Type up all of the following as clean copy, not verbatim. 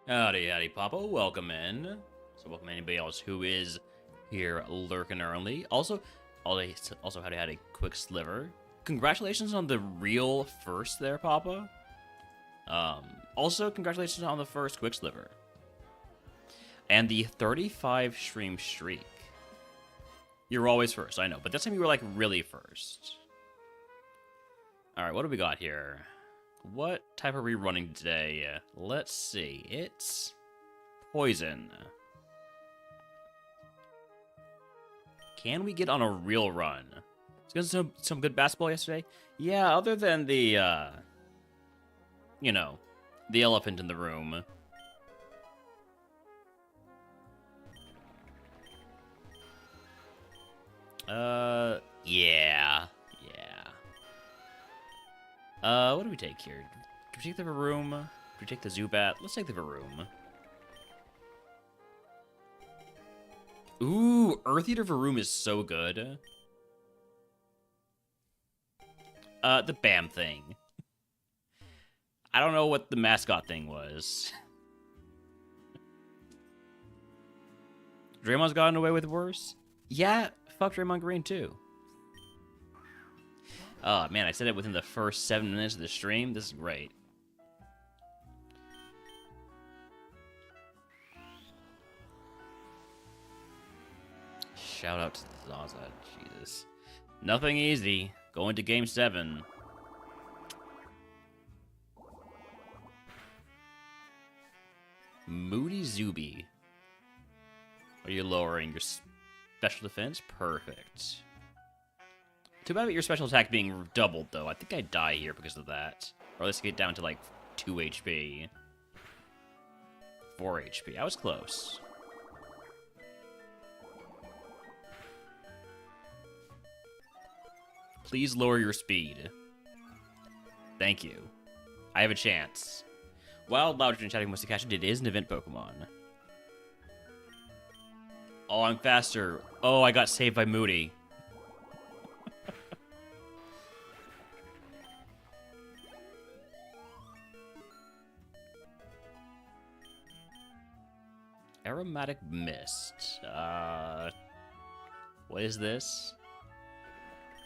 Howdy, howdy, Papa. Welcome in. So welcome anybody else who is here lurking early. Also had a quick sliver. Congratulations on the real first there, Papa. Also, congratulations on the first quick sliver. And the 35 stream streak. You're always first, I know, but this time you were like really first. Alright, what do we got here? What type are we running today? Let's see. It's poison. Can we get on a real run? Was some good basketball yesterday? Yeah, other than the, you know, the elephant in the room. Yeah. What do we take here? Do we take the Varoom? Do we take the Zubat? Let's take the Varoom. Ooh, Earth Eater Varoom is so good. The BAM thing. I don't know what the mascot thing was. Draymond's gotten away with worse? Yeah, fuck Draymond Green too. Oh, man, I said it within the first 7 minutes of the stream. This is great. Shout out to Zaza. Jesus. Nothing easy. Going to Game 7. Moody Zuby. Are you lowering your special defense? Perfect. Too bad about your special attack being doubled, though. I think I'd die here because of that. Or let's get down to, like, 2 HP. 4 HP. I was close. Please lower your speed. Thank you. I have a chance. Wild Loudred and Chatting Musicatch, it is an event Pokemon. Oh, I'm faster. Oh, I got saved by Moody. Aromatic Mist. What is this?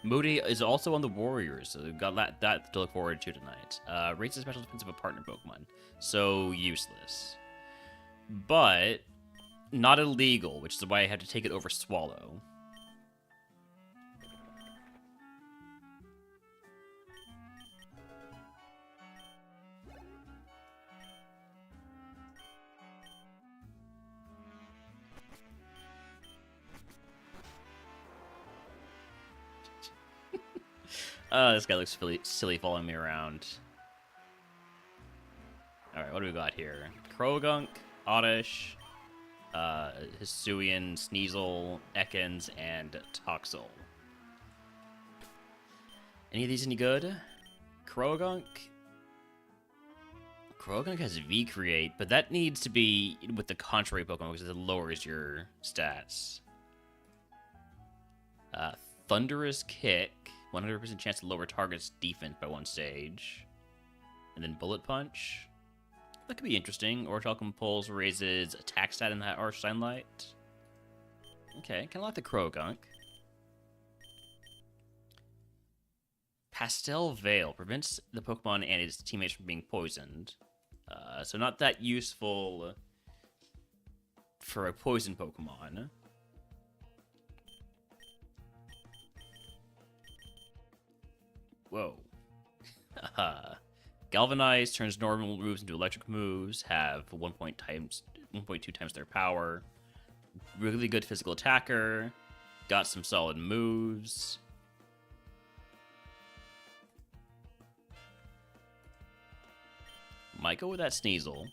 Moody is also on the Warriors, so we've got that to look forward to tonight. Rates the special defense of a partner Pokemon. So useless. But not illegal, which is why I had to take it over Swallow. This guy looks silly following me around. Alright, what do we got here? Krogunk, Oddish, Hisuian, Sneasel, Ekans, and Toxel. Any of these any good? Krogunk? Krogunk has V-Create, but that needs to be with the contrary Pokemon because it lowers your stats. Thunderous Kick. 100% chance to lower target's defense by 1 stage. And then Bullet Punch. That could be interesting. Orichalcum Pulse raises attack stat in that Arch Sunlight. Okay, kind of like the Krogunk. Pastel Veil prevents the Pokemon and its teammates from being poisoned. So not that useful for a poison Pokemon. Whoa. Galvanize turns normal moves into electric moves, have 1.2 times their power. Really good physical attacker. Got some solid moves. Might go with that Sneasel.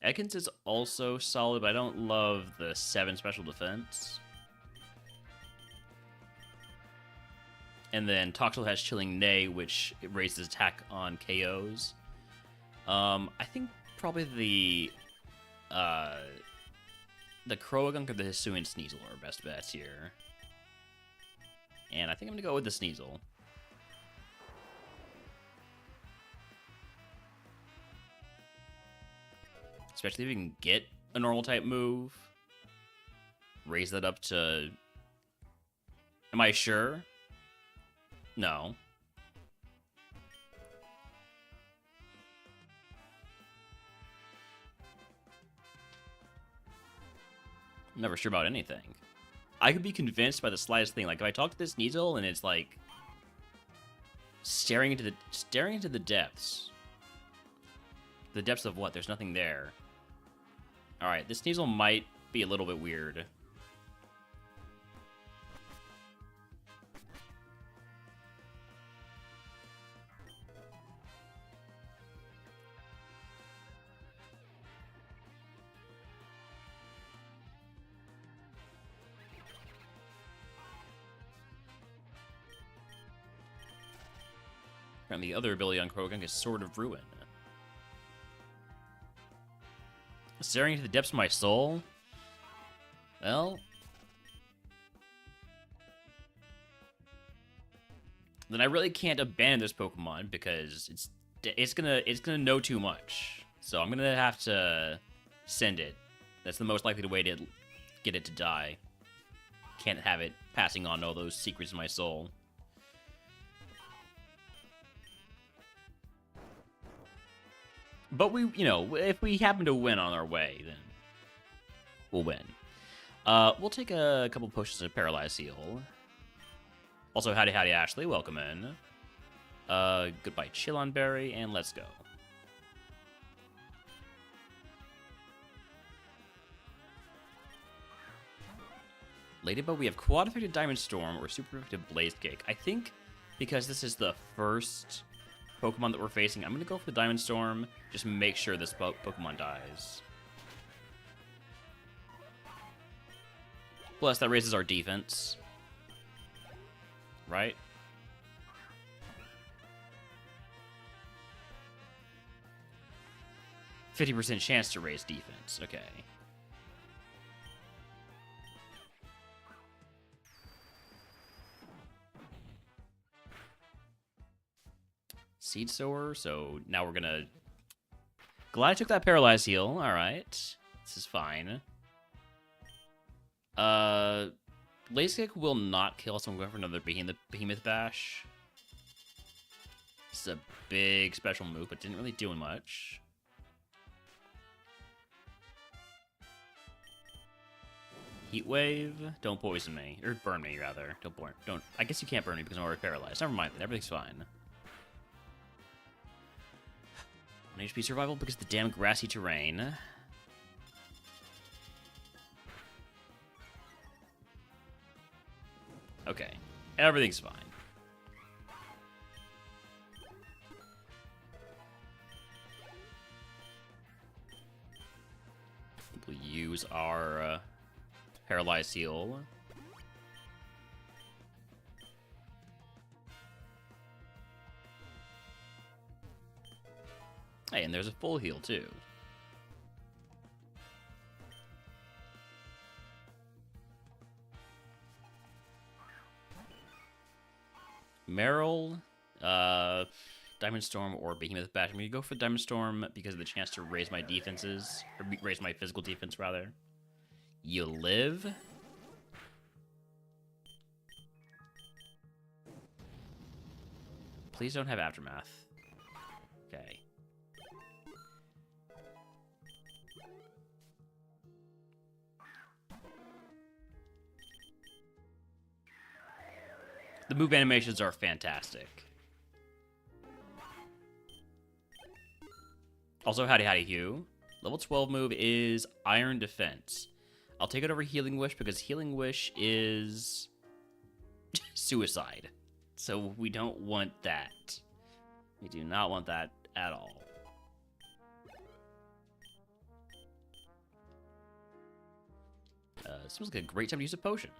Ekans is also solid, but I don't love the 7 special defense. And then Toxel has Chilling Neigh, which raises attack on KOs. I think probably the Croagunk or the Hisuian Sneasel are best bets here. And I think I'm going to go with the Sneasel. Especially if you can get a normal type move. Raise that up to... Am I sure? No. I'm never sure about anything. I could be convinced by the slightest thing. Like, if I talk to this Sneasel and it's like... Staring into the depths. The depths of what? There's nothing there. Alright, this Sneasel might be a little bit weird. And the other ability on Krogan is Sword of Ruin. Staring into the depths of my soul? Well... Then I really can't abandon this Pokemon because it's gonna know too much. So I'm gonna have to send it. That's the most likely way to get it to die. Can't have it passing on all those secrets of my soul. But we, you know, if we happen to win on our way, then we'll win. We'll take a couple potions of Paralyze Heal. Also, howdy Ashley, welcome in. Goodbye Chillonberry, and let's go. Ladybug, we have Quad Effective Diamond Storm or Super Effective Blaze Kick. I think because this is the first Pokemon that we're facing, I'm going to go for the Diamond Storm. Just make sure this Pokemon dies. Plus, that raises our defense. Right? %50 chance to raise defense. Okay. Seed Sower, so now we're gonna... Glad I took that Paralyze Heal. Alright. This is fine. Blaze Kick will not kill us. I'm going for another Behemoth Bash. This is a big special move, but didn't really do much. Heat Wave. Don't poison me. Or burn me, rather. Don't. I guess you can't burn me because I'm already paralyzed. Never mind. Everything's fine. 1 HP survival because of the damn grassy terrain. Okay. Everything's fine. We'll use our Paralyze Heal. Hey, and there's a full heal, too. Meryl, Diamond Storm, or Behemoth Bash. I'm going to go for Diamond Storm because of the chance to raise my defenses. Or raise my physical defense, rather. You live. Please don't have Aftermath. Okay. The move animations are fantastic. Also, howdy Hugh. Level 12 move is Iron Defense. I'll take it over Healing Wish because Healing Wish is suicide. So we don't want that. We do not want that at all. Seems like a great time to use a potion.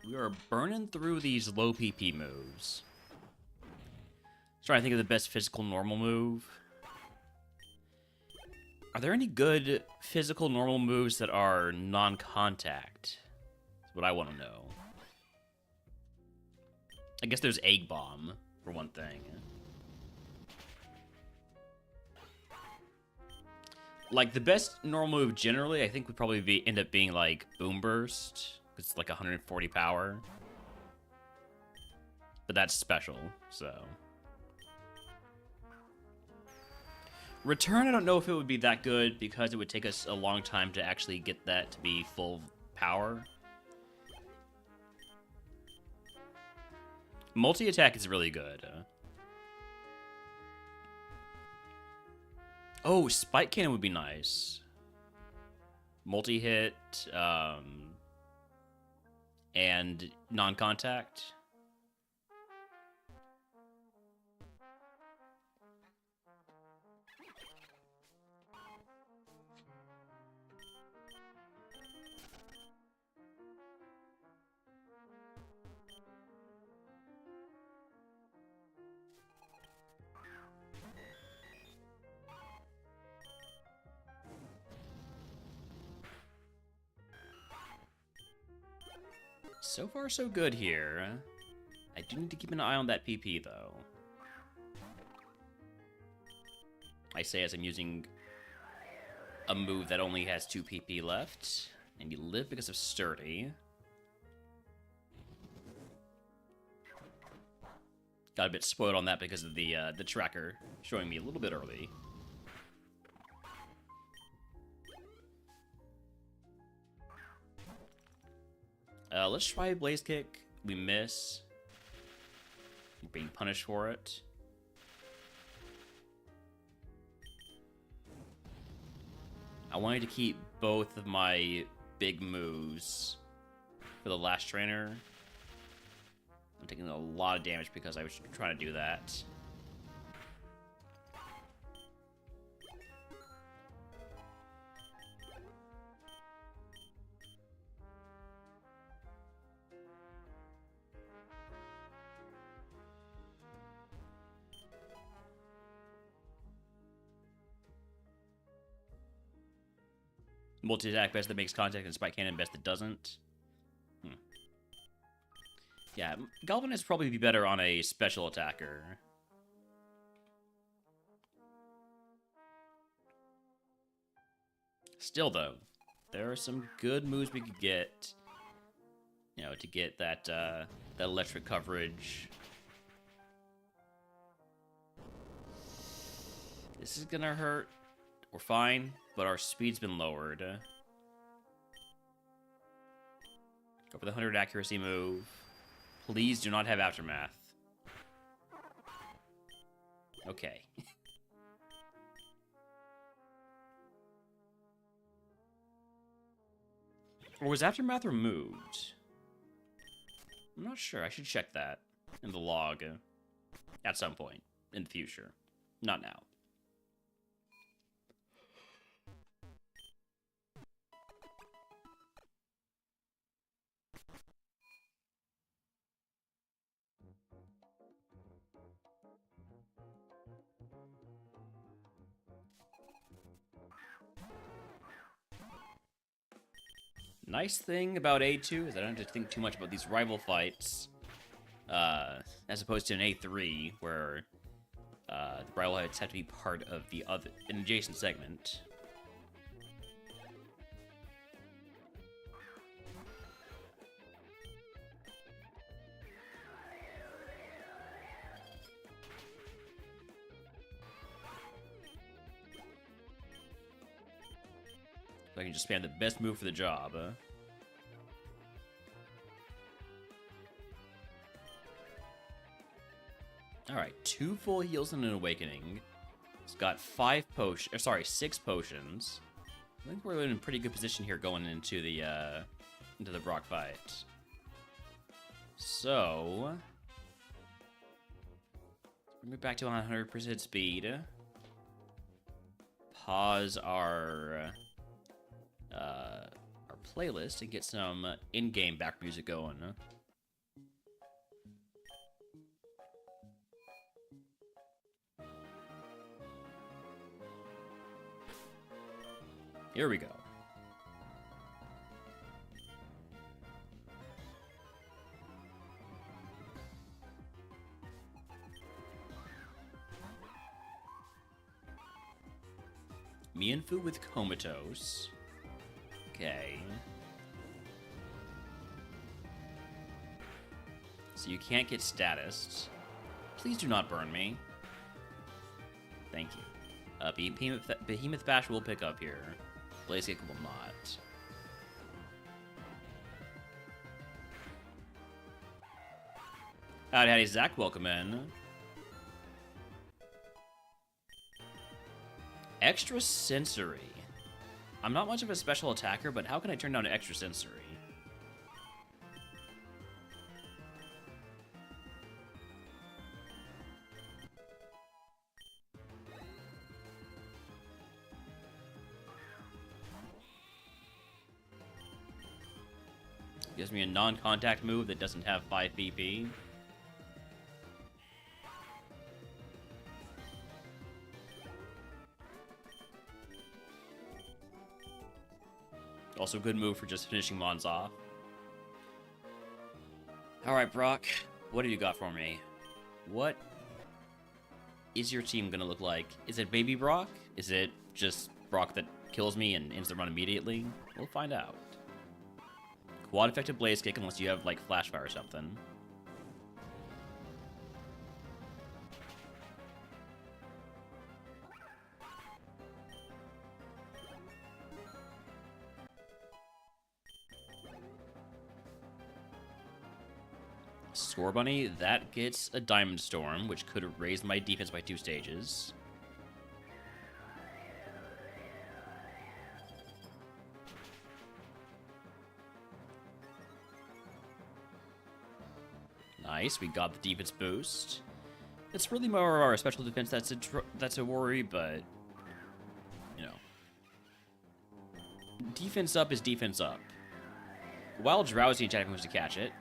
We are burning through these low PP moves. Trying to think of the best physical normal move. Are there any good physical normal moves that are non-contact? That's what I want to know. I guess there's Egg Bomb, for one thing. Like, the best normal move generally, I think, would probably end up being, like, Boom Burst. It's like 140 power. But that's special, so... Return, I don't know if it would be that good, because it would take us a long time to actually get that to be full power. Multi-attack is really good. Oh, Spike Cannon would be nice. Multi-hit, and non-contact. So far, so good here. I do need to keep an eye on that PP, though. I say as I'm using a move that only has 2 PP left. And you live because of Sturdy. Got a bit spoiled on that because of the tracker showing me a little bit early. Let's try Blaze Kick. We miss. We're being punished for it. I wanted to keep both of my big moves for the last trainer. I'm taking a lot of damage because I was trying to do that. Multi-attack best that makes contact and Spike Cannon best that doesn't. Yeah, Galvanize probably be better on a special attacker. Still, though, there are some good moves we could get, you know, to get that that electric coverage. This is gonna hurt. We're fine, but our speed's been lowered. Go for the 100 accuracy move. Please do not have Aftermath. Okay. Or was Aftermath removed? I'm not sure. I should check that in the log at some point in the future. Not now. Nice thing about A2 is I don't have to think too much about these rival fights, as opposed to an A3 where the rival fights have to be part of an adjacent segment. So I can just spam the best move for the job. Alright, 2 full heals and an awakening. It's got 6 potions. I think we're in a pretty good position here going into the Brock fight. So bring it back to 100% speed. Pause our playlist and get some in-game back music going. Here we go. Mienfoo with Comatose. Okay. So you can't get status. Please do not burn me. Thank you. Behemoth Bash will pick up here. Blaziken will not. Howdy, Zach. Welcome in. Extra Sensory. I'm not much of a special attacker, but how can I turn down Extra Sensory? Gives me a non-contact move that doesn't have 5 PP. Also, good move for just finishing Mons off. Alright, Brock. What have you got for me? What is your team gonna look like? Is it Baby Brock? Is it just Brock that kills me and ends the run immediately? We'll find out. Quad effective Blaze Kick unless you have, like, Flash Fire or something. Scorbunny, that gets a Diamond Storm, which could raise my defense by 2 stages. Nice, we got the defense boost. It's really more our special defense that's a worry, but you know, defense up is defense up. While Drowsy attack moves to catch it.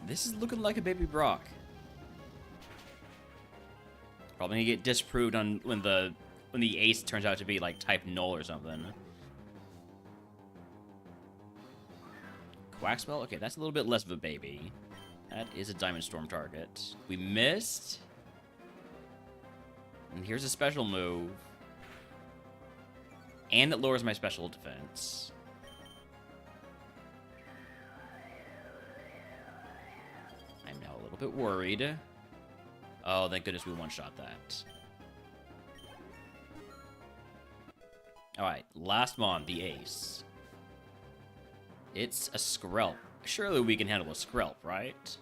This is looking like a Baby Brock. Probably gonna get disproved on when the ace turns out to be like type null or something. Quack Spell? Okay, that's a little bit less of a baby. That is a Diamond Storm target. We missed. And here's a special move. And it lowers my special defense. I'm now a little bit worried. Oh, thank goodness we one-shot that. Alright, last mon, the ace. It's a Skrelp. Surely we can handle a Skrelp, right?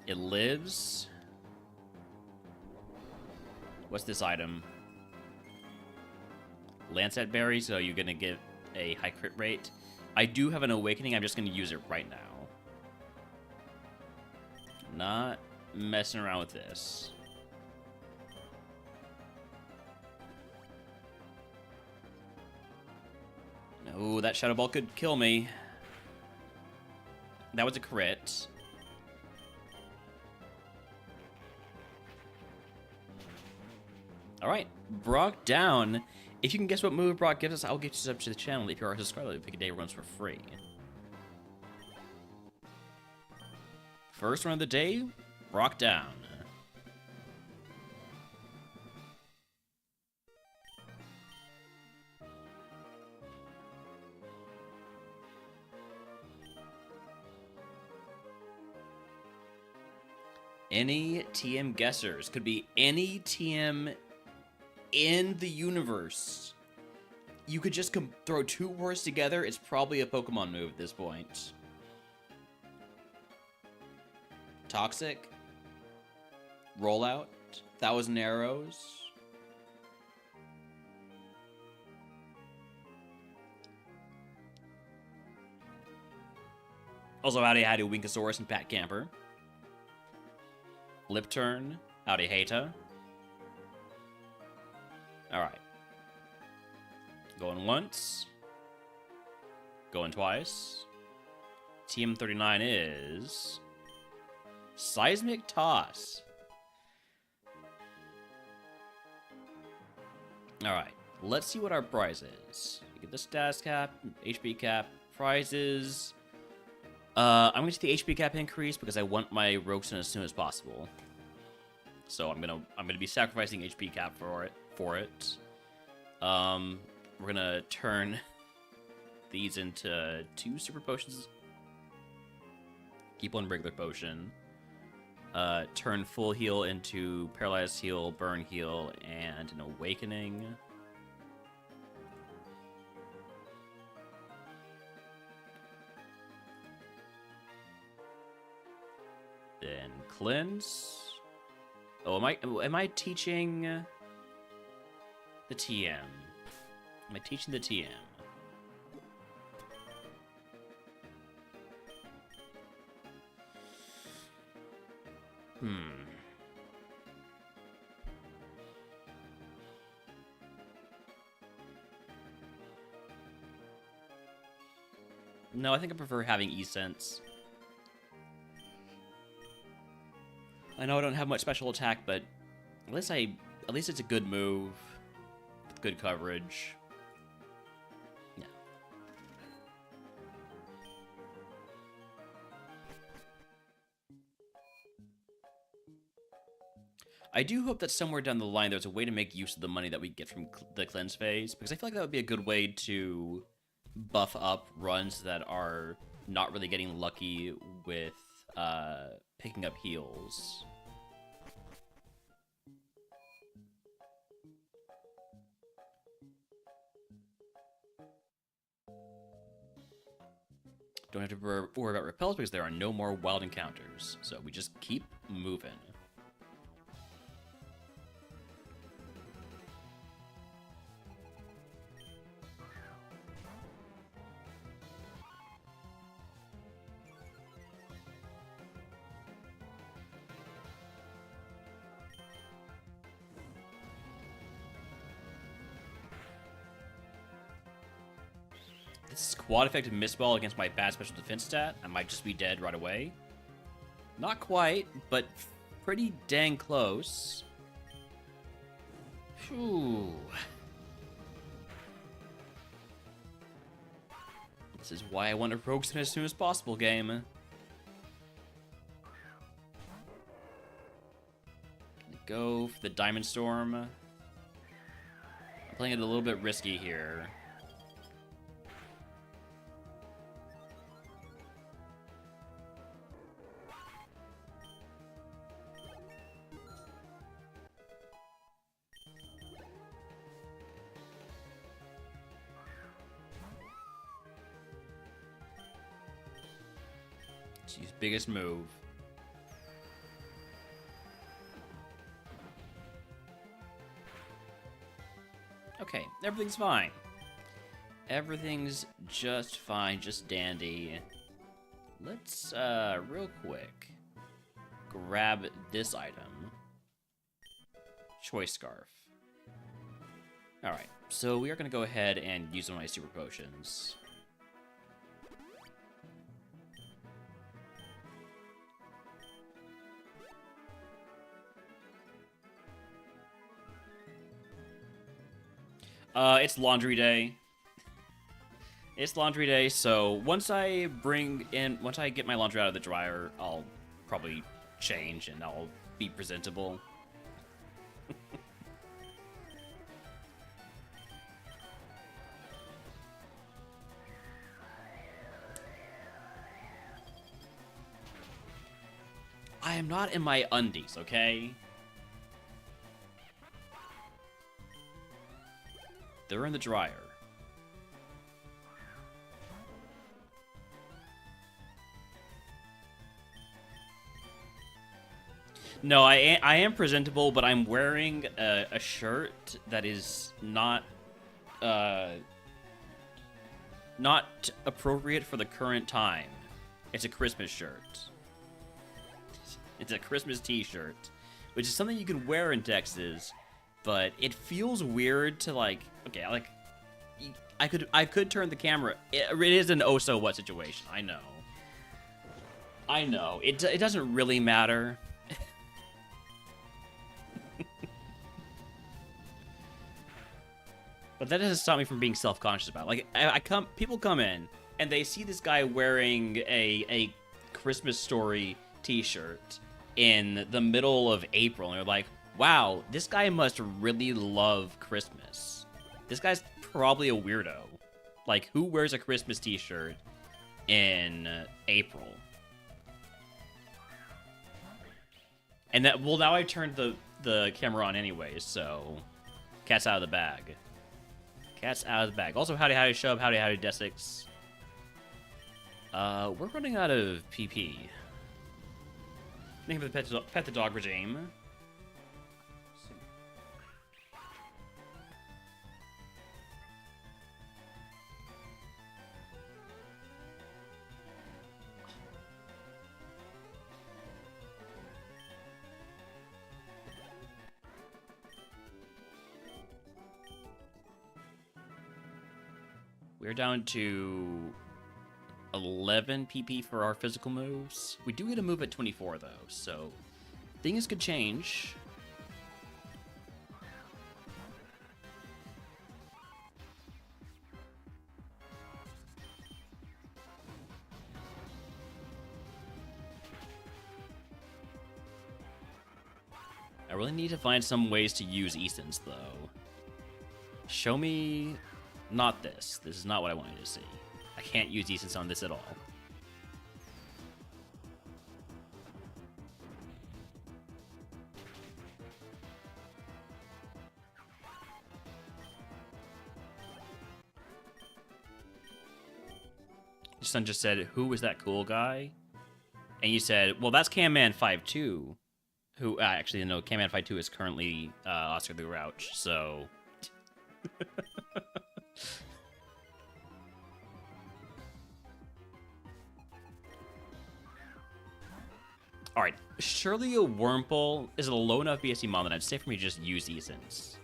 It lives. What's this item? Lancet Berry, so you're gonna get a high crit rate. I do have an Awakening, I'm just gonna use it right now. Not messing around with this. No, that Shadow Ball could kill me. That was a crit. Alright, Brock down. If you can guess what move Brock gives us, I'll get you sub to the channel. If you are a subscriber, pick a day runs for free. First run of the day, Brock down. Any TM guessers. Could be any TM in the universe. You could just throw 2 words together. It's probably a Pokemon move at this point. Toxic. Rollout. 1,000 Arrows. Also, howdy Winkosaurus and Pat Camper. Lip turn, howdy Hata. Alright. Going once. Going twice. TM39 is... Seismic Toss. Alright, let's see what our prize is. We get the stats cap, HP cap, prizes. I'm gonna get the HP cap increase because I want my Rogues as soon as possible. So I'm gonna be sacrificing HP cap for it. We're gonna turn these into 2 super potions. Keep one regular potion. Turn full heal into paralyzed heal, burn heal, and an awakening. Then cleanse. Oh, am I teaching the TM? Am I teaching the TM? No, I think I prefer having E-Sense. I know I don't have much special attack, but at least it's a good move with good coverage. Yeah. I do hope that somewhere down the line there's a way to make use of the money that we get from the cleanse phase, because I feel like that would be a good way to buff up runs that are not really getting lucky with picking up heals. Don't have to worry about repels because there are no more wild encounters, so we just keep moving. This quad effective Mistball against my bad special defense stat. I might just be dead right away. Not quite, but pretty dang close. Phew. This is why I want to Rogues as soon as possible, game. Gonna go for the Diamond Storm. I'm playing it a little bit risky here. Use biggest move. Okay, everything's fine. Everything's just fine, just dandy. Let's, real quick, grab this item. Choice Scarf. Alright, so we are going to go ahead and use one of my super potions. It's laundry day. It's laundry day, so once I get my laundry out of the dryer, I'll probably change and I'll be presentable. I am not in my undies, okay? They're in the dryer. No, I am presentable, but I'm wearing a shirt that is not appropriate for the current time. It's a Christmas shirt. It's a Christmas t-shirt, which is something you can wear in Texas, but it feels weird to like, okay, like, I could turn the camera. It is an oh so what situation. I know. It doesn't really matter. But that doesn't stop me from being self-conscious about it. Like, people come in and they see this guy wearing a Christmas Story t-shirt in the middle of April, and they're like, wow, this guy must really love Christmas. This guy's probably a weirdo. Like, who wears a Christmas t-shirt in April? And that, well, now I turned the camera on anyways, so cat's out of the bag. Cat's out of the bag. Also, howdy shub, howdy Desix. We're running out of PP. Thank you for the pet the dog regime. We're down to 11 PP for our physical moves. We do get a move at 24, though, so things could change. I really need to find some ways to use Easons, though. Show me... Not this. This is not what I wanted to see. I can't use Easons on this at all. Your son just said, who was that cool guy? And you said, well, that's Camman52. Who, actually, no, Camman52 is currently Oscar the Grouch, so... Alright, surely a Wurmple is a low enough BSC mod that I'd say for me to just use Easons.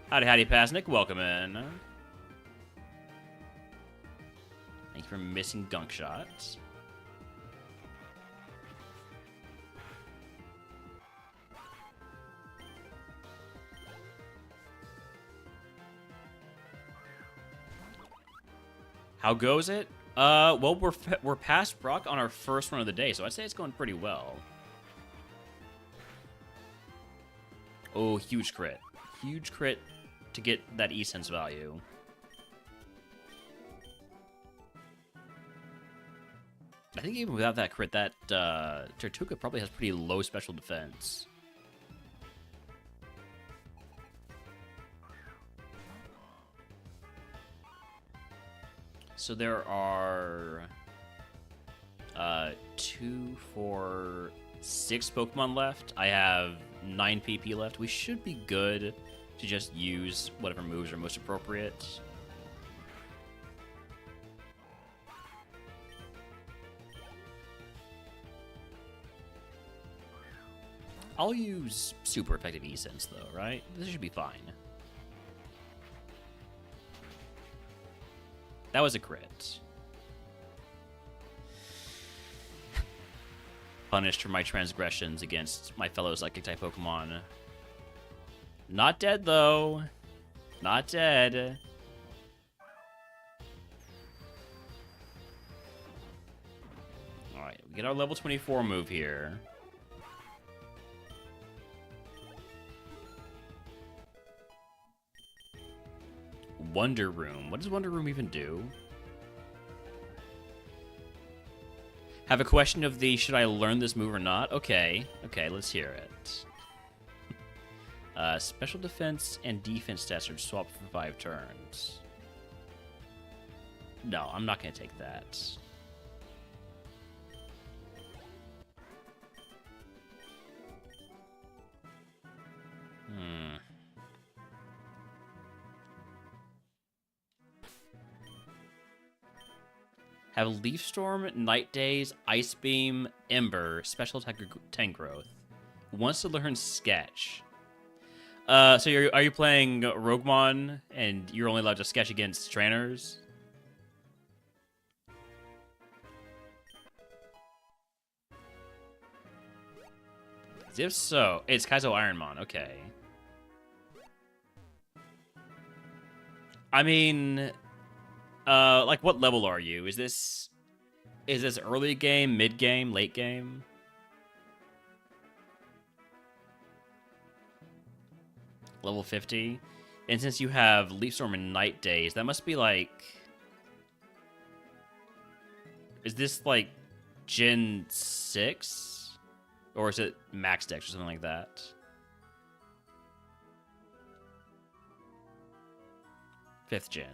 Howdy, Pasnik, welcome in. Thank you for missing Gunk Shots. How goes it? Well, we're past Brock on our first run of the day, so I'd say it's going pretty well. Oh, huge crit. Huge crit to get that E-Sense value. I think even without that crit, that Tortuga probably has pretty low special defense. So there are 2, 4, 6 Pokemon left. I have 9 PP left. We should be good to just use whatever moves are most appropriate. I'll use super effective E-Sense though, right? This should be fine. That was a crit. Punished for my transgressions against my fellow Psychic-type Pokemon. Not dead, though. Not dead. Alright, we get our level 24 move here. Wonder Room. What does Wonder Room even do? Have a question of the, should I learn this move or not? Okay. Okay, let's hear it. Special defense and defense stats are swapped for 5 turns. No, I'm not going to take that. Have Leaf Storm, Night Daze, Ice Beam, Ember, Special Attack, Tank Growth. Wants to learn Sketch. So are you playing RogueMon and you're only allowed to sketch against trainers? If so, it's Kaizo Ironmon. Okay. I mean, like what level are you? Is this early game, mid game, late game? Level 50. And since you have Leaf Storm and Night Days, that must be like... Is this like Gen 6? Or is it Max Dex or something like that? Fifth gen.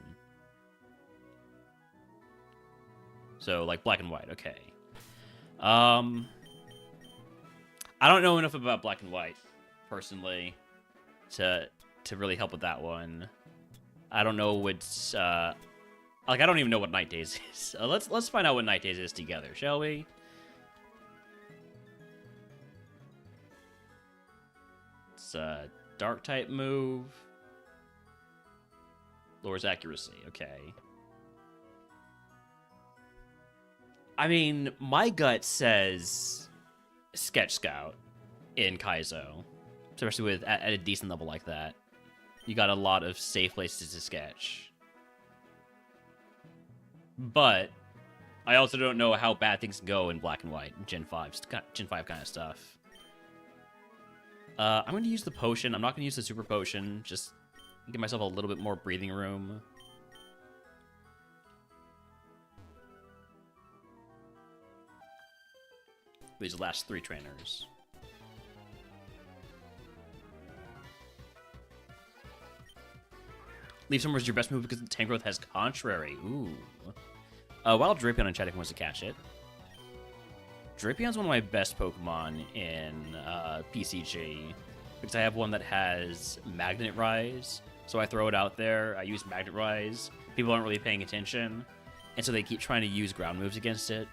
So like Black and White, okay. I don't know enough about Black and White, personally, to really help with that one. I don't know what's like I don't even know what Night Days is. Let's find out what Night Days is together, shall we? It's a dark type move. Lowers accuracy, okay. I mean, my gut says Sketch Scout in Kaizo, especially with at a decent level like that. You got a lot of safe places to sketch. But I also don't know how bad things go in Black and White, Gen 5 kind of stuff. I'm going to use the potion. I'm not going to use the super potion. Just give myself a little bit more breathing room. These last three trainers. Leaf Storm is your best move because Tank Growth has Contrary. Ooh. While Drapion and Chatting wants to catch it. Drapion's one of my best Pokemon in PCG because I have one that has Magnet Rise. So I throw it out there. I use Magnet Rise. People aren't really paying attention. And so they keep trying to use ground moves against it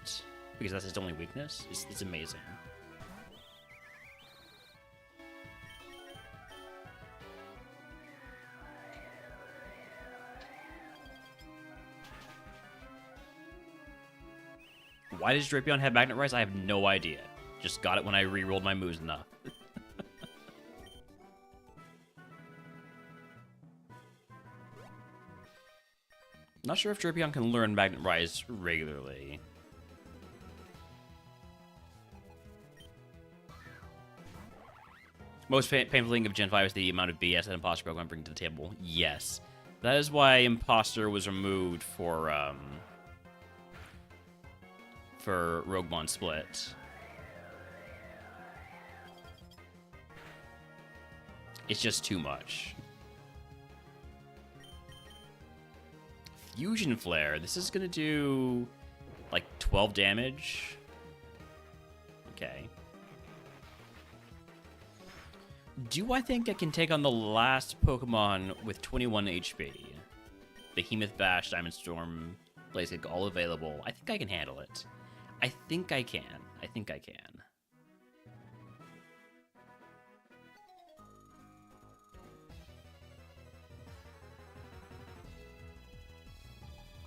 because that's its only weakness. It's amazing. Why does Drapion have Magnet Rise? I have no idea. Just got it when I re-rolled my moves enough. Not sure if Drapion can learn Magnet Rise regularly. Most painful thing of Gen 5 is the amount of BS that Imposter Pokemon bring to the table. Yes. That is why Imposter was removed for RogueMon Split. It's just too much. Fusion Flare. This is gonna do like 12 damage. Okay. Do I think I can take on the last Pokemon with 21 HP? Behemoth Bash, Diamond Storm, Blaziken, all available. I think I can handle it. I think I can. I think I can.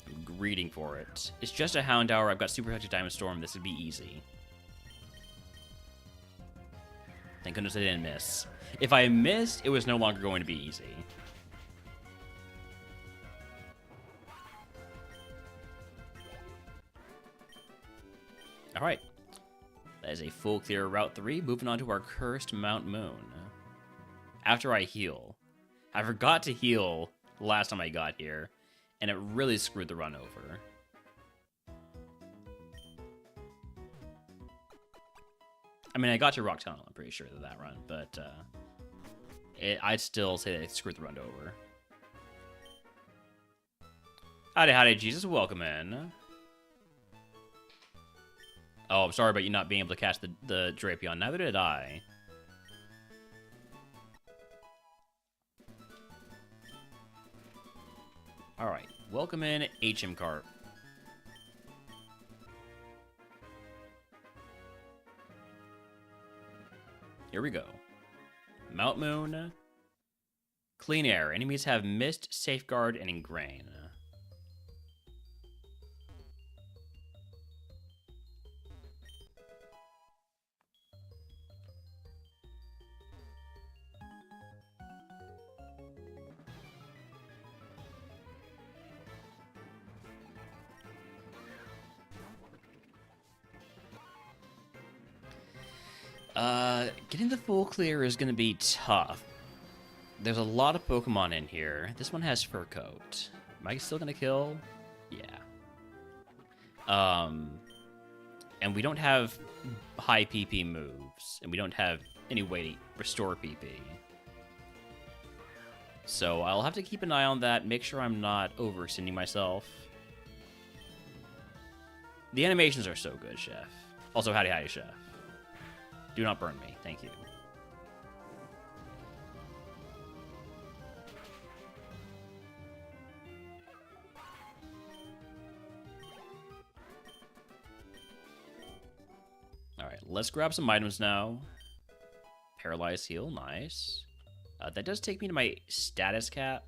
I'm greeting for it. It's just a Houndour. I've got Super Effective Diamond Storm. This would be easy. Thank goodness I didn't miss. If I missed, it was no longer going to be easy. Alright. That is a full clear Route 3. Moving on to our cursed Mount Moon. After I heal. I forgot to heal last time I got here, and it really screwed the run over. I mean, I got to Rock Tunnel, I'm pretty sure, that run, but I'd still say that it screwed the run over. Howdy, howdy, Jesus, welcome in. Oh, I'm sorry about you not being able to catch the Drapion. Neither did I. Alright, welcome in, HM Carp. Here we go. Mount Moon. Clean Air. Enemies have Mist, Safeguard, and Ingrain. Getting the full clear is going to be tough. There's a lot of Pokemon in here. This one has Fur Coat. Am I still going to kill? Yeah. And we don't have high PP moves, and we don't have any way to restore PP. So I'll have to keep an eye on that, make sure I'm not overextending myself. The animations are so good, Chef. Also, howdy, Chef. Do not burn me. Thank you. Alright, let's grab some items now. Paralyzed heal, nice. That does take me to my status cap.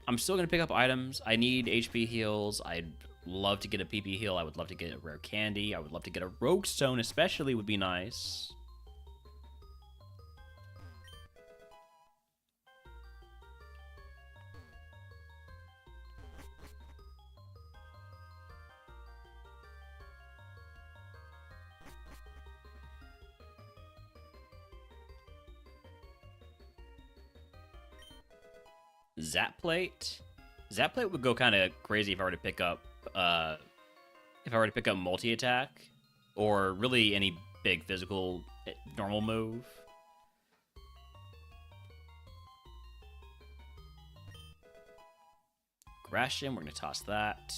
I'm still going to pick up items. I need HP heals. I'd love to get a PP heal. I would love to get a rare candy. I would love to get a rogue stone, especially, would be nice. Zap Plate. Zap Plate would go kind of crazy if I were to pick up multi-attack, or really any big physical normal move. Aggression, we're gonna toss that.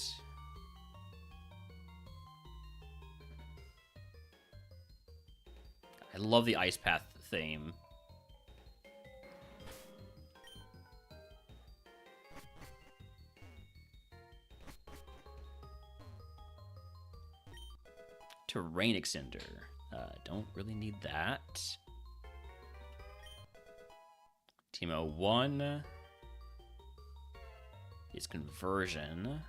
I love the Ice Path theme. Terrain Extender. Don't really need that. Teemo 1 is Conversion.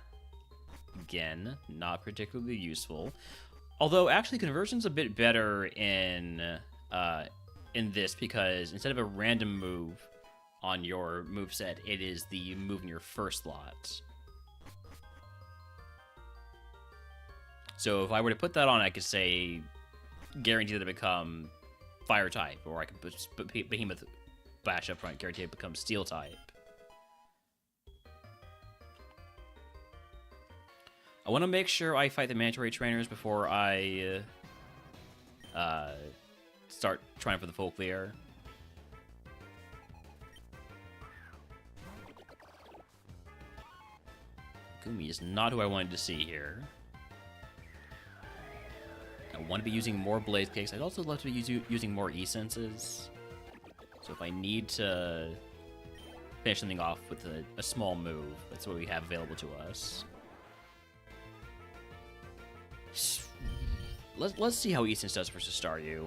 Again, not particularly useful. Although, actually, Conversion's a bit better in this, because instead of a random move on your moveset, it is the move in your first slot. So if I were to put that on, I could say guarantee to become fire type, or I could put Behemoth Bash up front, guarantee to become steel type. I want to make sure I fight the Manta Ray trainers before I start trying for the full clear. Gumi is not who I wanted to see here. I want to be using more Blaze Cakes. I'd also love to be using more Essences. So if I need to finish something off with a small move, that's what we have available to us. Let's see how Essence does versus Staryu.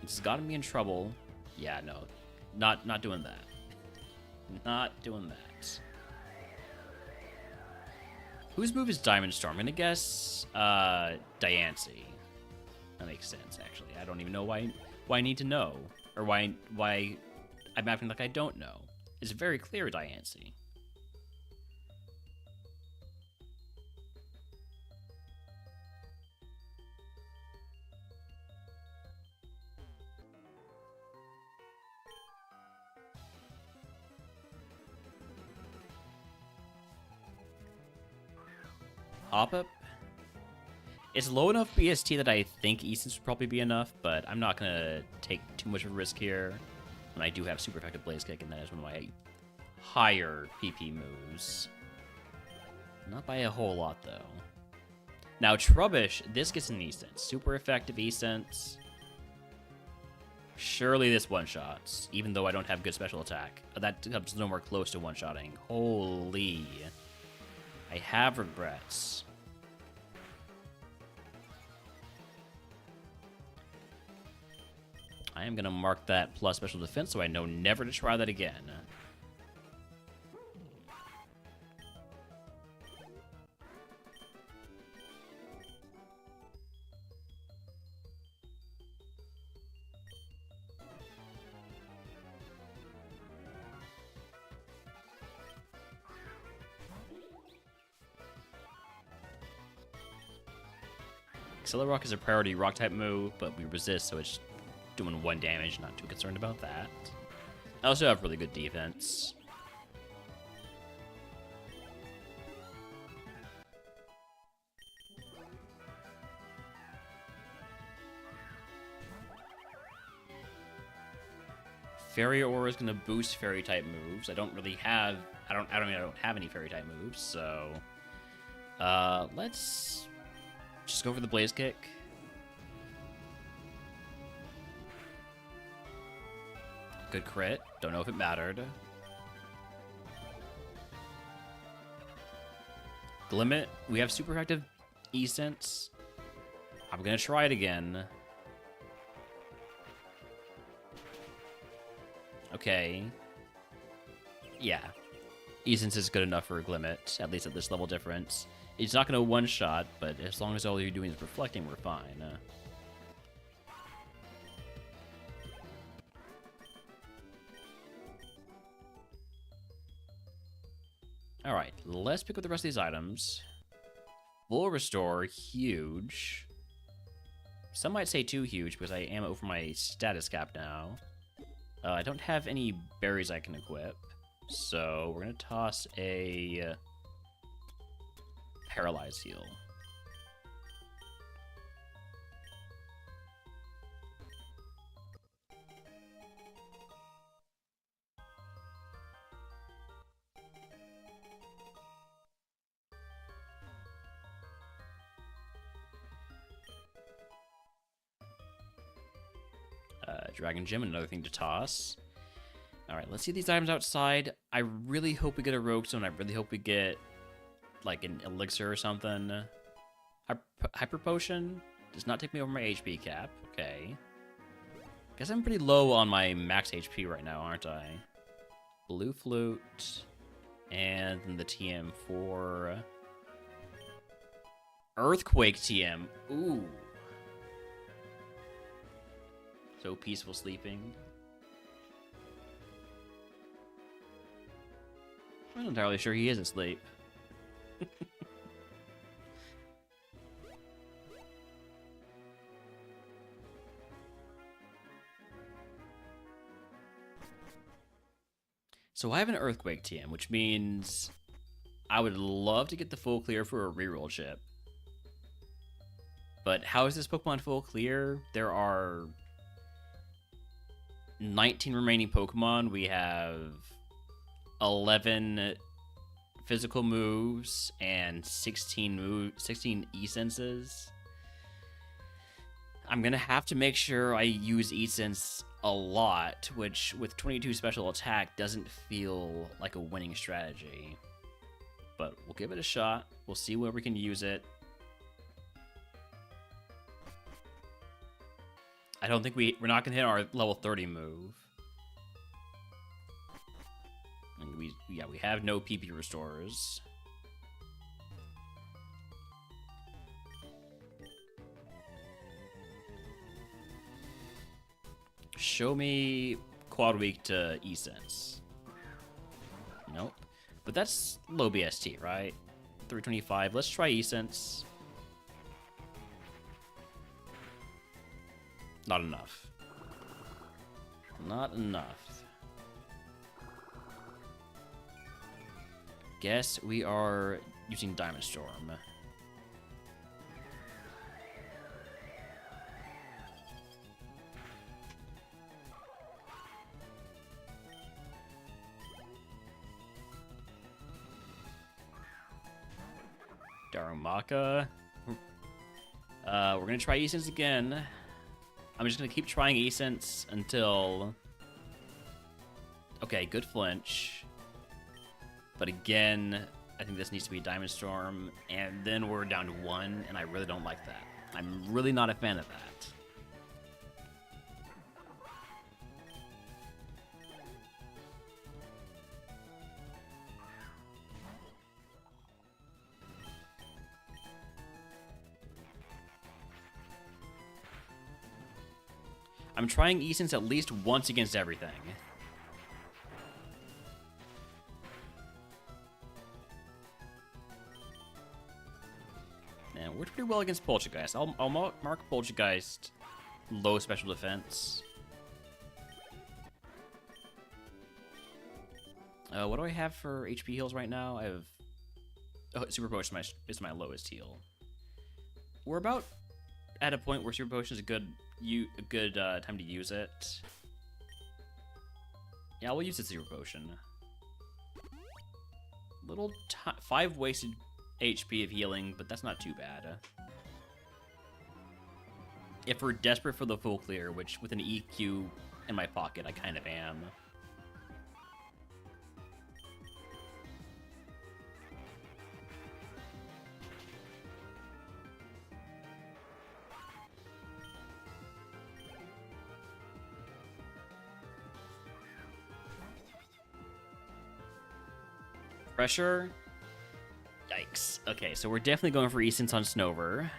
This has gotten me in trouble. Yeah, no. Not doing that. Not doing that. Whose move is Diamond Storm? I'm gonna guess Diancie. That makes sense, actually. I don't even know why I need to know. Or why I'm acting like I don't know. It's very clear Diancie. Hop-Up. It's low enough BST that I think Essence would probably be enough, but I'm not going to take too much of a risk here. And I do have super effective Blaze Kick, and that is one of my higher PP moves. Not by a whole lot, though. Now, Trubbish, this gets an Essence. Super effective Essence. Surely this one-shots, even though I don't have good special attack. That comes nowhere close to one-shotting. Holy... I have regrets. I am going to mark that plus special defense so I know never to try that again. Rock is a priority rock type move, but we resist, so it's doing 1 damage. Not too concerned about that. I also have really good defense. Fairy Aura is going to boost fairy type moves. I don't really have. I don't have any fairy type moves, so let's just go for the Blaze Kick. Good crit. Don't know if it mattered. Glimmet. We have super effective E-Sense. I'm gonna try it again. Okay. Yeah. E-Sense is good enough for Glimmet, at least at this level difference. It's not gonna one-shot, but as long as all you're doing is reflecting, we're fine. Alright, let's pick up the rest of these items. Full Restore, huge. Some might say too huge, because I am over my status cap now. I don't have any berries I can equip, so we're going to toss a Paralyze Heal. Dragon Gem, another thing to toss. Alright, let's see these items outside. I really hope we get a Rogue Stone. I really hope we get, like, an Elixir or something. Hyper Potion does not take me over my HP cap. Okay. Guess I'm pretty low on my max HP right now, aren't I? Blue Flute. And then the TM for Earthquake TM. Ooh. So peaceful sleeping. I'm not entirely sure he is asleep. So I have an Earthquake TM, which means I would love to get the full clear for a reroll chip. But how is this Pokemon full clear? There are 19 remaining Pokemon. We have 11 physical moves and 16 E-Senses. I'm gonna have to make sure I use E-Sense a lot, which with 22 special attack doesn't feel like a winning strategy. But we'll give it a shot. We'll see where we can use it. I don't think we're not gonna hit our level 30 move. And we have no PP restores. Show me quad weak to E-Sense. Nope. But that's low BST, right? 325. Let's try E-Sense. Not enough. Not enough. Guess we are using Diamond Storm. Darumaka. We're gonna try E-Sense again. I'm just gonna keep trying E-Sense until... Okay, good flinch. But again, I think this needs to be Diamond Storm, and then we're down to 1, and I really don't like that. I'm really not a fan of that. I'm trying Essence at least once against everything. And worked pretty well against Poltergeist. I'll mark Poltergeist low special defense. What do I have for HP heals right now? I have... Oh, Super Potion is my lowest heal. We're about at a point where Super Potion is a good time to use it. Yeah, we'll use the Super Potion. 5 wasted HP of healing, but that's not too bad. If we're desperate for the full clear, which with an EQ in my pocket, I kind of am. Pressure. Yikes. Okay, so we're definitely going for Essence on Snover.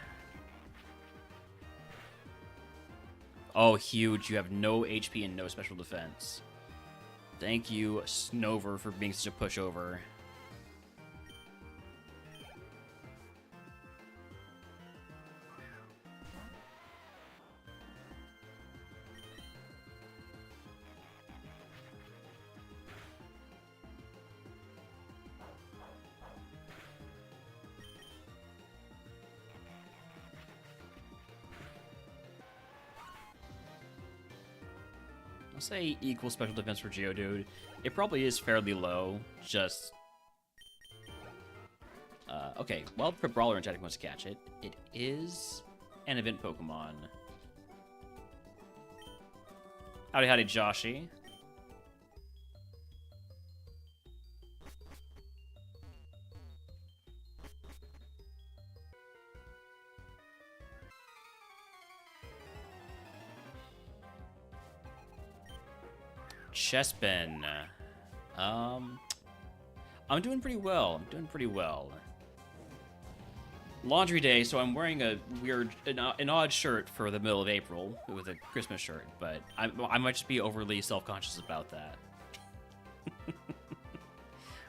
Oh, huge. You have no HP and no special defense. Thank you, Snover, for being such a pushover. I'll say equal special defense for Geodude. It probably is fairly low, just... okay, well, Brawler and Jettic wants to catch it. It is an event Pokemon. Howdy, howdy, Joshy. Chespin. I'm doing pretty well. Laundry day, so I'm wearing a weird, an odd shirt for the middle of April with a Christmas shirt, but I might just be overly self-conscious about that.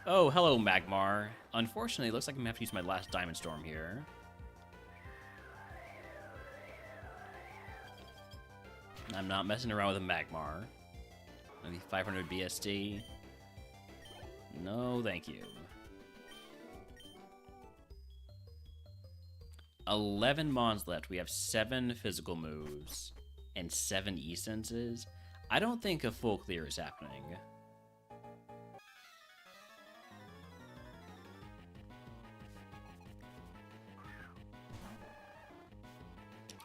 Oh, hello, Magmar. Unfortunately, it looks like I'm gonna have to use my last Diamond Storm here. I'm not messing around with a Magmar. Maybe 500 BSD. No, thank you. 11 Mons left. We have 7 physical moves and 7 essences. I don't think a full clear is happening.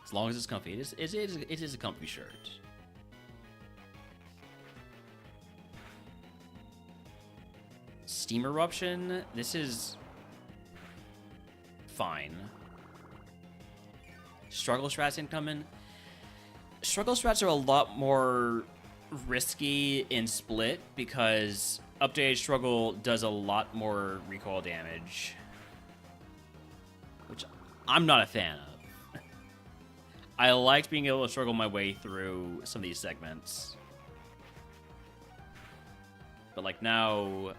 As long as it's comfy. It is a comfy shirt. Steam Eruption, this is fine. Struggle strats incoming. Struggle strats are a lot more risky in Split because updated Struggle does a lot more recoil damage, which I'm not a fan of. I liked being able to struggle my way through some of these segments. But like now,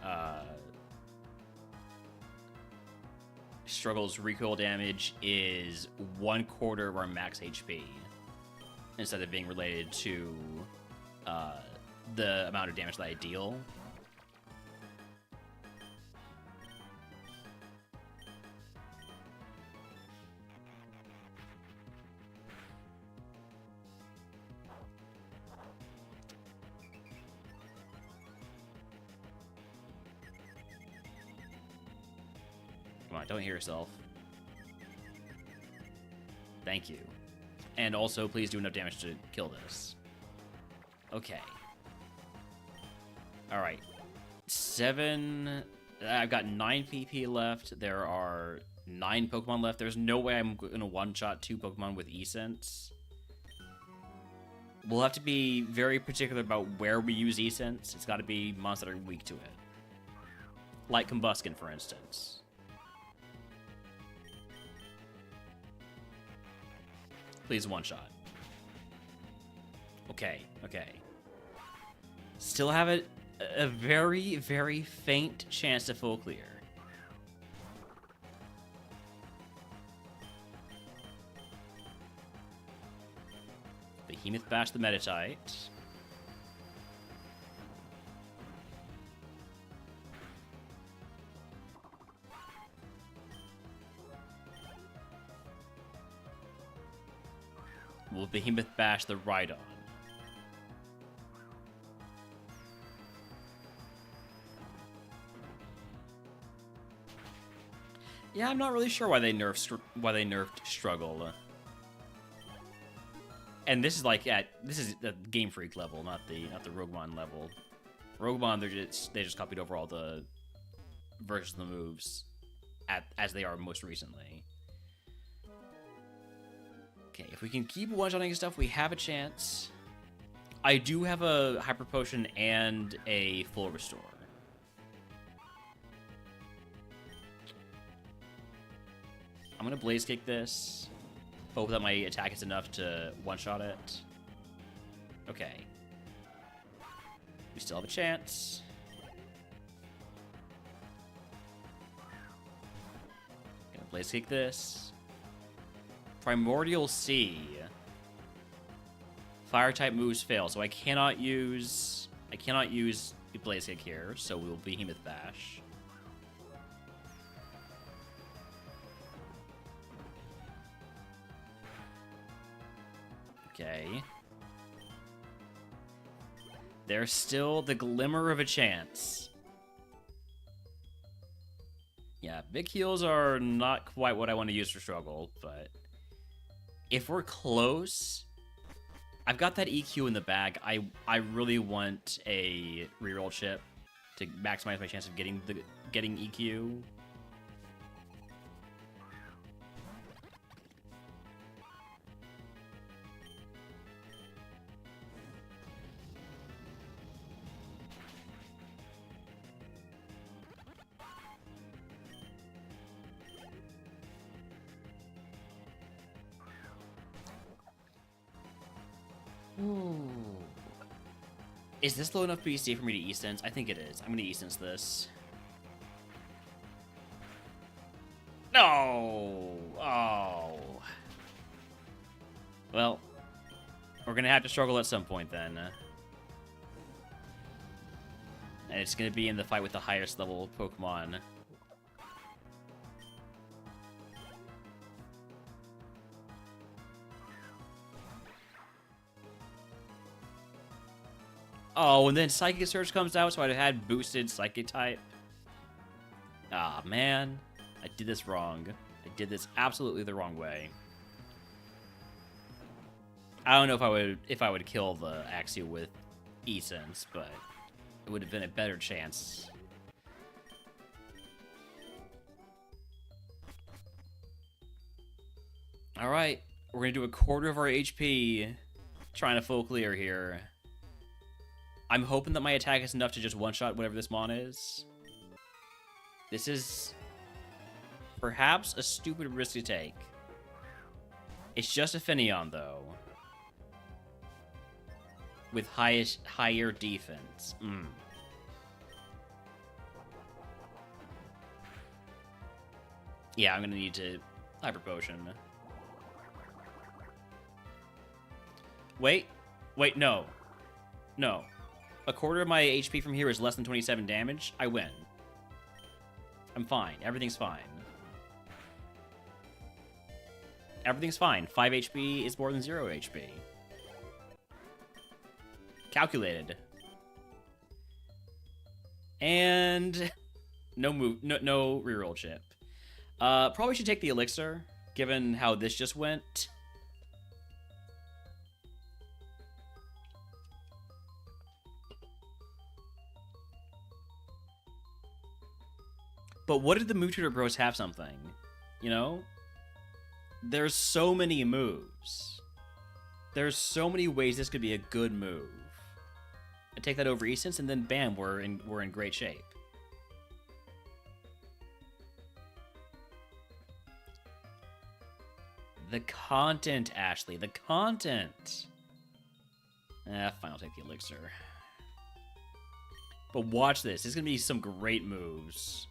Struggle's recoil damage is 1/4 of our max HP, instead of being related to the amount of damage that I deal. Come on, don't hear yourself. Thank you. And also, please do enough damage to kill this. Okay. Alright. 7... I've got 9 PP left. There are 9 Pokemon left. There's no way I'm going to one-shot 2 Pokemon with Essence. We'll have to be very particular about where we use Essence. It's got to be monsters that are weak to it. Like Combuskin, for instance. Please one-shot. Okay, okay. Still have a very, very faint chance to full clear. Behemoth Bash the Metatite. Will Behemoth Bash the Rhydon. Yeah, I'm not really sure why they nerfed Struggle. And this is like this is the Game Freak level, not the RogueMon level. RogueMon, they just copied over all the versions of the moves as they are most recently. Okay, if we can keep one-shotting stuff, we have a chance. I do have a Hyper Potion and a Full Restore. I'm gonna Blaze Kick this. Hope that my attack is enough to one-shot it. Okay. We still have a chance. Gonna Blaze Kick this. Primordial Sea. Fire-type moves fail, so I cannot use the Blaze Kick here, so we'll Behemoth Bash. Okay. There's still the glimmer of a chance. Yeah, big heals are not quite what I want to use for Struggle, but if we're close, I've got that EQ in the bag. I really want a reroll chip to maximize my chance of getting EQ. Ooh. Is this low enough BC for me to E-Sense? I think it is. I'm going to E-Sense this. No! Oh. Well, we're going to have to struggle at some point then. And it's going to be in the fight with the highest level Pokemon. Oh, and then Psychic Surge comes out, so I'd have had boosted Psychic type. Ah, man. I did this wrong. I did this absolutely the wrong way. I don't know if I would kill the Axew with E-Sense, but it would have been a better chance. Alright, we're going to do a quarter of our HP trying to full clear here. I'm hoping that my attack is enough to just one-shot whatever this Mon is. This is perhaps a stupid risk to take. It's just a Finneon, though. With higher defense. Yeah, I'm going to need to Hyper Potion. Wait, no. No. A quarter of my HP from here is less than 27 damage. I win. I'm fine. Everything's fine. Everything's fine. 5 HP is more than 0 HP. Calculated. And no reroll chip. Probably should take the elixir, given how this just went. But what if the Move Tutor Bros have something? You know? There's so many moves. There's so many ways this could be a good move. I take that over E-Sense, and then bam, we're in great shape. The content, Ashley. The content. Fine, I'll take the elixir. But watch this. There's going to be some great moves.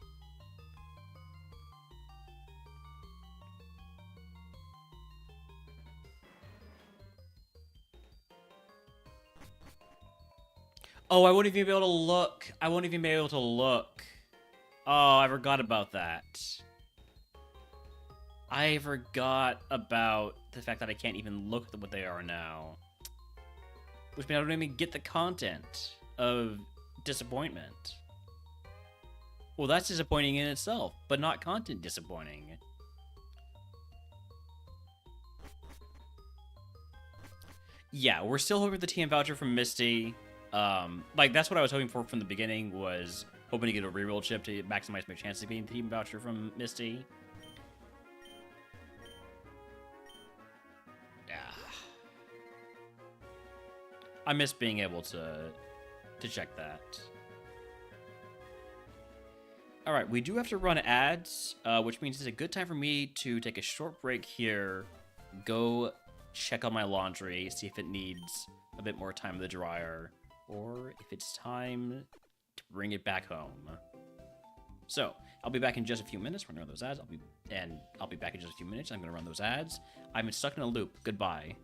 Oh, I won't even be able to look. I won't even be able to look. Oh, I forgot about that. I forgot about the fact that I can't even look at what they are now. Which means I don't even get the content of disappointment. Well, that's disappointing in itself, but not content disappointing. Yeah, we're still hoping for the TM voucher from Misty. Like, that's what I was hoping for from the beginning, was hoping to get a reroll chip to maximize my chances of getting the TM voucher from Misty. I miss being able to check that. All right, we do have to run ads, which means it's a good time for me to take a short break here, go check on my laundry, see if it needs a bit more time in the dryer, or if it's time to bring it back home. So, I'll be back in just a few minutes. We're gonna run those ads. I'll be back in just a few minutes. I'm gonna run those ads. I've been stuck in a loop. Goodbye.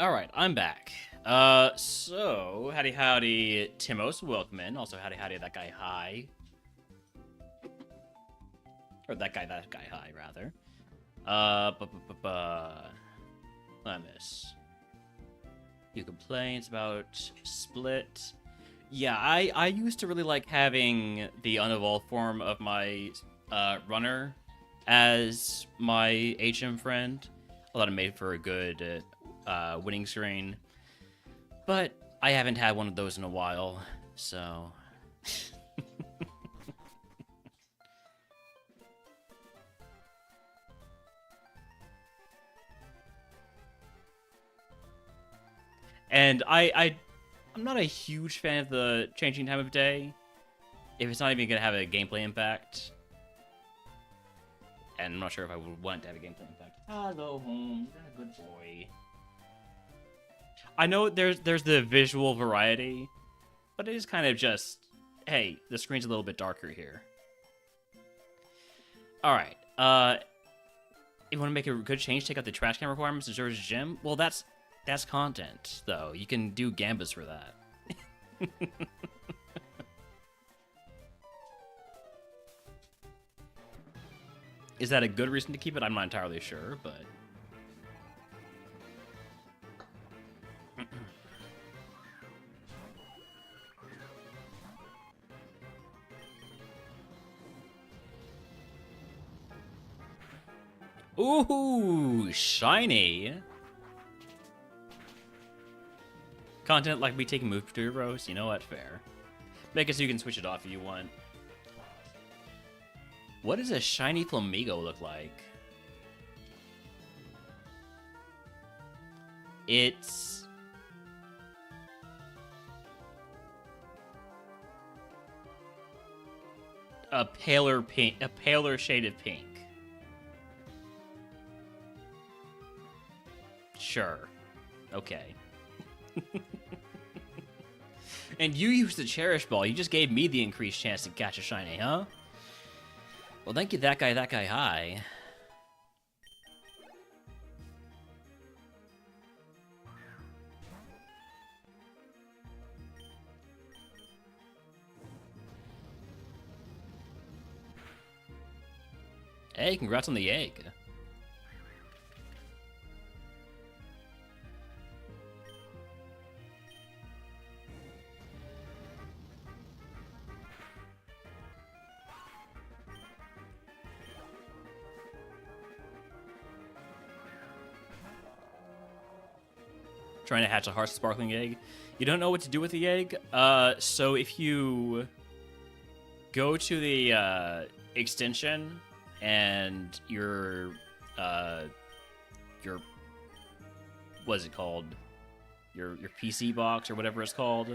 All right, I'm back. So howdy, Timos, welcome in. Also, howdy, that guy, hi. Or that guy, hi, rather. I miss. Few complaints about Split. Yeah, I used to really like having the unevolved form of my runner as my HM friend. I thought it made for a good winning screen. But I haven't had one of those in a while, so... And I'm not a huge fan of the changing time of day, if it's not even going to have a gameplay impact. And I'm not sure if I would want to have a gameplay impact. Hello, home. You're a good boy. I know there's the visual variety, but it is kind of just, hey, the screen's a little bit darker here. All right. If you want to make a good change, take out the trash can requirements in George's gym. Well, that's content, though. You can do gambas for that. Is that a good reason to keep it? I'm not entirely sure, but... Ooh, shiny. Content like me taking move to your roast. You know what? Fair. Make it so you can switch it off if you want. What does a shiny Flamigo look like? It's... a paler pink, a paler shade of pink. Sure. Okay. And you used the Cherish Ball. You just gave me the increased chance to catch a shiny, huh? Well, thank you, that guy, hi. Hey, congrats on the egg. Trying to hatch a heart sparkling egg. You don't know what to do with the egg? So if you go to the extension and your what is it called? Your PC box or whatever it's called.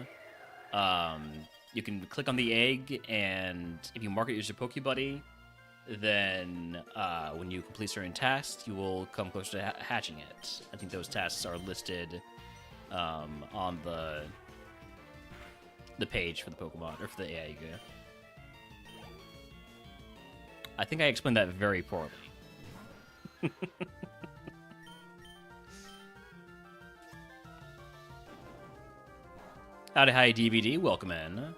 You can click on the egg, and if you mark it as your Pokebuddy, then when you complete certain tasks, you will come close to hatching it. I think those tasks are listed on the page for the Pokemon, or for the egg. I think I explained that very poorly. Howdy, hi, DVD. Welcome in.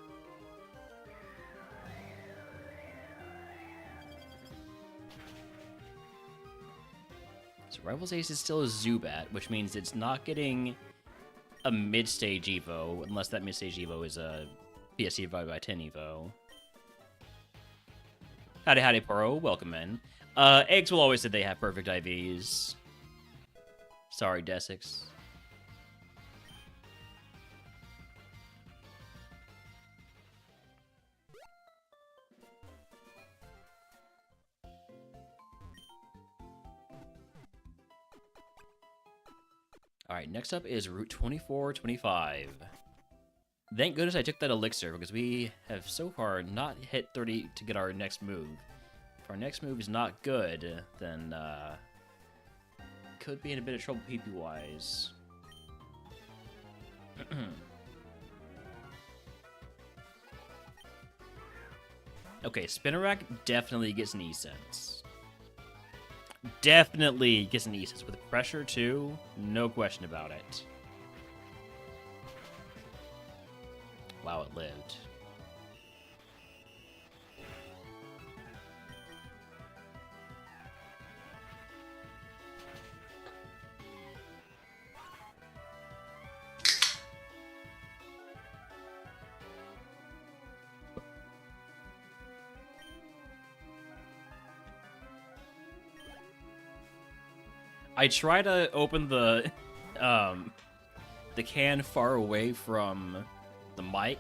So Rivals Ace is still a Zubat, which means it's not getting a mid-stage Evo, unless that mid-stage Evo is a PSC divided by 10 Evo. Howdy, Poro. Welcome in. Eggs will always say they have perfect IVs. Sorry, Desix. Alright, next up is Route 2425. Thank goodness I took that elixir, because we have so far not hit 30 to get our next move. If our next move is not good, then could be in a bit of trouble PP-wise. Okay, Spinnerack definitely gets an E-Sense. definitely gets an East with pressure too. No question about it. Wow, it lived. I try to open the can far away from the mic.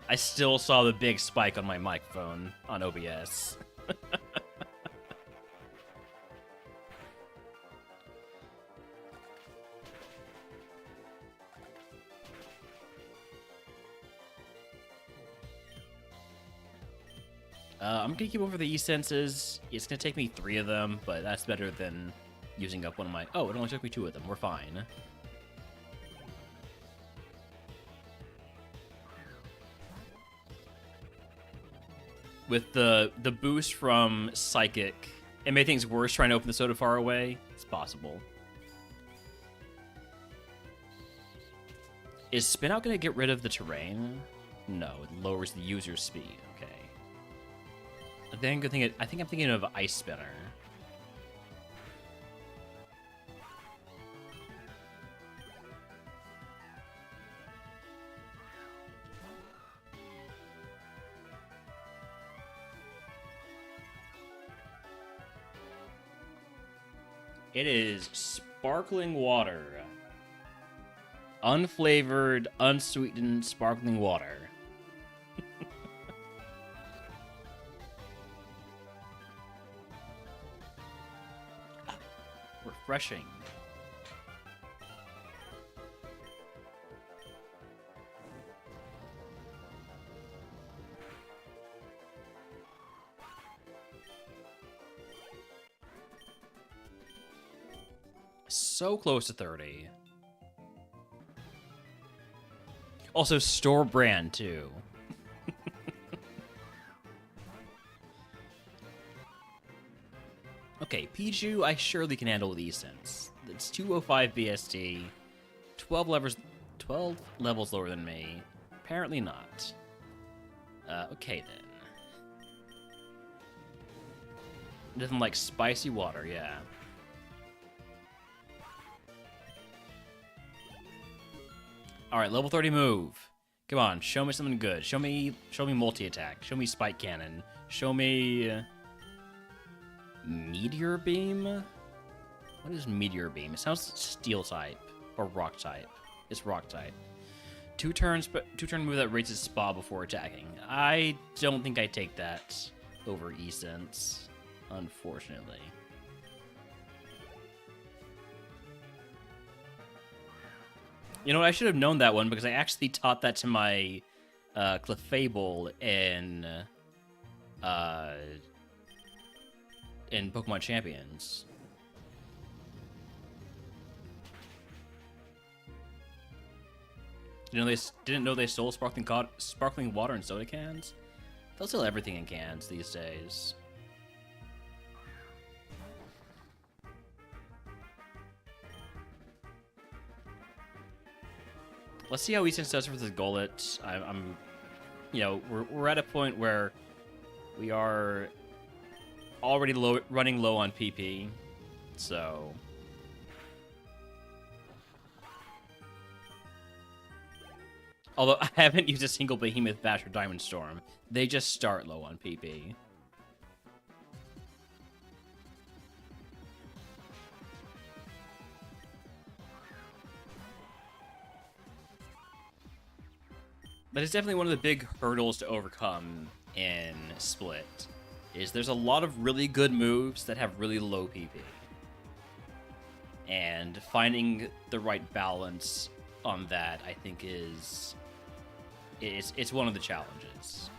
I still saw the big spike on my microphone on OBS. I'm gonna keep over the E-Senses. It's gonna take me 3 of them, but that's better than using up one of my... Oh, it only took me 2 of them. We're fine. With the boost from Psychic, it made things worse trying to open the soda far away. It's possible. Is Spin Out gonna get rid of the terrain? No, it lowers the user's speed. Okay. I think I'm thinking of Ice Spinner. It is sparkling water. Unflavored, unsweetened sparkling water. Refreshing. So close to 30. Also, store brand, too. Okay, Pichu, I surely can handle with E-Sense. It's 205 BST, 12 levels lower than me. Apparently not. Okay, then. Nothing like spicy water, yeah. Alright, level 30 move. Come on, show me something good. Show me multi-attack. Show me Spike Cannon. Show me... Meteor Beam? What is Meteor Beam? It sounds Steel type. Or Rock type. It's Rock type. Two-turn move that raises Spa before attacking. I don't think I take that over E-Sense, unfortunately. You know what, I should have known that one because I actually taught that to my Clefable in Pokemon Champions. You know, they didn't know they stole sparkling water in soda cans? They'll sell everything in cans these days. Let's see how E-Sense does with his Golett. I'm, you know, we're at a point where we are already running low on PP, so. Although I haven't used a single Behemoth Bash or Diamond Storm, they just start low on PP. That is definitely one of the big hurdles to overcome in Split, is there's a lot of really good moves that have really low PP. And finding the right balance on that, I think, it's one of the challenges.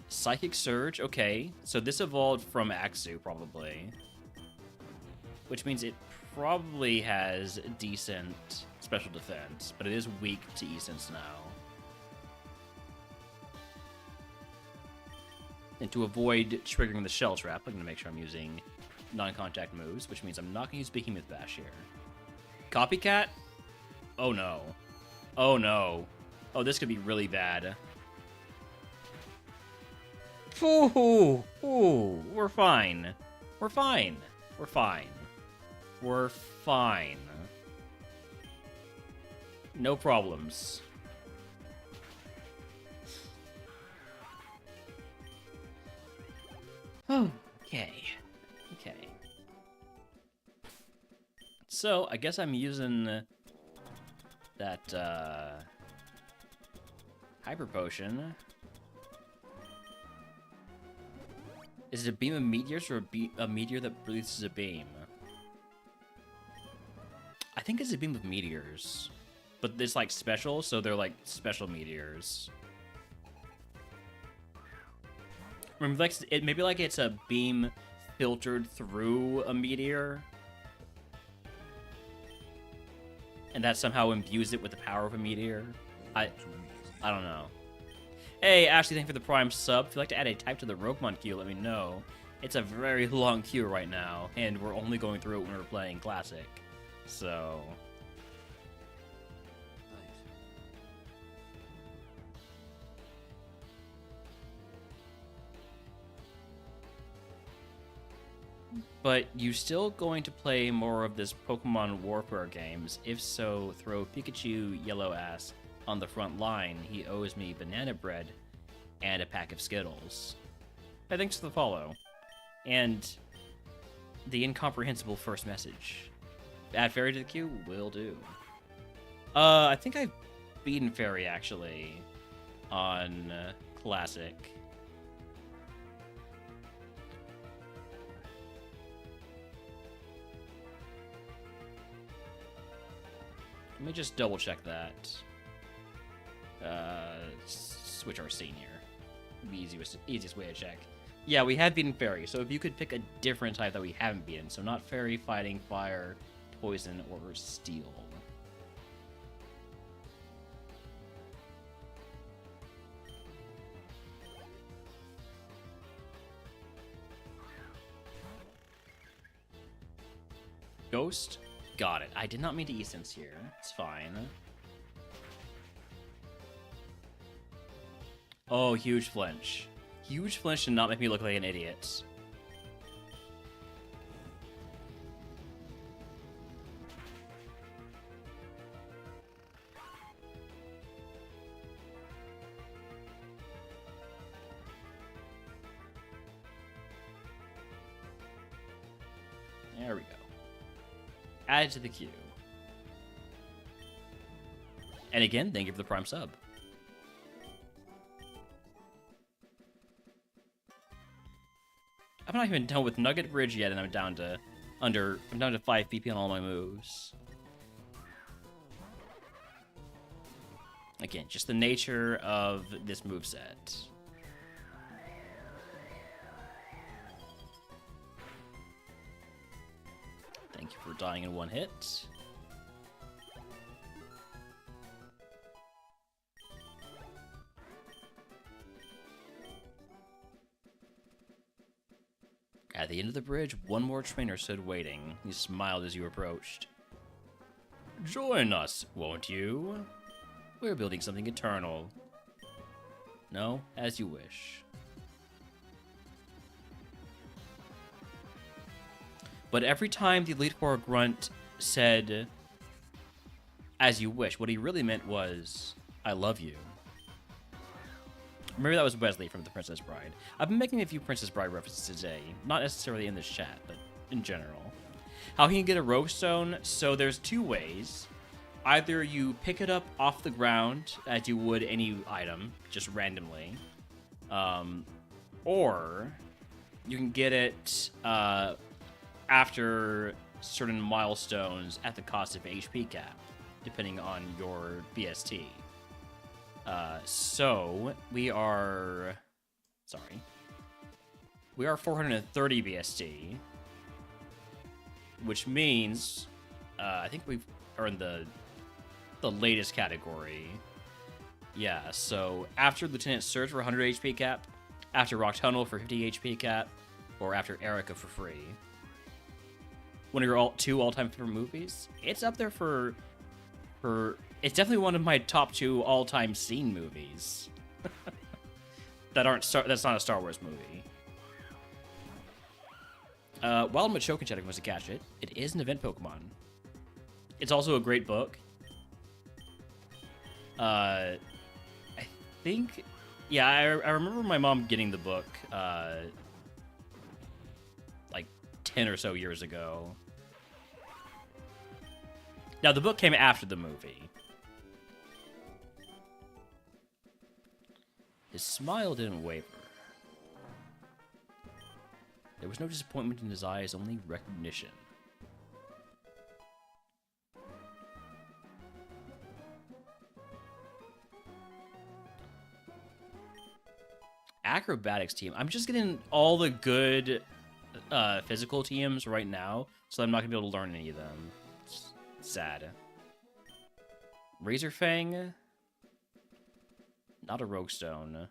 Psychic Surge, okay. So this evolved from Axu, probably. Which means it probably has decent special defense, but it is weak to E-Sense now. And to avoid triggering the shell trap, I'm going to make sure I'm using non-contact moves, which means I'm not going to use Behemoth Bash here. Copycat? Oh no. Oh no. Oh, this could be really bad. Ooh, we're fine. We're fine. We're fine. We're fine. No problems. Okay. Okay. So, I guess I'm using that, Hyper Potion. Is it a beam of meteors or a meteor that releases a beam? I think it's a beam of meteors. But it's like special, so they're like special meteors. Remember, like, maybe like it's a beam filtered through a meteor. And that somehow imbues it with the power of a meteor. I don't know. Hey, Ashley, thank you for the Prime sub. If you'd like to add a type to the RogueMon queue, let me know. It's a very long queue right now, and we're only going through it when we're playing Classic. So... But you still going to play more of this Pokemon Warfare games? If so, throw Pikachu yellow ass on the front line. He owes me banana bread and a pack of Skittles. Hey, thanks for the follow. And the incomprehensible first message. Add Fairy to the queue? Will do. I think I've beaten Fairy, actually, on Classic. Let me just double check that. Switch our scene here. The easiest way to check. Yeah, we have beaten Fairy, so if you could pick a different type that we haven't beaten. So not Fairy, Fighting, Fire, Poison, or Steel. Ghost? Got it. I did not mean to E-Sense here. It's fine. Oh, huge flinch. Huge flinch did not make me look like an idiot. There we go. Add to the queue. And again, thank you for the Prime sub. I'm not even done with Nugget Bridge yet, and I'm down to 5 BP on all my moves. Again, just the nature of this moveset. Thank you for dying in one hit. At the end of the bridge, one more trainer stood waiting. He smiled as you approached. Join us, won't you? We're building something eternal. No, as you wish. But every time the Elite Four grunt said, as you wish, what he really meant was, I love you. Maybe that was Wesley from The Princess Bride. I've been making a few Princess Bride references today, not necessarily in this chat, but in general. How he can get a Rogue Stone? So there's two ways. Either you pick it up off the ground, as you would any item, just randomly, or you can get it after certain milestones at the cost of HP cap, depending on your BST. So we are 430 BST, which means I think we've earned the latest category. Yeah, so after Lieutenant Surge for 100 HP cap, after Rock Tunnel for 50 HP cap, or after Erica for free. One of your two all-time favorite movies? It's up there for it's definitely one of my top 2 all-time scene movies. That's not a Star Wars movie. While I'm choking chatting was to catch it. It is an event Pokemon. It's also a great book. I think, yeah, I remember my mom getting the book like 10 or so years ago. Now, the book came after the movie. His smile didn't waver. There was no disappointment in his eyes, only recognition. Acrobatics team. I'm just getting all the good physical teams right now, so I'm not going to be able to learn any of them. It's sad. Razor Fang. Not a Rogue Stone.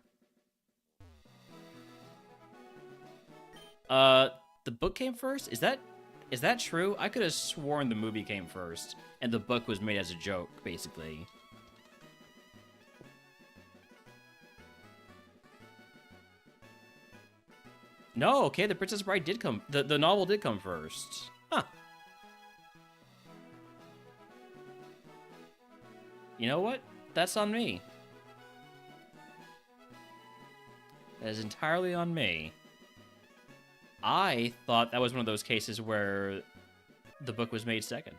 The book came first? Is that true? I could have sworn the movie came first, and the book was made as a joke, basically. No, okay, The Princess Bride did come... The novel did come first. Huh. You know what? That's on me. That is entirely on me. I thought that was one of those cases where the book was made second.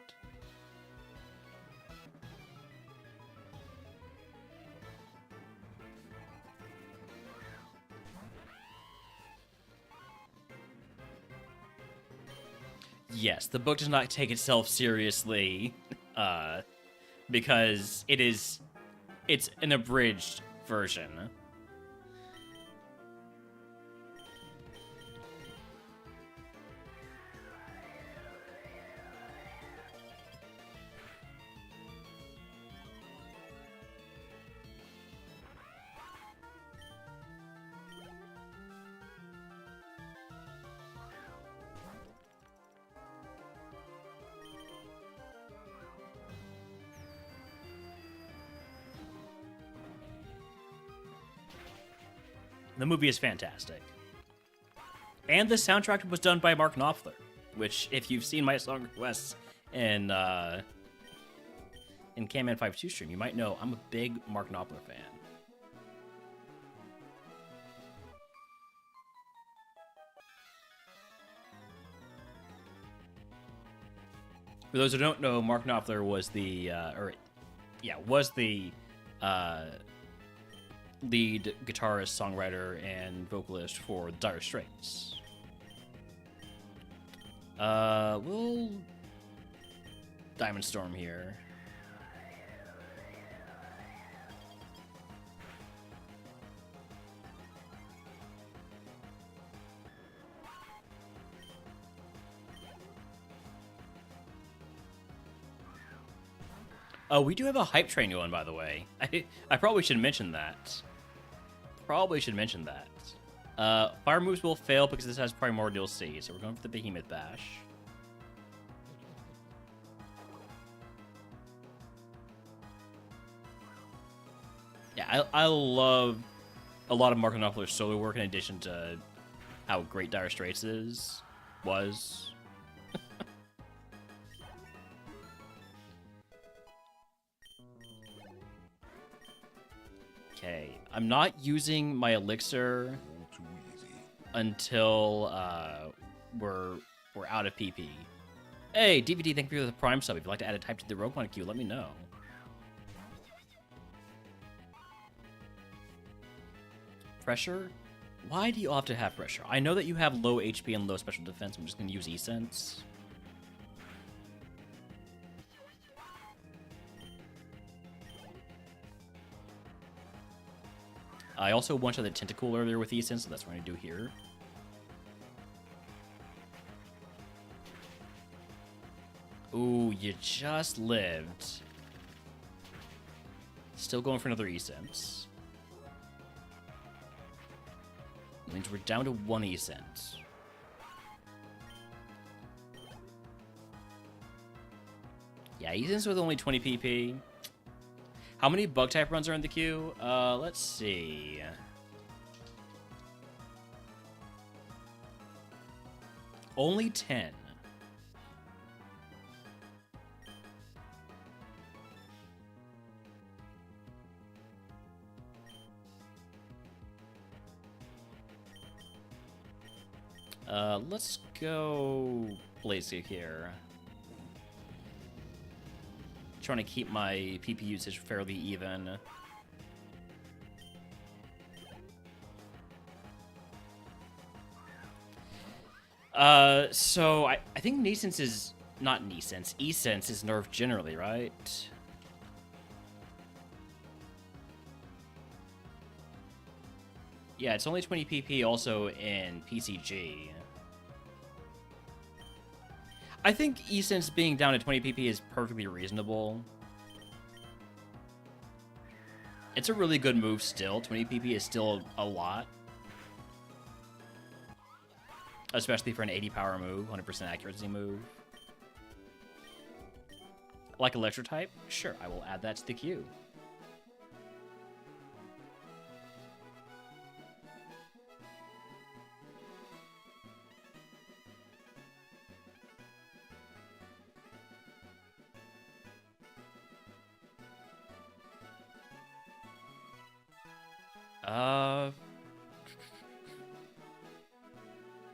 Yes, the book does not take itself seriously, because it's an abridged version. The movie is fantastic. And the soundtrack was done by Mark Knopfler, which, if you've seen my song requests in Camman 52 stream, you might know I'm a big Mark Knopfler fan. For those who don't know, Mark Knopfler was the lead guitarist, songwriter, and vocalist for Dire Straits. We'll Diamond Storm here. We do have a hype train going, by the way. I probably should mention that. Fire moves will fail because this has Primordial Sea, so we're going for the Behemoth Bash. Yeah, I love a lot of Mark Knopfler's solo work in addition to how great Dire Straits was. Okay, I'm not using my elixir until we're out of PP. Hey, DVD, thank you for the Prime sub. If you'd like to add a type to the RogueMon queue, let me know. Pressure? Why do you have to have pressure? I know that you have low HP and low special defense. I'm just going to use E-Sense. I also one-shot the Tentacool earlier with E-Sense, so that's what I'm going to do here. Ooh, you just lived. Still going for another E-Sense. means we're down to 1 E-cent. Yeah, E-cents with only 20 PP. How many bug type runs are in the queue? Let's see. Only 10. Let's go Blazy here. Trying to keep my PP usage fairly even. So I think Nesence is not Nesence. E-Sense is nerfed generally, right? Yeah, it's only 20 PP also in PCG. I think E-Sense being down to 20 PP is perfectly reasonable. It's a really good move still. 20 PP is still a lot. Especially for an 80 power move, 100% accuracy move. Like Electro type? Sure, I will add that to the queue.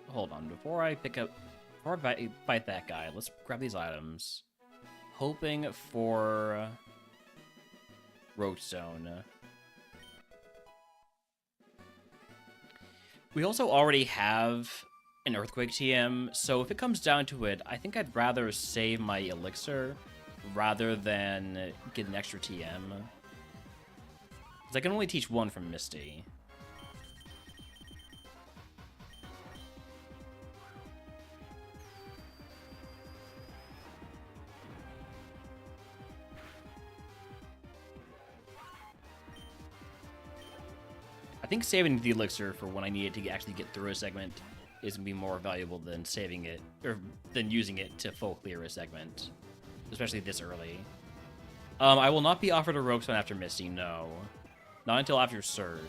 Hold on, before I fight that guy, let's grab these items. Hoping for Roadstone. We also already have an Earthquake TM, so if it comes down to it, I think I'd rather save my Elixir rather than get an extra TM. Because I can only teach one from Misty. I think saving the Elixir for when I need it to actually get through a segment is going to be more valuable than saving it, or than using it to full clear a segment. Especially this early. I will not be offered a Roguestone after Misty, no. Not until after Surge.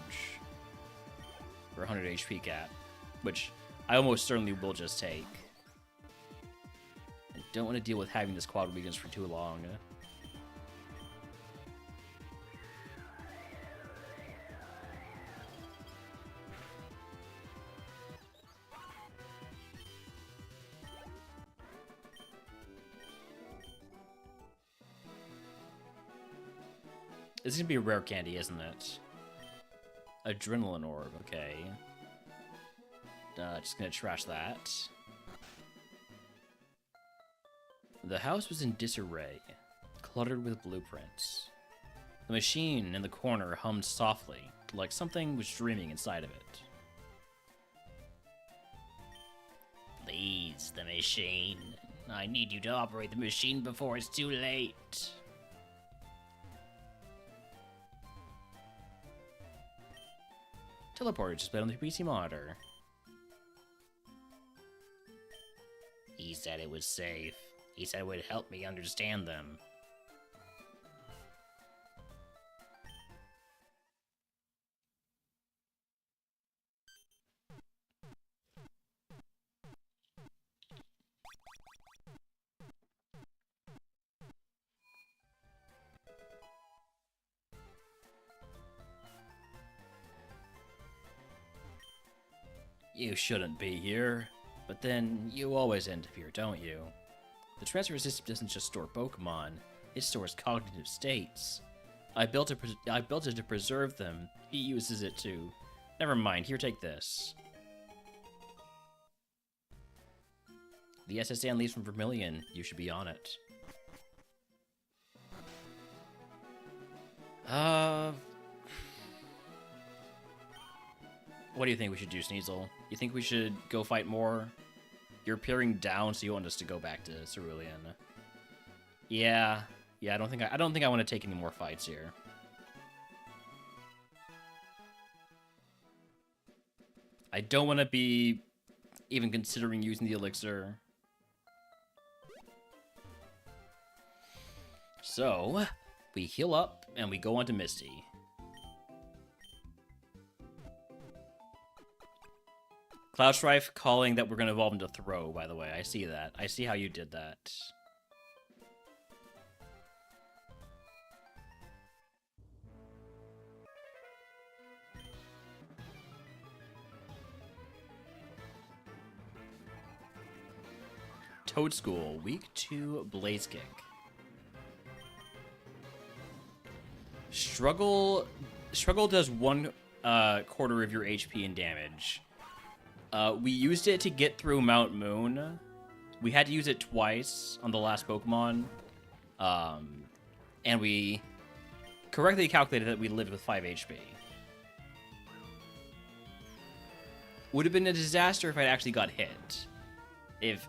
For 100 HP cap. Which I almost certainly will just take. I don't want to deal with having this quad weakness for too long. This is gonna be a rare candy, isn't it? Adrenaline orb, okay. Just gonna trash that. The house was in disarray, cluttered with blueprints. The machine in the corner hummed softly, like something was dreaming inside of it. Please, the machine. I need you to operate the machine before it's too late. Teleporter displayed on the PC monitor. He said it was safe. He said it would help me understand them. You shouldn't be here, but then you always end up here, don't you? The transfer system doesn't just store Pokemon, it stores cognitive states. I built it to preserve them. He uses it to... Never mind, here, take this. The SSN leaves from Vermilion. You should be on it. What do you think we should do, Sneasel? You think we should go fight more? You're peering down, so you want us to go back to Cerulean. Yeah, I don't think I want to take any more fights here. I don't want to be even considering using the elixir. So, we heal up, and we go on to Misty. Cloud Strife calling that we're going to evolve into Throw, by the way. I see that. I see how you did that. Toad School, Week 2, Blaze Kick. Struggle does 1/4 of your HP and damage. We used it to get through Mount Moon. We had to use it twice on the last Pokemon. And we correctly calculated that we lived with 5 HP. Would have been a disaster if I actually got hit. If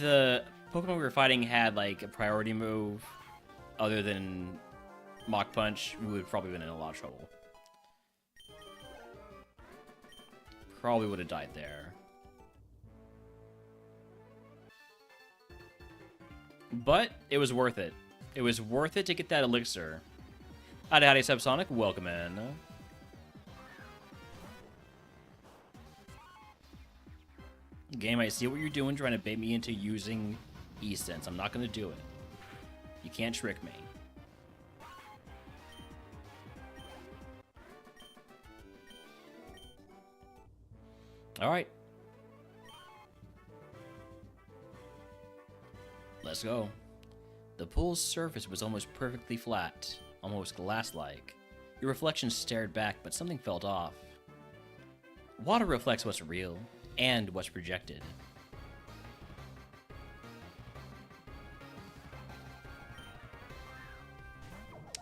the Pokemon we were fighting had like a priority move other than Mach Punch, we would probably been in a lot of trouble. Probably would have died there. But it was worth it. It was worth it to get that elixir. Howdy, Subsonic. Welcome in. Game, I see what you're doing, trying to bait me into using E-Sense. I'm not going to do it. You can't trick me. All right. Let's go. The pool's surface was almost perfectly flat, almost glass-like. Your reflection stared back, but something felt off. Water reflects what's real and what's projected.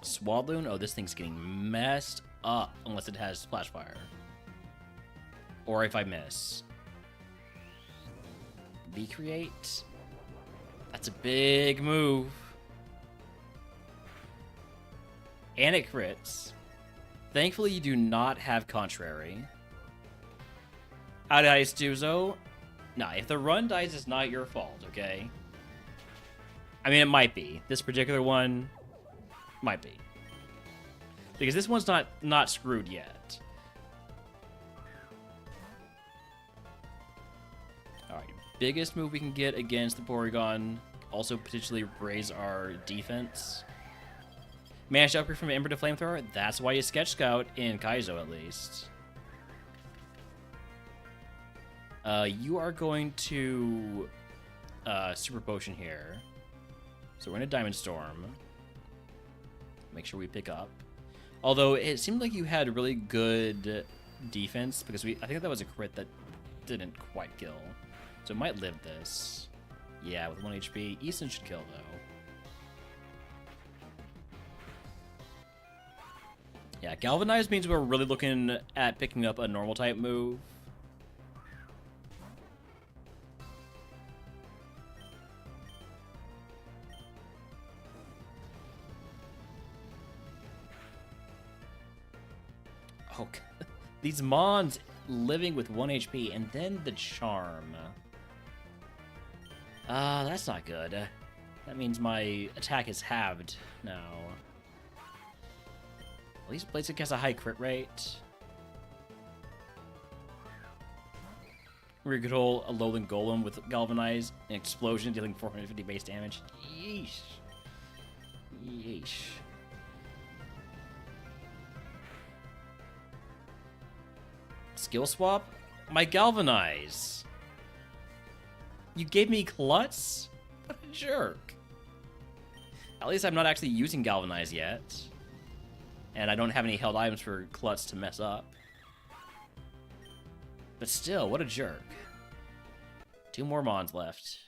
Swadloon? Oh, this thing's getting messed up unless it has Splash Fire. Or if I miss. V-Create? That's a big move. And it crits. Thankfully, you do not have Contrary. Howdy, Stuzo. Nah, if the run dies, it's not your fault, okay? I mean, it might be. This particular one might be. Because this one's not screwed yet. Alright, biggest move we can get against the Porygon. Also potentially raise our defense. Managed to upgrade from Ember to Flamethrower. That's why you Sketch Scout in Kaizo, at least. You are going to Super Potion here. So we're in a Diamond Storm. Make sure we pick up. Although it seemed like you had really good defense, because I think that was a crit that didn't quite kill. So it might live this. Yeah, with 1 HP. Easton should kill, though. Yeah, Galvanize means we're really looking at picking up a normal type move. Oh, these Mons living with 1 HP, and then the Charm. That's not good. That means my attack is halved now. At least Blaziken has a high crit rate. We could hold a Alolan Golem with Galvanize, an explosion dealing 450 base damage. Yeesh. Yeesh. Skill swap? My Galvanize. You gave me Klutz? What a jerk. At least I'm not actually using Galvanize yet. And I don't have any held items for Klutz to mess up. But still, what a jerk. 2 more Mons left.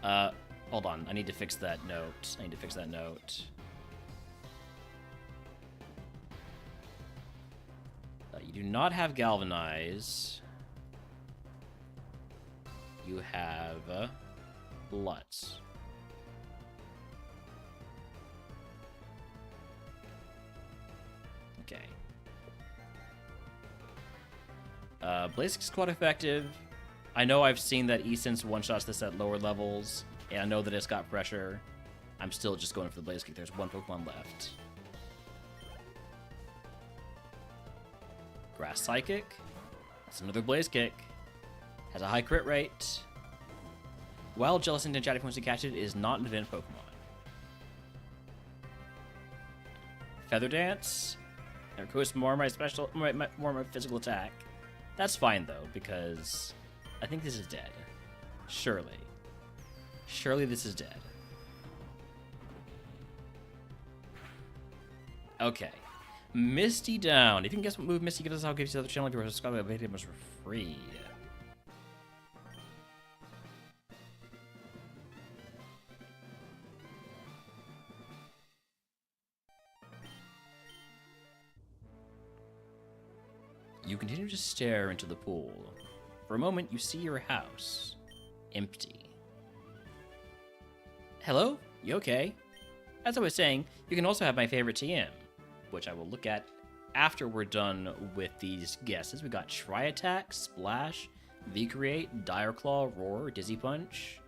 Hold on. I need to fix that note. You do not have Galvanize. You have Lutz. Okay. Blaze is quite effective. I know I've seen that Eason's one-shots this at lower levels, and I know that it's got pressure. I'm still just going for the Blaze Kick. There's one Pokemon left. Grass Psychic. That's another Blaze Kick. Has a high crit rate. While Jealous and Chatty Points to catch it is not an event Pokemon. Feather Dance. There goes more of my special, more of my physical attack. That's fine though, because I think this is dead. Surely. Surely this is dead. Okay. Misty down. If you can guess what move Misty gives us, I'll give you the other channel. If you're subscribed, I'll make it for free. You continue to stare into the pool. For a moment, you see your house. Empty. Hello? You okay? As I was saying, you can also have my favorite TM, which I will look at after we're done with these guesses. We got Tri Attack, Splash, V-Create, Dire Claw, Roar, Dizzy Punch.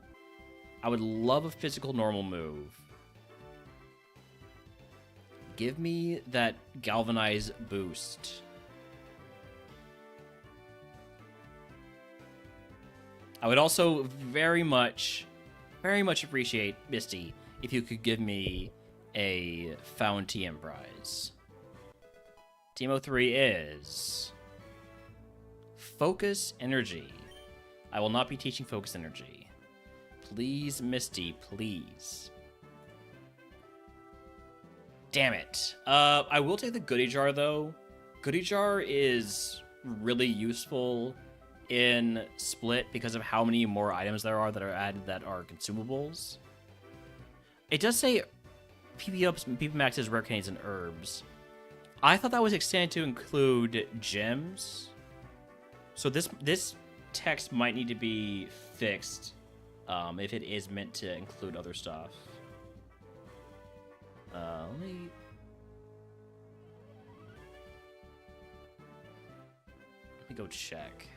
I would love a physical normal move. Give me that Galvanize boost. I would also very much appreciate, Misty, if you could give me a Found TM prize. Team 03 is Focus Energy. I will not be teaching Focus Energy. Please, Misty, please. Damn it. I will take the Goodie Jar, though. Goodie Jar is really useful in Split because of how many more items there are that are added that are consumables. It does say PP Max's rare candies and herbs. I thought that was extended to include gems. So this text might need to be fixed if it is meant to include other stuff. Let me go check.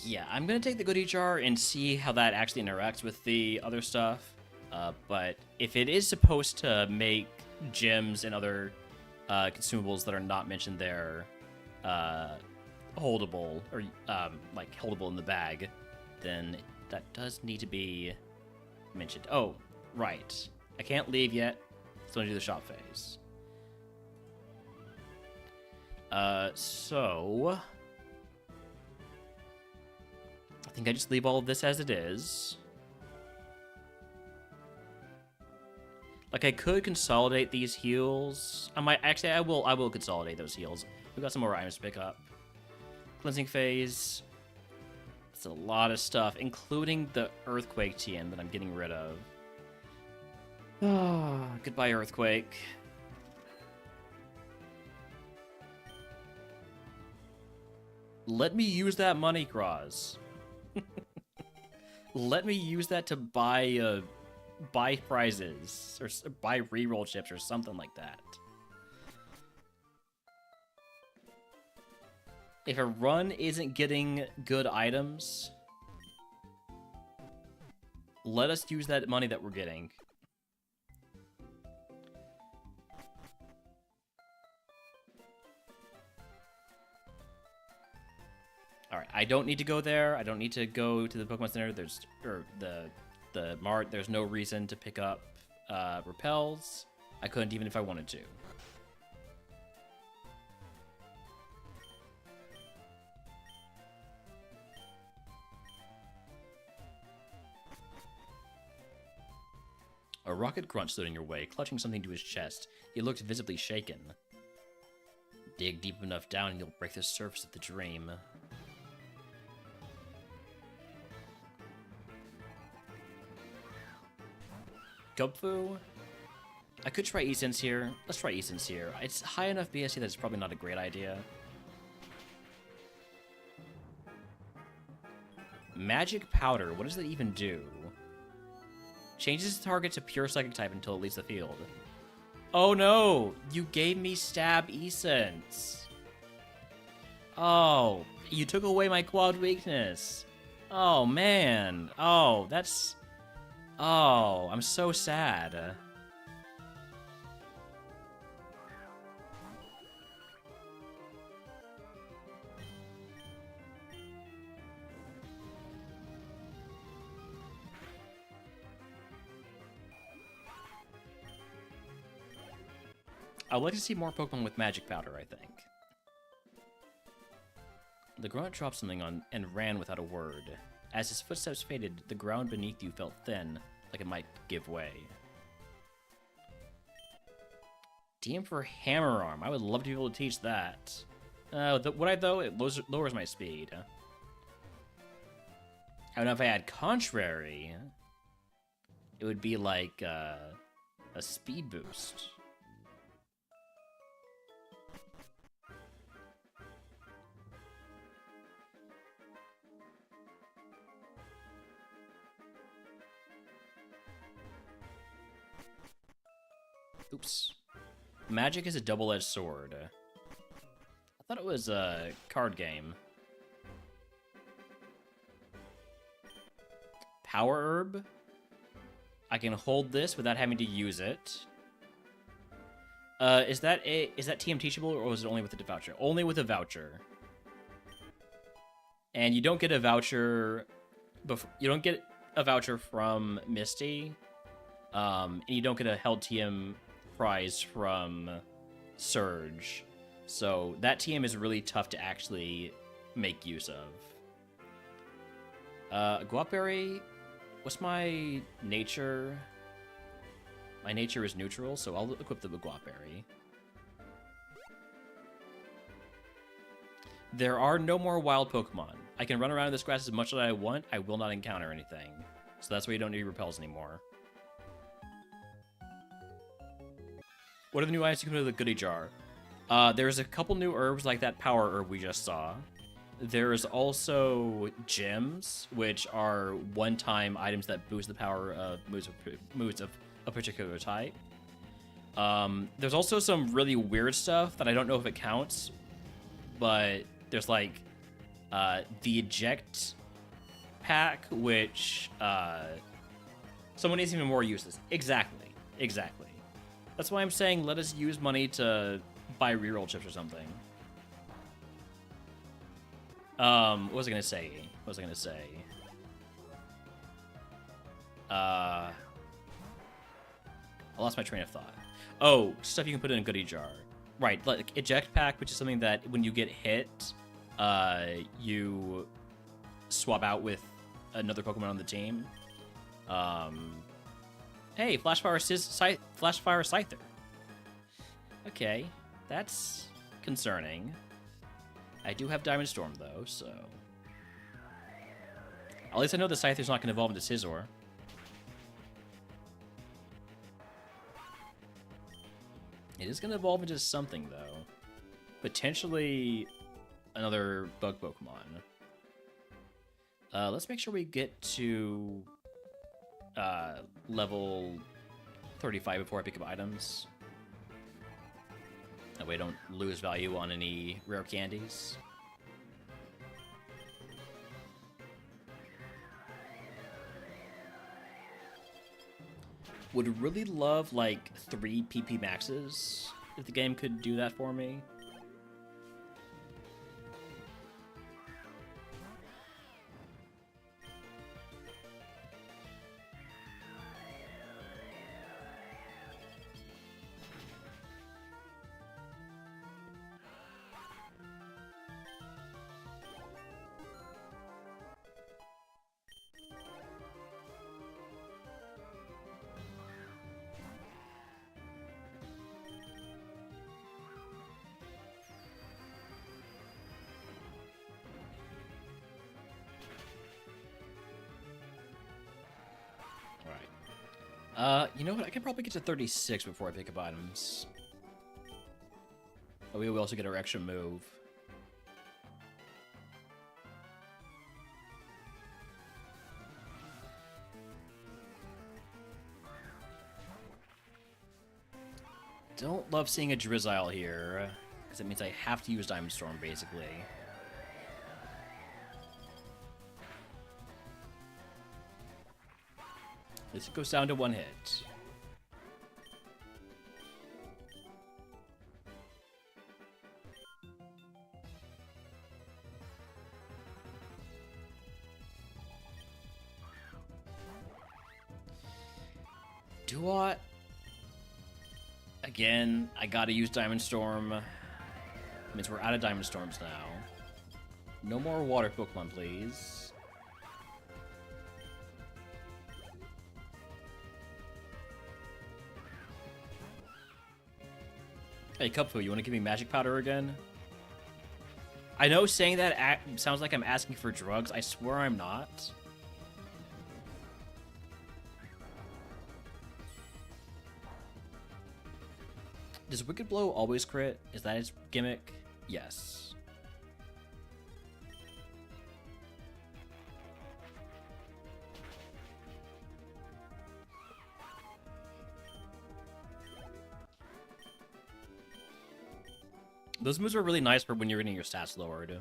Yeah, I'm going to take the Goodie Jar and see how that actually interacts with the other stuff. But if it is supposed to make gems and other consumables that are not mentioned there holdable, or like holdable in the bag, then that does need to be mentioned. Oh, right. I can't leave yet. Still do the shop phase. So I think I just leave all of this as it is. Like, I could consolidate these heals. I might actually. I will consolidate those heals. We've got some more items to pick up. Cleansing phase. It's a lot of stuff, including the Earthquake TM that I'm getting rid of. Ah, goodbye, Earthquake. Let me use that money, Cross. Let me use that to buy prizes or buy reroll chips or something like that. If a run isn't getting good items, let us use that money that we're getting. Alright, I don't need to go there. I don't need to go to the Pokemon Center. The Mart. There's no reason to pick up repels. I couldn't even if I wanted to. A rocket grunt stood in your way, clutching something to his chest. He looked visibly shaken. Dig deep enough down and you'll break the surface of the dream. Gubfu? I could try Essence here. Let's try Essence here. It's high enough BSC that it's probably not a great idea. Magic Powder, what does that even do? Changes the target to pure psychic type until it leaves the field. Oh no! You gave me Stab Essence! Oh, you took away my quad weakness. Oh man. Oh, that's... Oh, I'm so sad. I would like to see more Pokemon with Magic Powder, I think. The grunt dropped something on and ran without a word. As his footsteps faded, the ground beneath you felt thin, like it might give way. TM for Hammer Arm. I would love to be able to teach that. Would I, though? It lowers my speed. I don't know if I had Contrary. It would be like a speed boost. Oops. Magic is a double-edged sword. I thought it was a card game. Power Herb. I can hold this without having to use it. Is that TM teachable, or was it only with a voucher? Only with a voucher. And you don't get a voucher you don't get a voucher from Misty. And you don't get a held TM prize from Surge. So that TM is really tough to actually make use of. Guapberry, what's my nature? My nature is neutral, so I'll equip the Guapberry. There are no more wild Pokemon. I can run around in this grass as much as I want. I will not encounter anything. So that's why you don't need repels anymore. What are the new items you can put in the goodie jar? There's a couple new herbs like that power herb we just saw. There's also gems, which are one-time items that boost the power of moves of a particular type. There's also some really weird stuff that I don't know if it counts, but there's like the eject pack, which someone is even more useless. Exactly. That's why I'm saying let us use money to buy reroll chips or something. What was I gonna say? I lost my train of thought. Oh, stuff you can put in a goodie jar. Right, like eject pack, which is something that when you get hit, you swap out with another Pokemon on the team. Hey, Flashfire Scyther. Okay, that's concerning. I do have Diamond Storm, though, so... At least I know the Scyther's not going to evolve into Scizor. It is going to evolve into something, though. Potentially another bug Pokemon. Let's make sure we get to level 35 before I pick up items. That way I don't lose value on any rare candies. Would really love, like, 3 PP maxes if the game could do that for me. You know what? I can probably get to 36 before I pick up items. Oh, we also get our extra move. Don't love seeing a Drizzile here, because it means I have to use Diamond Storm, basically. This goes down to 1 hit. Do I? Again, I gotta use Diamond Storm. Means we're out of Diamond Storms now. No more water Pokemon, please. Hey, Cupfu, you want to give me Magic Powder again? I know saying that sounds like I'm asking for drugs. I swear I'm not. Does Wicked Blow always crit? Is that its gimmick? Yes. Those moves are really nice for when you're getting your stats lowered.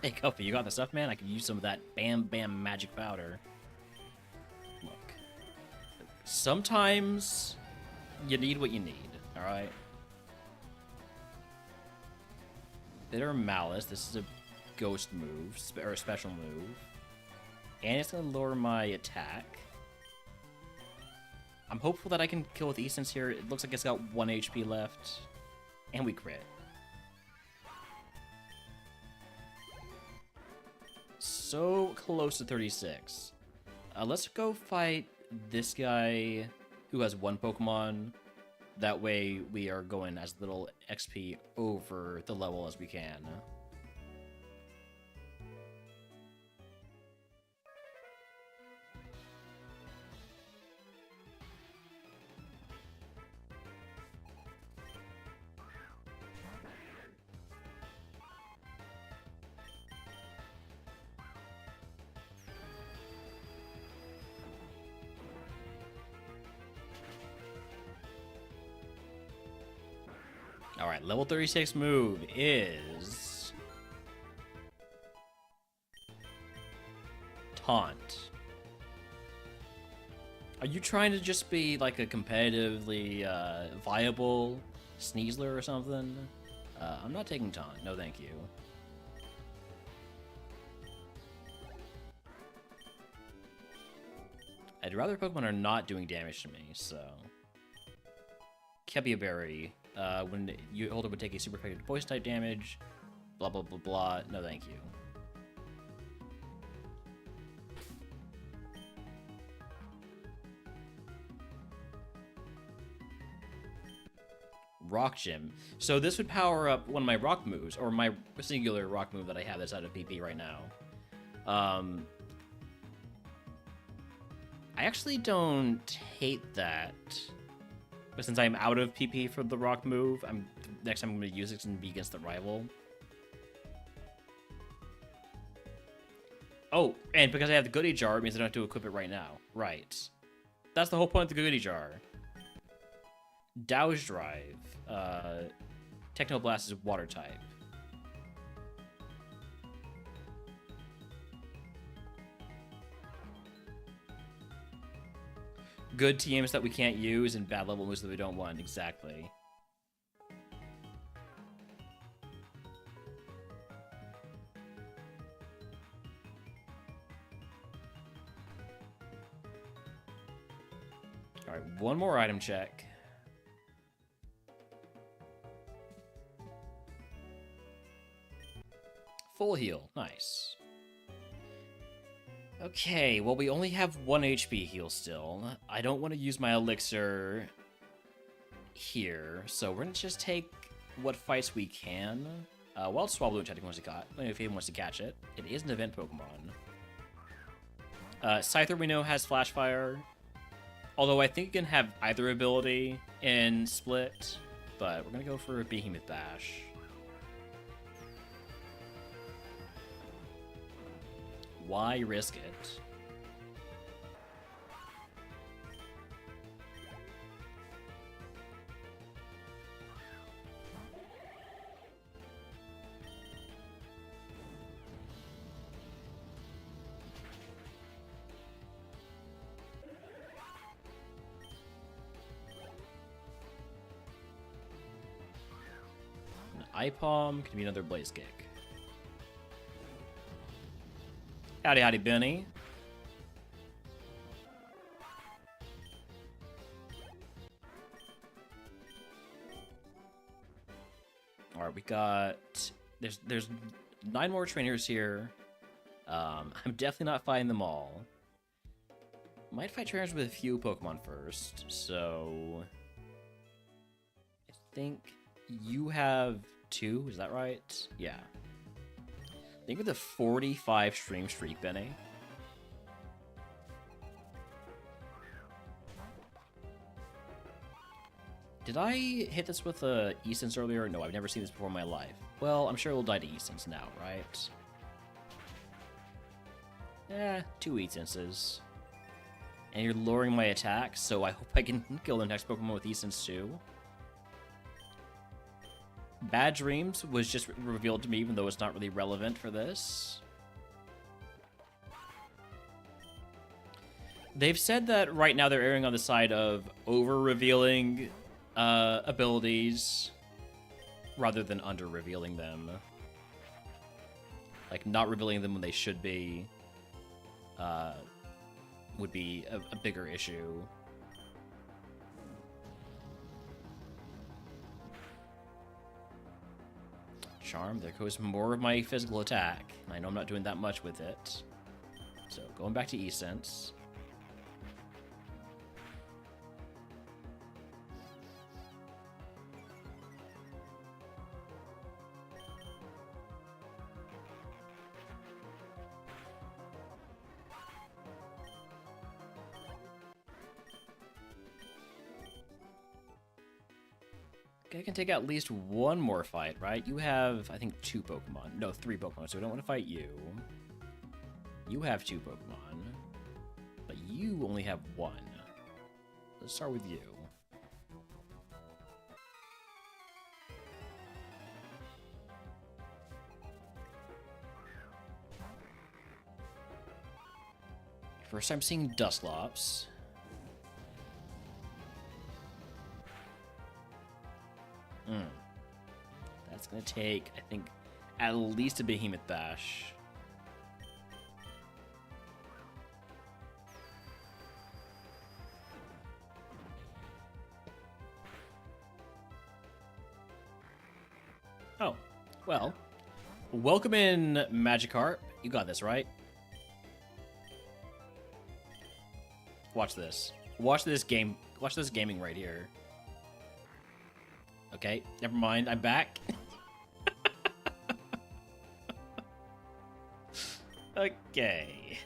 Hey, Kofi, you got the stuff, man? I could use some of that Bam Bam Magic Powder. Look. Sometimes you need what you need, alright? Bitter Malice. This is a ghost move, or a special move. And it's going to lower my attack. I'm hopeful that I can kill with Essence here. It looks like it's got 1 HP left. And we crit. So close to 36. Let's go fight this guy who has 1 Pokemon. That way we are going as little XP over the level as we can. Alright, level 36 move is... Taunt. Are you trying to just be like a competitively viable Sneasler or something? I'm not taking Taunt, no thank you. I'd rather Pokemon are not doing damage to me, so... Kepiaberry. When you hold it would take a super effective poison type damage. Blah blah blah blah. No thank you. Rock Gym. So this would power up one of my rock moves, or my singular rock move that I have that's out of PP right now. I actually don't hate that. But since I'm out of PP for the rock move, next time I'm going to use it and be against the rival. Oh, and because I have the Goodie Jar, it means I don't have to equip it right now. Right. That's the whole point of the Goodie Jar. Douse Drive. Technoblast is water type. Good TMs that we can't use and bad level moves that we don't want. Exactly. Alright, one more item check. Full heal. Nice. Okay, well, we only have 1 HP heal still. I don't want to use my elixir here, so we're going to just take what fights we can. Wild Swablu, which I think if he wants to catch it. It is an event Pokemon. Scyther we know has Flash Fire. Although I think it can have either ability in Split. But we're going to go for a Behemoth Bash. Why risk it? IPalm could be another Blaze Kick. Howdy, howdy, Benny. All right, we got there's 9 more trainers here. I'm definitely not fighting them all. Might fight trainers with a few Pokemon first. So I think you have 2. Is that right? Yeah. I think with a 45 stream streak, Benny. Did I hit this with a E-Sense earlier? No, I've never seen this before in my life. Well, I'm sure it will die to E-Sense now, right? Yeah, 2 E-Senses. And you're lowering my attack, so I hope I can kill the next Pokemon with E-Sense too. Bad Dreams was just revealed to me, even though it's not really relevant for this. They've said that right now they're erring on the side of over-revealing abilities rather than under-revealing them. Like, not revealing them when they should be would be a bigger issue. Charm, there goes more of my physical attack. I know I'm not doing that much with it. So, going back to E-Sense. I can take at least one more fight, right? You have, I think, 2 Pokemon. No, 3 Pokemon, so we don't want to fight you. You have 2 Pokemon. But you only have 1. Let's start with you. First I'm seeing Dusclops. That's gonna take, I think, at least a Behemoth Bash. Oh, well. Welcome in, Magikarp. You got this, right? Watch this. Watch this game. Watch this gaming right here. Okay, never mind. I'm back. Okay.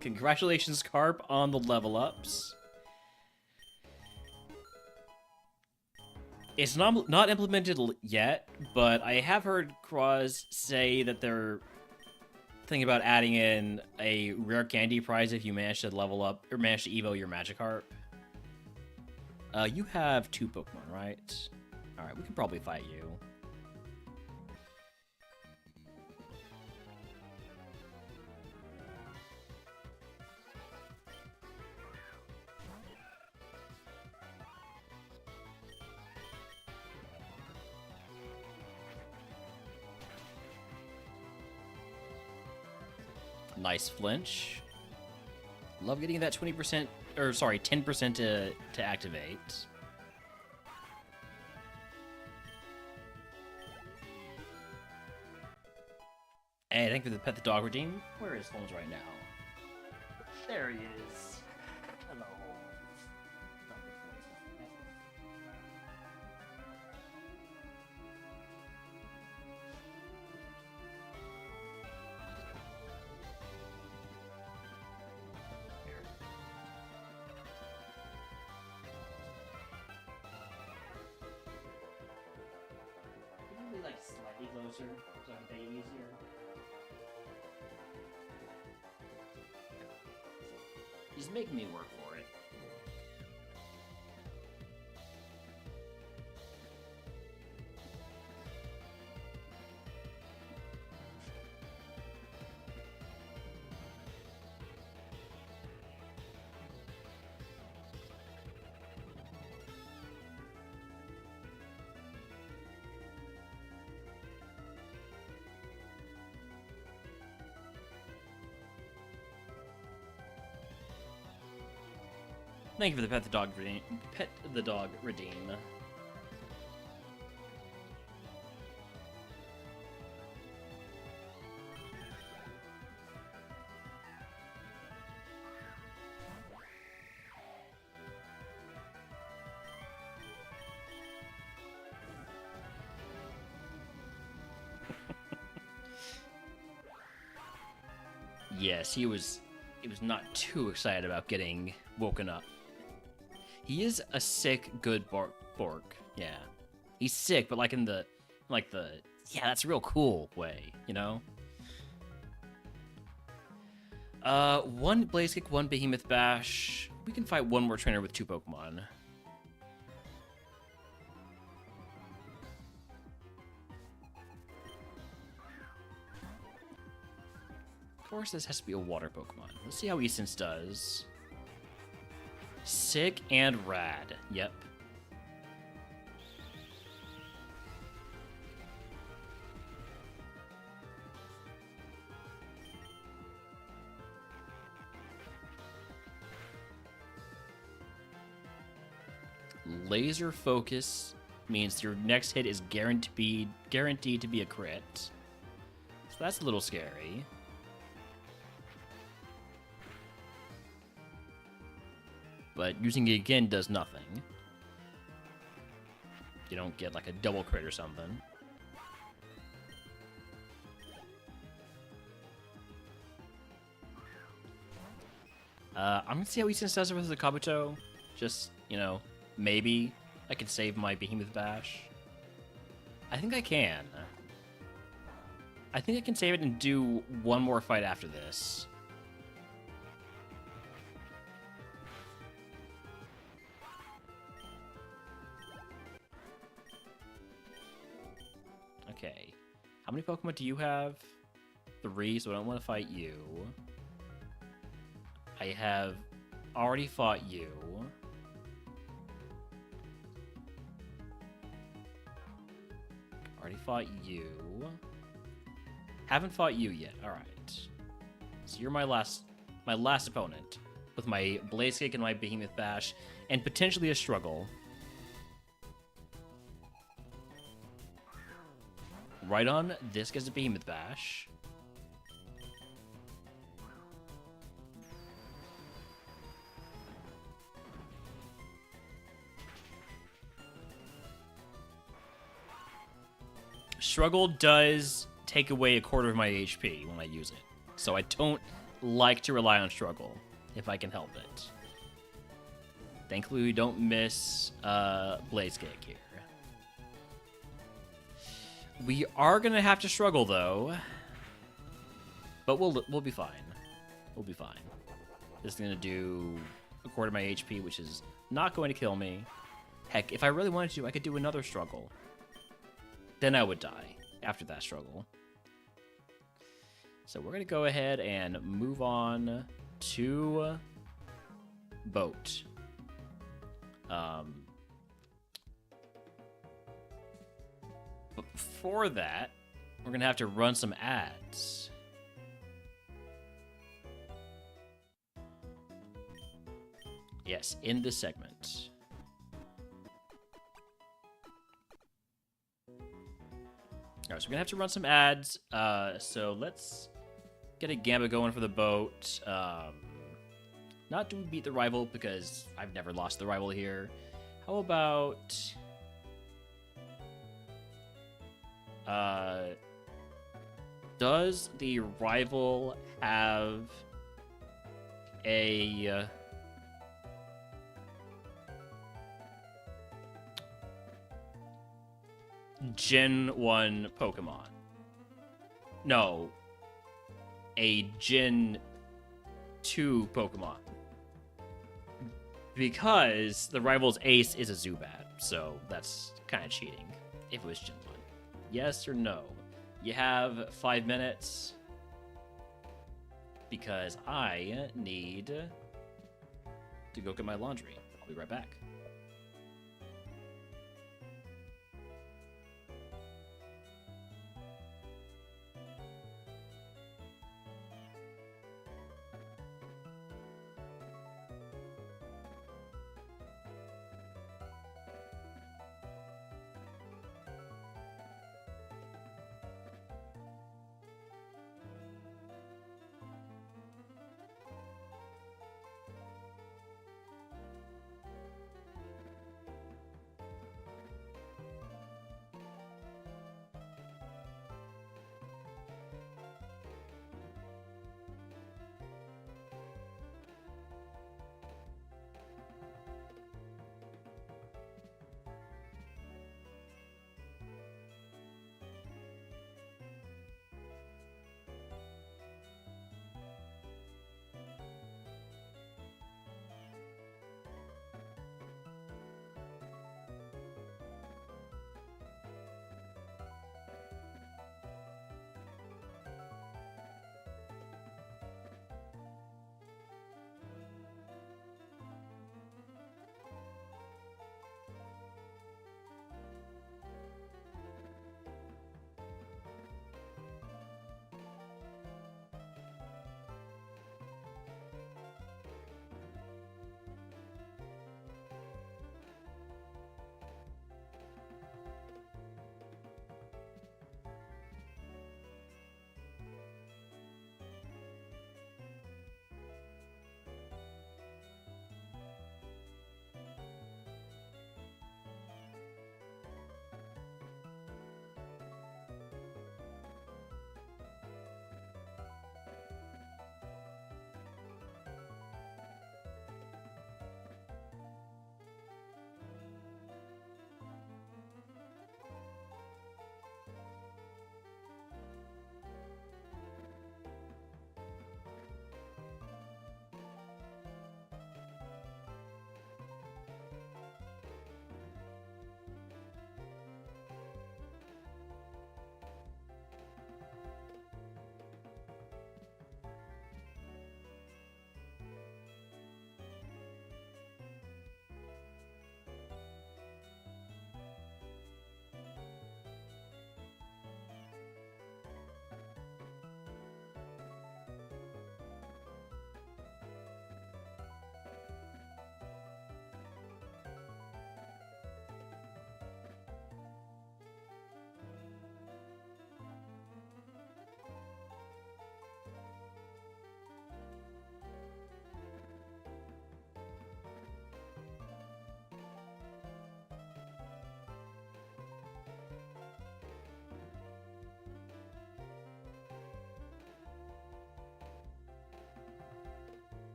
Congratulations, Carp, on the level ups. It's not implemented yet, but I have heard Cross say that they're thinking about adding in a rare candy prize if you manage to level up or manage to evo your Magikarp. You have 2 Pokemon, right? Alright, we can probably fight you. Nice flinch. Love getting that 20%, or sorry, 10% to activate. Hey, thank you for the Pet the Dog redeem. Where is Holmes right now? There he is. Hello. Like slightly closer so I can take it easier. He's making me work for it. Thank you for the pet the dog redeem. Yes, he was not too excited about getting woken up. He is a sick, good Bork. Yeah. He's sick, but like in the, yeah, that's a real cool way, you know? One Blaze Kick, one Behemoth Bash. We can fight one more trainer with 2 Pokemon. Of course, this has to be a water Pokemon. Let's see how Essence does. Sick and rad. Yep. Laser focus means your next hit is guaranteed to be a crit. So that's a little scary. But using it again does nothing. You don't get like a double crit or something. I'm gonna see how Essence does it with the Kabuto. Just, you know, maybe I can save my Behemoth Bash. I think I can. I think I can save it and do one more fight after this. Okay. How many Pokemon do you have? 3, so I don't want to fight you. I have already fought you. Already fought you. Haven't fought you yet. Alright. So you're my last opponent. With my Blaze Kick and my Behemoth Bash. And potentially a struggle. Right on, this gets a Behemoth Bash. Struggle does take away 1/4 of my HP when I use it. So I don't like to rely on Struggle if I can help it. Thankfully, we don't miss Blaze Kick here. We are gonna have to struggle though, but we'll be fine. We'll be fine. This is gonna do 1/4 of my HP, which is not going to kill me. Heck, if I really wanted to, I could do another struggle. Then I would die after that struggle. So we're gonna go ahead and move on to Boat. But before that, we're gonna have to run some ads. Yes, in this segment. Alright, so we're gonna have to run some ads. So let's get a Gamba going for the Boat. not to beat the rival because I've never lost the rival here. How about does the rival have a Gen 1 Pokemon? No. A Gen 2 Pokemon. Because the rival's ace is a Zubat, so that's kind of cheating. If it was Gen 1. Yes or no? You have 5 minutes. Because I need to go get my laundry. I'll be right back.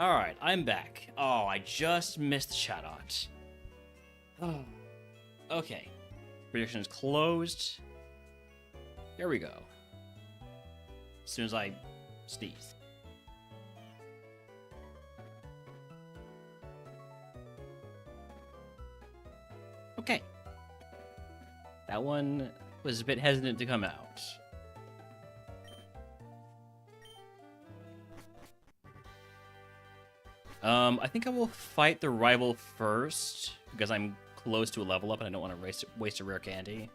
Alright, I'm back. Oh, I just missed the shout-out. Oh. Okay. Prediction is closed. Here we go. As soon as I sneeze. Okay. That one was a bit hesitant to come out. I think I will fight the rival first, because I'm close to a level up and I don't want to waste a rare candy.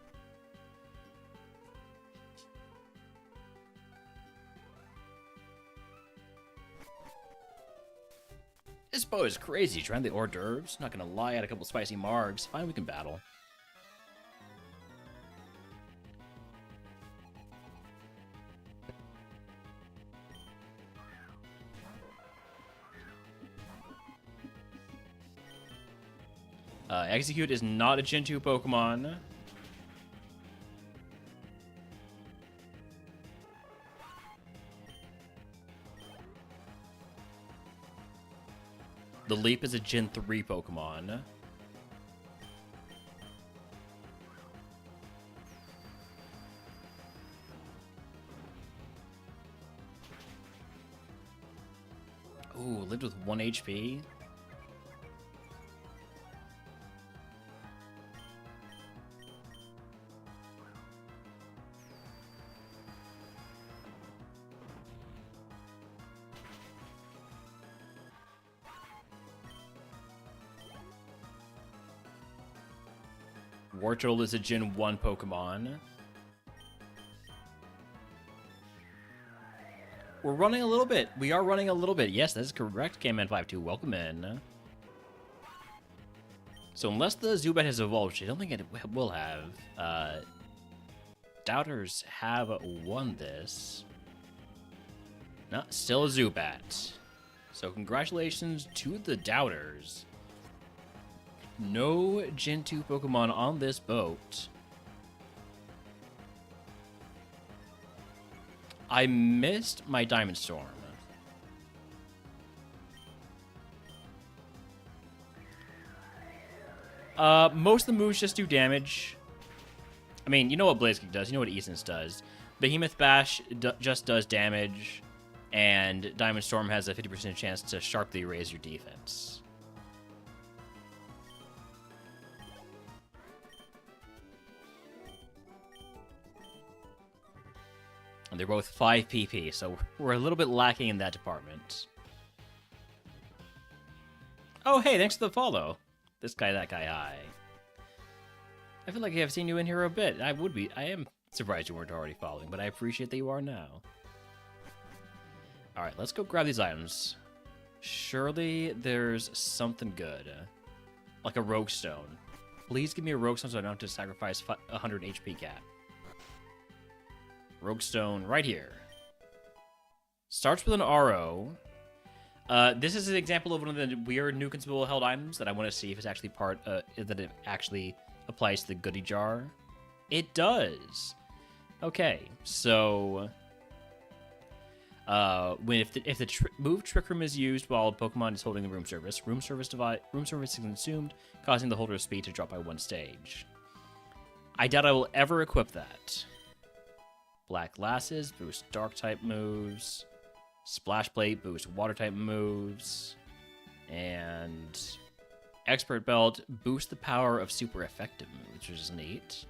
This bow is crazy. Trying the hors d'oeuvres. Not gonna lie, I had a couple spicy margs. Fine, we can battle. Execute is not a Gen 2 Pokemon. The Leap is a Gen 3 Pokemon. Ooh, lived with 1 HP. Wartortle is a Gen 1 Pokemon. We're running a little bit. We are running a little bit. Yes, that is correct, KMN52. Welcome in. So unless the Zubat has evolved, which I don't think it will have, Doubters have won this. No, still a Zubat. So congratulations to the Doubters. No Gen 2 Pokemon on this boat. I missed my Diamond Storm. Most of the moves just do damage. I mean, you know what Blaze Kick does. You know what Essence does. Behemoth Bash just does damage. And Diamond Storm has a 50% chance to sharply raise your defense. And they're both 5 PP, so we're a little bit lacking in that department. Oh, hey, thanks for the follow. This guy, that guy, hi. I feel like I have seen you in here a bit. I am surprised you weren't already following, but I appreciate that you are now. Alright, let's go grab these items. Surely there's something good. Like a Rogue Stone. Please give me a Rogue Stone so I don't have to sacrifice 100 HP cap. Rogue Stone right here. Starts with an RO. This is an example of one of the weird new consumable held items that I want to see if it's actually that it actually applies to the goodie jar. It does. Okay, so if the move Trick Room is used while a Pokemon is holding the room service is consumed, causing the holder's speed to drop by 1 stage. I doubt I will ever equip that. Black Glasses boost Dark-type moves. Splash Plate boost Water-type moves. And Expert Belt boost the power of super effective moves, which is neat.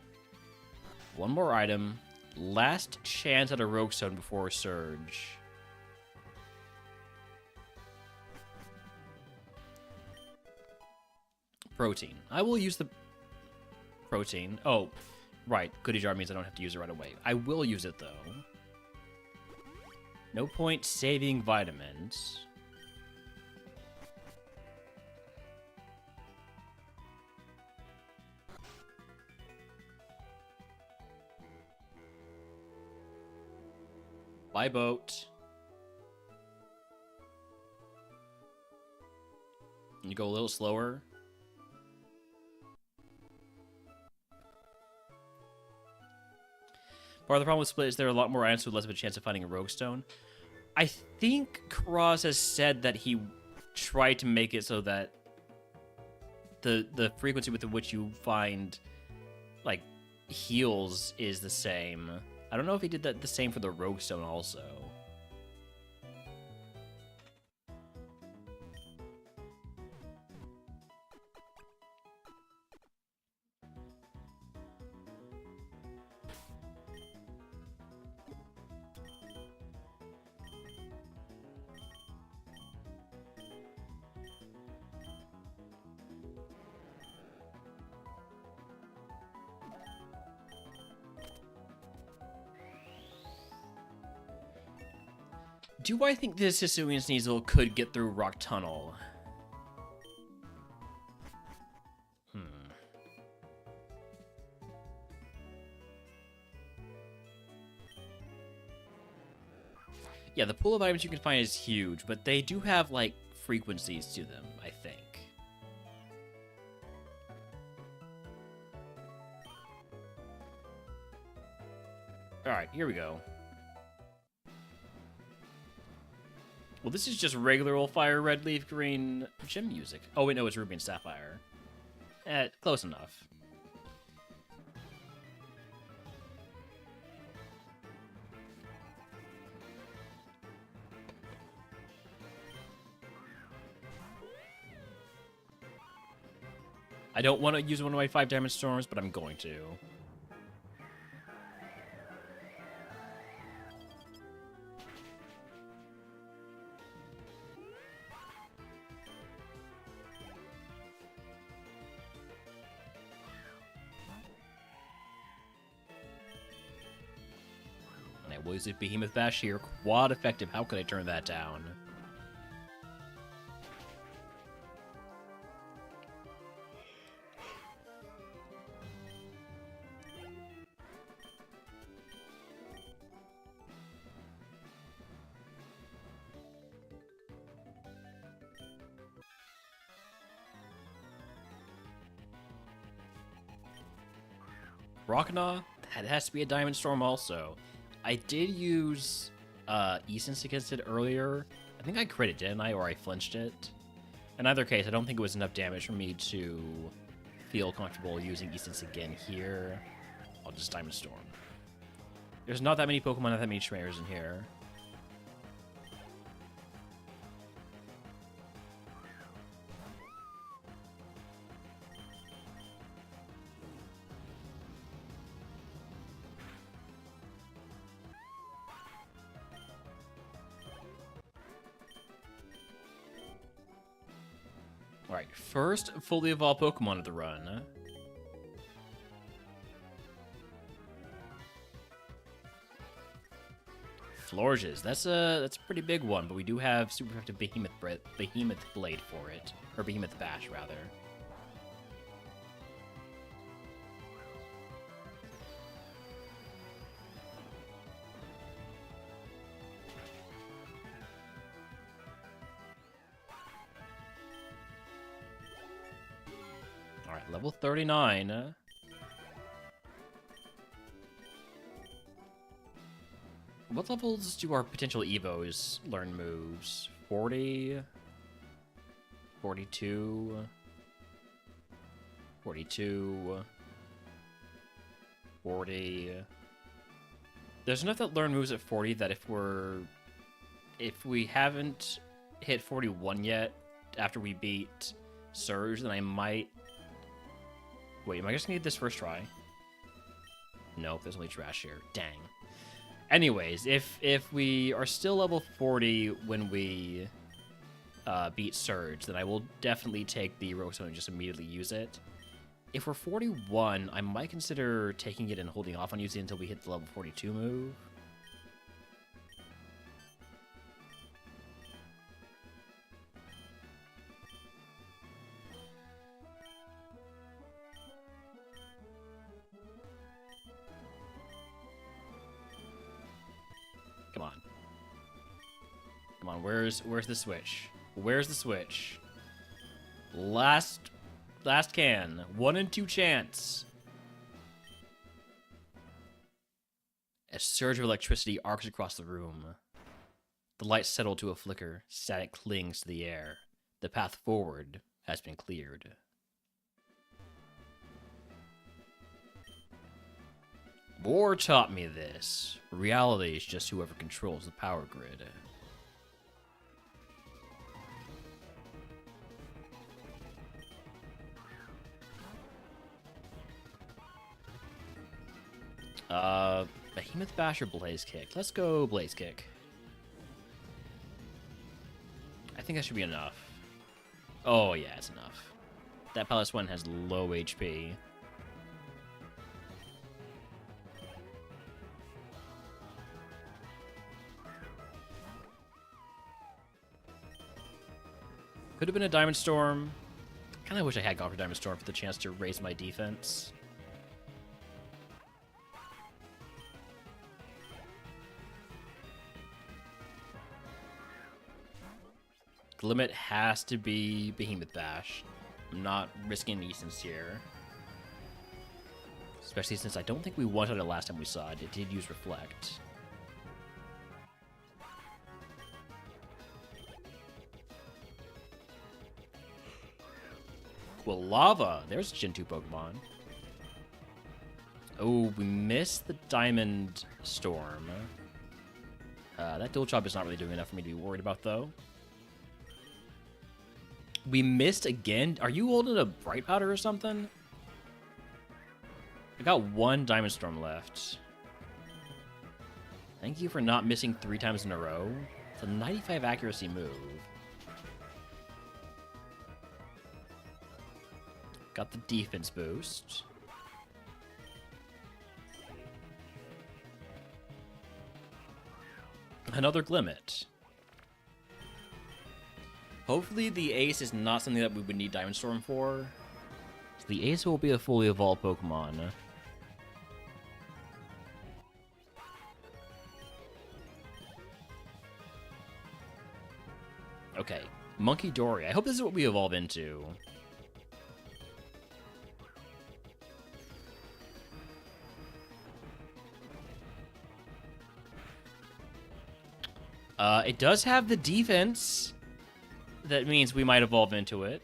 One more item. Last chance at a Rogue Stone before Surge. Protein. I will use the protein. Oh, right. Goodie jar means I don't have to use it right away. I will use it, though. No point saving vitamins. By boat. You go a little slower. Part of the problem with Split is there are a lot more items with less of a chance of finding a Rogue Stone. I think Karaz has said that he try to make it so that the frequency with which you find like heals is the same. I don't know if he did that the same for the Rogue Stone also. Do I think this Hisuian Sneasel could get through Rock Tunnel? Yeah, the pool of items you can find is huge, but they do have, like, frequencies to them, I think. Alright, here we go. Well, this is just regular old fire, red leaf, green gem music. Oh, wait, no, it's ruby and sapphire. Close enough. I don't want to use one of my 5 Diamond Storms, but I'm going to. And I will use a Behemoth Bash here. Quad effective. How could I turn that down? Rockna, that has to be a Diamond Storm also. I did use Essence against it earlier. I think I crit it, didn't I? Or I flinched it. In either case, I don't think it was enough damage for me to feel comfortable using Essence again here. I'll just Diamond Storm. There's not that many Pokemon, not that many Schmears in here. Alright, first fully evolved Pokemon of the run. Florges, that's a pretty big one, but we do have super effective Behemoth Blade for it. Or Behemoth Bash, rather. Alright, level 39. What levels do our potential Evos learn moves? 40? 42? 42? 40? There's enough that learn moves at 40 that if we haven't hit 41 yet after we beat Surge, then I might... Wait, am I just gonna get this first try? Nope, there's only trash here. Dang. Anyways, if we are still level 40 when we beat Surge, then I will definitely take the Rogue Stone and just immediately use it. If we're 41, I might consider taking it and holding off on using it until we hit the level 42 move. Come on. Come on, where's the switch? Where's the switch? Last can. 1 in 2 chance. A surge of electricity arcs across the room. The lights settle to a flicker. Static clings to the air. The path forward has been cleared. War taught me this. Reality is just whoever controls the power grid. Behemoth Bash or Blaze Kick? Let's go Blaze Kick. I think that should be enough. Oh yeah, it's enough. That Palace one has low HP. Could have been a Diamond Storm. Kind of wish I had gone for Diamond Storm for the chance to raise my defense. The limit has to be Behemoth Bash. I'm not risking an essence here. Especially since I don't think we one-shot it last time we saw it. It did use Reflect. Well, Lava. There's a Gen 2 Pokemon. Oh, we missed the Diamond Storm. That Dual Chop is not really doing enough for me to be worried about, though. We missed again? Are you holding a Bright Powder or something? I got one Diamond Storm left. Thank you for not missing 3 times in a row. It's a 95 accuracy move. Got the defense boost. Another Glimmet. Hopefully the Ace is not something that we would need Diamond Storm for. So the Ace will be a fully evolved Pokemon. Okay, Monkey Dory. I hope this is what we evolve into. It does have the defense. That means we might evolve into it.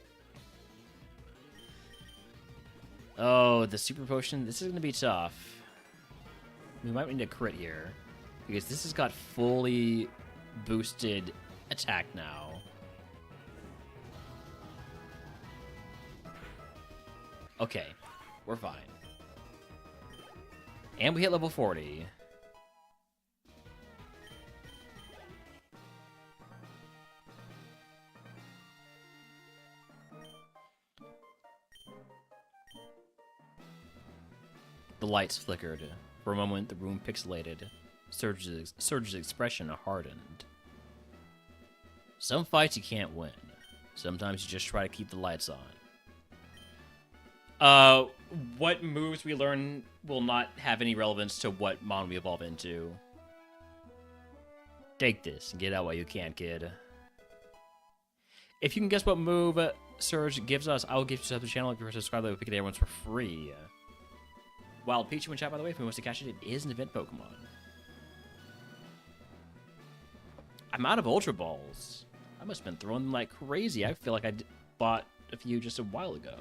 Oh, the Super Potion. This is going to be tough. We might need a crit here. Because this has got fully boosted attack now. Okay, we're fine. And we hit level 40. The lights flickered. For a moment, the room pixelated. Surge's expression hardened. Some fights you can't win. Sometimes you just try to keep the lights on. What moves we learn will not have any relevance to what Mon we evolve into. Take this and get out while you can, kid. If you can guess what move Surge gives us, I will give you sub to the channel. If you're subscribed, we pick it everyone's for free. Wild Pichu in chat, by the way, if he wants to catch it, it is an event Pokemon. I'm out of Ultra Balls. I must have been throwing them like crazy. I feel like I bought a few just a while ago.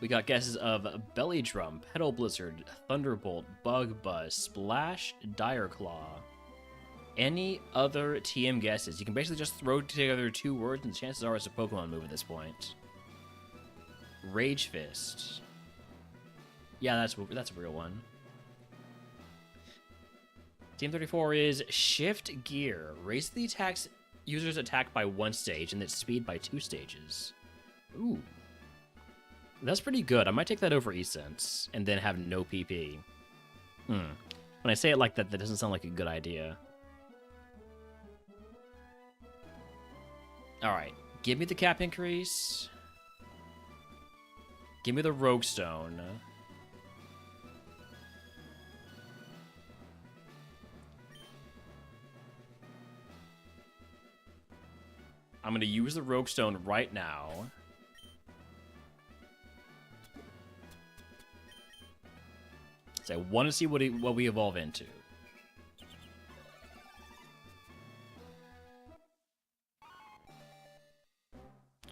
We got guesses of Belly Drum, Petal Blizzard, Thunderbolt, Bug Buzz, Splash, Dire Claw. Any other TM guesses? You can basically just throw together 2 words, and the chances are it's a Pokemon move at this point. Rage Fist. Yeah, that's a real one. Team 34 is Shift Gear. Raise the user's attack by 1 stage and its speed by 2 stages. Ooh. That's pretty good. I might take that over E-Sense and then have no PP. When I say it like that, that doesn't sound like a good idea. Alright, give me the cap increase. Give me the Rogue Stone. I'm going to use the Rogue Stone right now. So I want to see what we evolve into.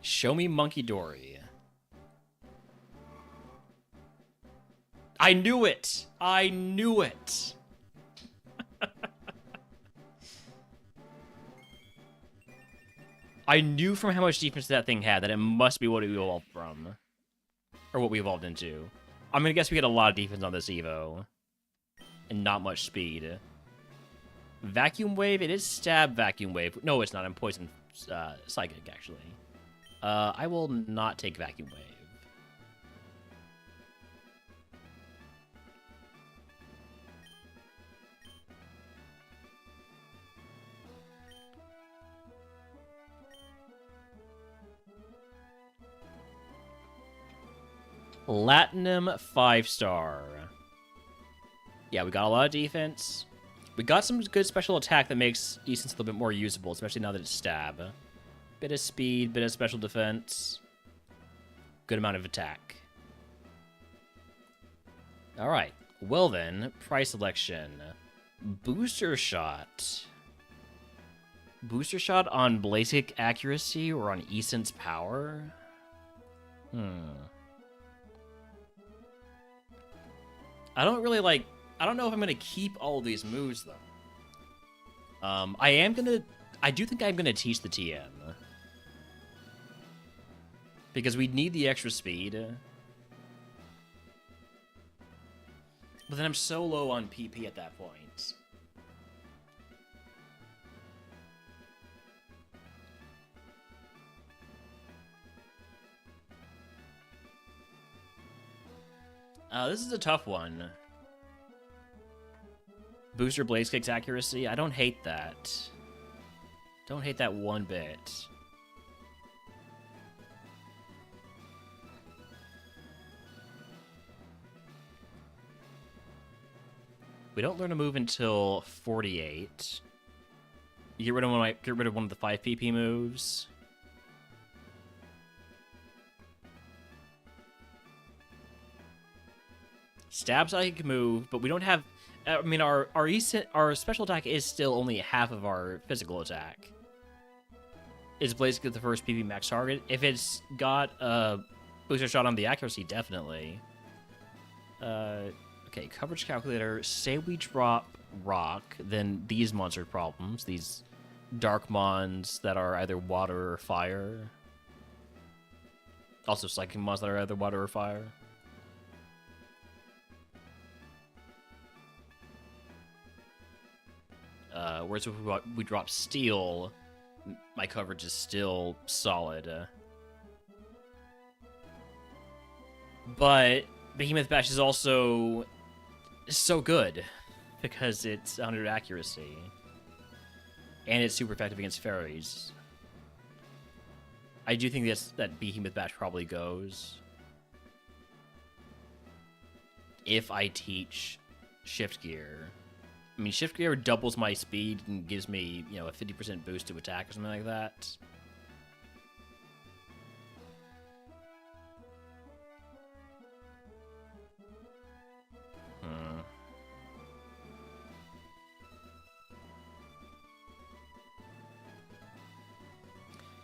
Show me Monkey Dory. I knew it! I knew it! I knew from how much defense that thing had that it must be what we evolved from. Or what we evolved into. I'm gonna guess we get a lot of defense on this Evo. And not much speed. Vacuum Wave? It is Stab Vacuum Wave. No, it's not. I'm Poison Psychic, actually. I will not take Vacuum Wave. Platinum 5-star. Yeah, we got a lot of defense. We got some good special attack that makes Essence a little bit more usable, especially now that it's stab. Bit of speed, bit of special defense. Good amount of attack. Alright. Well then, price selection. Booster shot. Booster shot on Blazic accuracy or on Essence power? I don't really like... I don't know if I'm going to keep all of these moves, though. I do think I'm going to teach the TM. Because we need the extra speed. But then I'm so low on PP at that point. This is a tough one. Booster Blaze Kick's accuracy. I don't hate that. Don't hate that one bit. We don't learn a move until 48. You get rid of one of the 5 PP moves. Stab Psychic move, but we don't have... I mean, our special attack is still only half of our physical attack. Is Blazic the first PP max target? If it's got a booster shot on the accuracy, definitely. Okay, coverage calculator. Say we drop rock, then these monster problems, these dark mons that are either water or fire. Also psychic mons that are either water or fire. Whereas if we drop steel, my coverage is still solid. But Behemoth Bash is also so good because it's 100 accuracy. And it's super effective against fairies. I do think that Behemoth Bash probably goes. If I teach Shift Gear. I mean, Shift Gear doubles my speed and gives me, you know, a 50% boost to attack or something like that.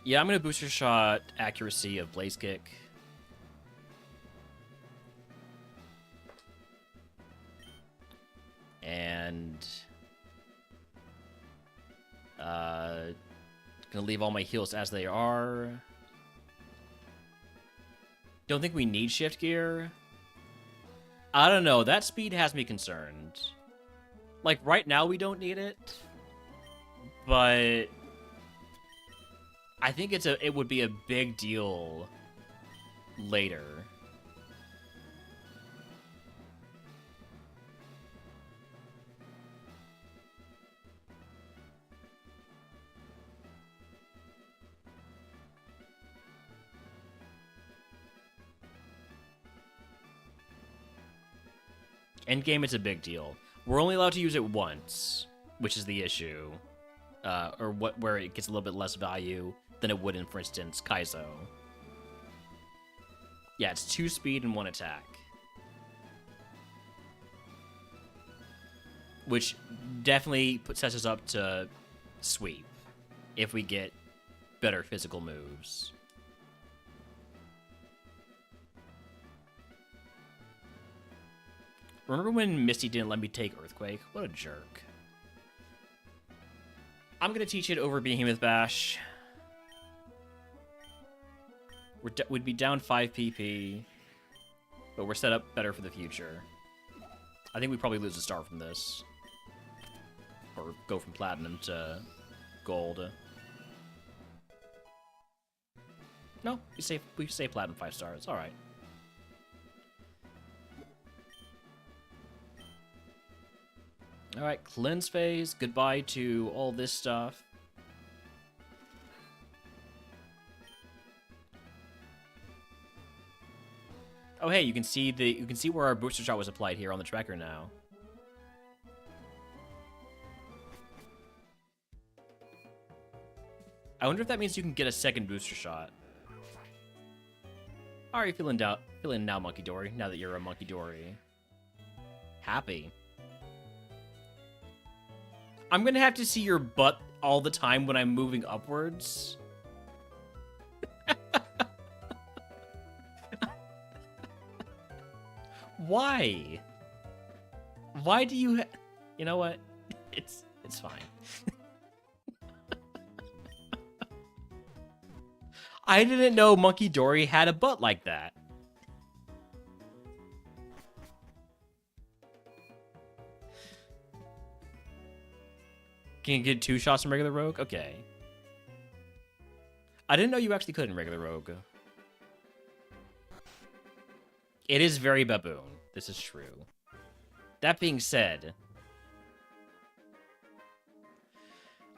Yeah, I'm going to booster shot accuracy of Blaze Kick. And gonna leave all my heals as they are. Don't think we need Shift Gear. I don't know, that speed has me concerned. Like, right now we don't need it, but I think it would be a big deal later. Endgame, it's a big deal. We're only allowed to use it once, which is the issue. Where it gets a little bit less value than it would in, for instance, Kaizo. Yeah, it's 2 speed and 1 attack. which definitely sets us up to sweep if we get better physical moves. Remember when Misty didn't let me take Earthquake? What a jerk. I'm gonna teach it over Behemoth Bash. We'd be down 5 PP, but we're set up better for the future. I think we probably lose a star from this. Or go from platinum to gold. No, we save platinum 5 stars. Alright. Alright, cleanse phase. Goodbye to all this stuff. Oh hey, you can see where our booster shot was applied here on the tracker now. I wonder if that means you can get a second booster shot. How are you feeling now, Monkey Dory? Now that you're a Monkey Dory. Happy. I'm gonna have to see your butt all the time when I'm moving upwards. Why? Why do you you know what? It's fine. I didn't know Monkey Dory had a butt like that. Can you get 2 shots from regular Rogue? Okay. I didn't know you actually could in regular Rogue. It is very baboon. This is true. That being said,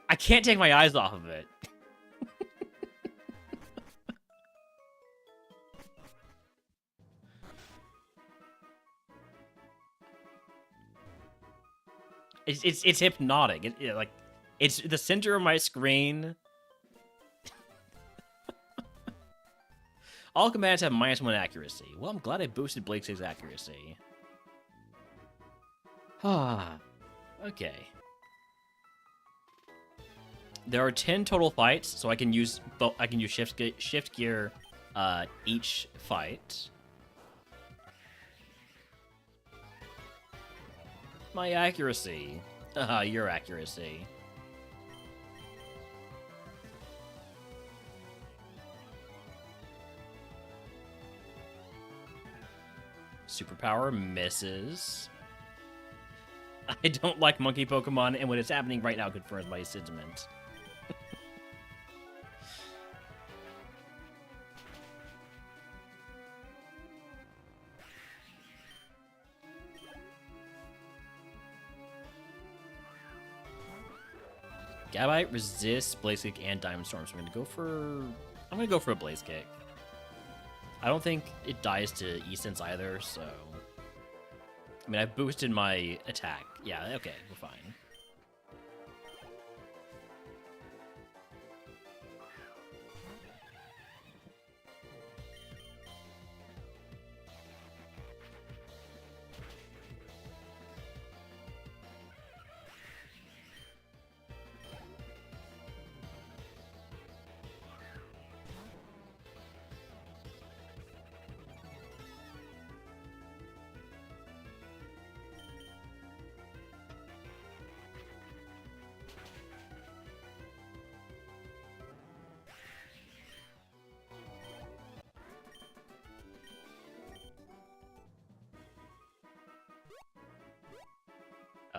I can't take my eyes off of it. It's hypnotic. Like, it's the center of my screen. All commands have -1 accuracy. Well, I'm glad I boosted Blake's accuracy. Ah, okay. There are 10 total fights, so I can use shift gear each fight. My accuracy. Your accuracy. Superpower misses. I don't like monkey Pokemon, and what is happening right now confirms my sentiment. Gabite resists Blaze Kick and Diamond Storm, so I'm gonna go for a Blaze Kick. I don't think it dies to E-Sense either, so I mean, I boosted my attack. Yeah, okay, we're fine.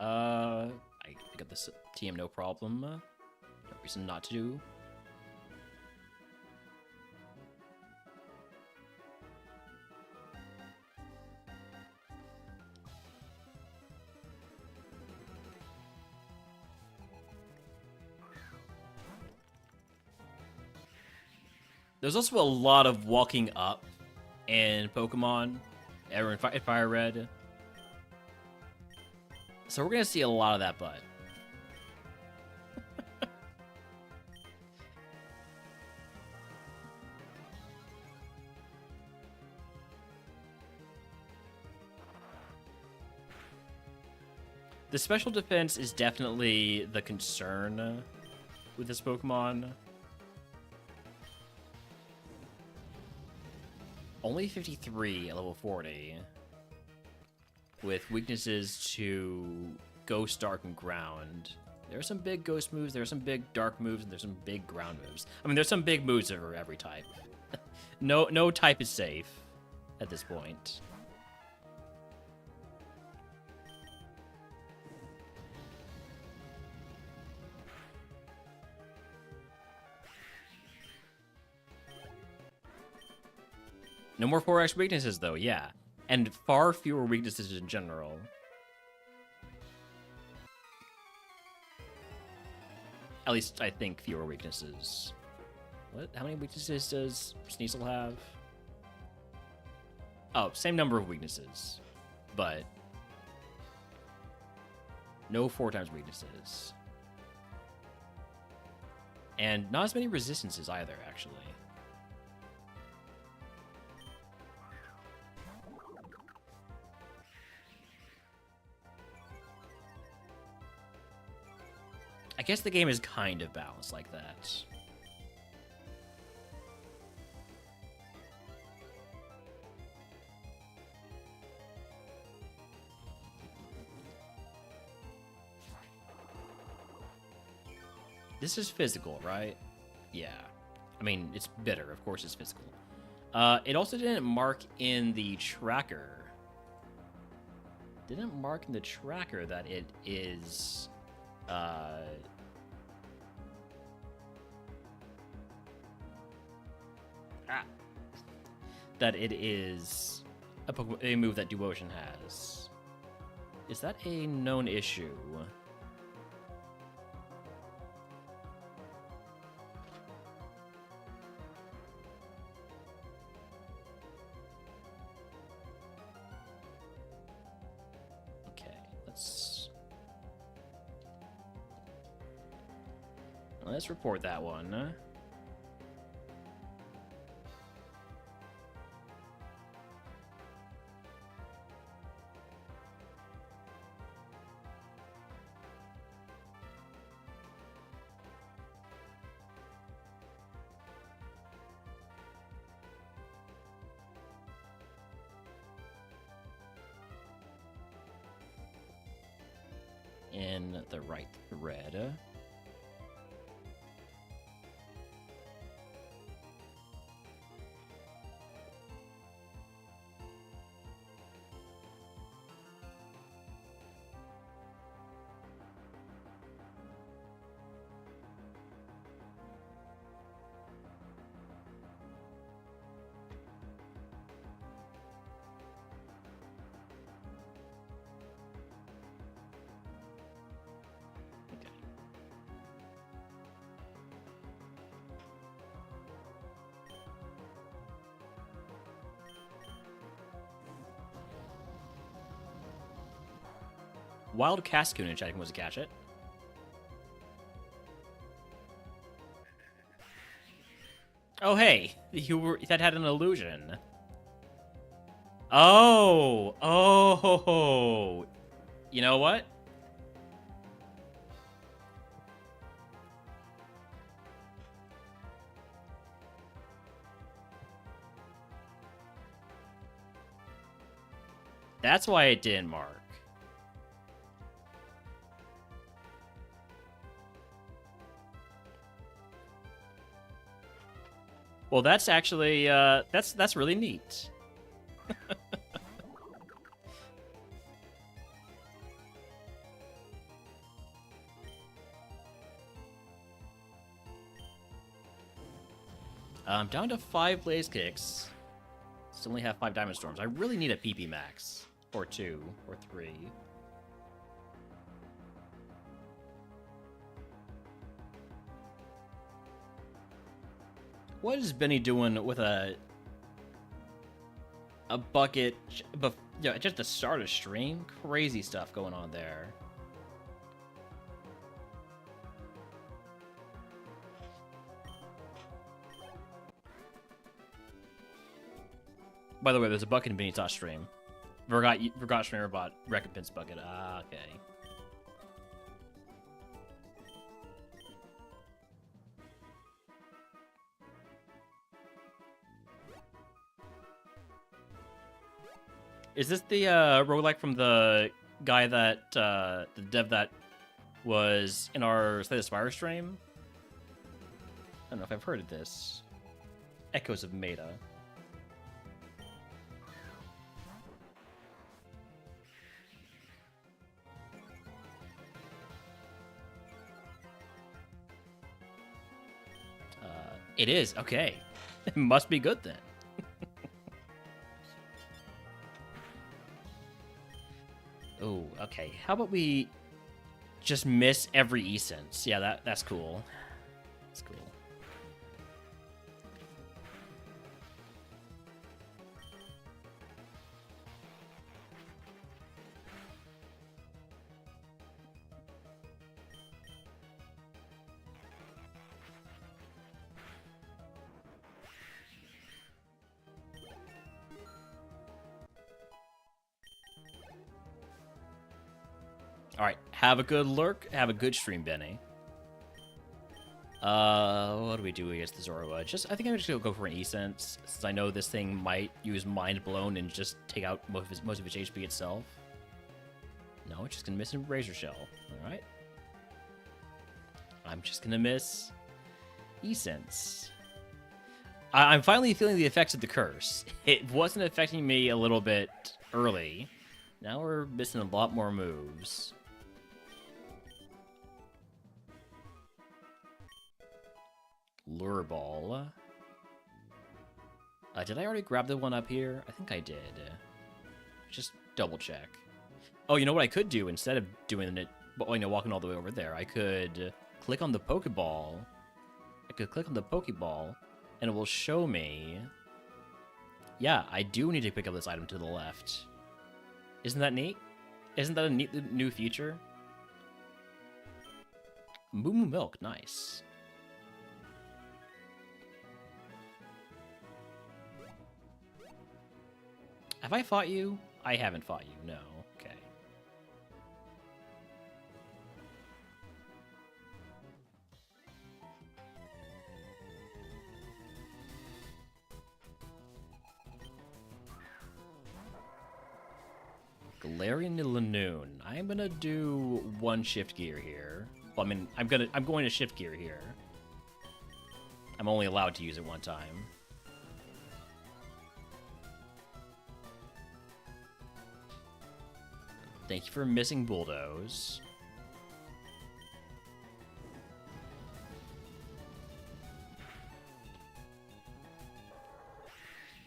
I got this TM no problem. No reason not to do. There's also a lot of walking up in Pokemon, or in Fire Red. So we're going to see a lot of that butt. The special defense is definitely the concern with this Pokemon. Only 53 at level 40. With weaknesses to Ghost, Dark, and Ground. There are some big Ghost moves, there are some big Dark moves, and there's some big Ground moves. I mean, there's some big moves for every type. No type is safe at this point. No more 4x weaknesses, though, yeah. And far fewer weaknesses in general. At least, I think, fewer weaknesses. What? How many weaknesses does Sneasel have? Oh, same number of weaknesses. But no 4 times weaknesses. And not as many resistances either, actually. I guess the game is kind of balanced like that. This is physical, right? Yeah. I mean, it's bitter. Of course it's physical. It also didn't mark in the tracker. Didn't mark in the tracker that it is... that it is a move that Duocean has. Is that a known issue? Okay, let's report that one. In the right thread. Wild Cascoon in chatting was a catch it. Oh hey, that had an illusion. Oh. You know what? That's why it didn't mark. Well, that's actually, that's really neat. I'm down to 5 Blaze Kicks. Still only have 5 Diamond Storms. I really need a PP max. Or 2, or 3. What is Benny doing with a bucket, yeah, just the start of stream? Crazy stuff going on there. By the way, there's a bucket in Benny's stream. Forgot streamer bought recompense bucket. Ah, okay. Is this the roguelike from the guy that the dev that was in our Slay the Spire stream? I don't know if I've heard of this. Echoes of Meta. It is. Okay. It must be good then. Oh, okay. How about we just miss every essence? Yeah, that's cool. That's cool. All right, have a good lurk. Have a good stream, Benny. What do we do against the Zorua? I think I'm just gonna go for an essence, since I know this thing might use Mind Blown and just take out most of its HP itself. No, it's just gonna miss a Razor Shell. All right. I'm just gonna miss essence. I'm finally feeling the effects of the curse. It wasn't affecting me a little bit early. Now we're missing a lot more moves. Lure Ball. Did I already grab the one up here? I think I did. Just double check. Oh, you know what I could do instead of doing it, walking all the way over there? I could click on the Pokeball. And it will show me. Yeah, I do need to pick up this item to the left. Isn't that neat? Isn't that a neat new feature? Moo Moo Milk, nice. Have I fought you? I haven't fought you, no. Okay. Galarian Lanoon. I'm gonna do one shift gear here. Well, I mean, I'm going to shift gear here. I'm only allowed to use it one time. Thank you for missing Bulldoze.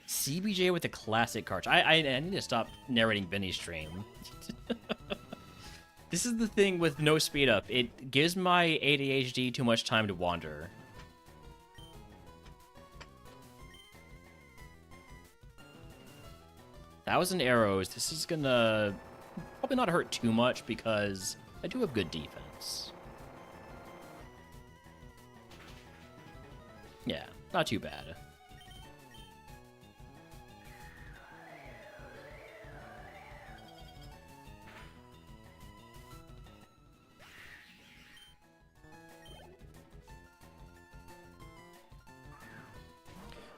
CBJ with the classic cards. I need to stop narrating Benny's stream. This is the thing with no speed up. It gives my ADHD too much time to wander. 1,000 arrows. This is gonna probably not hurt too much because I do have good defense. Yeah, not too bad.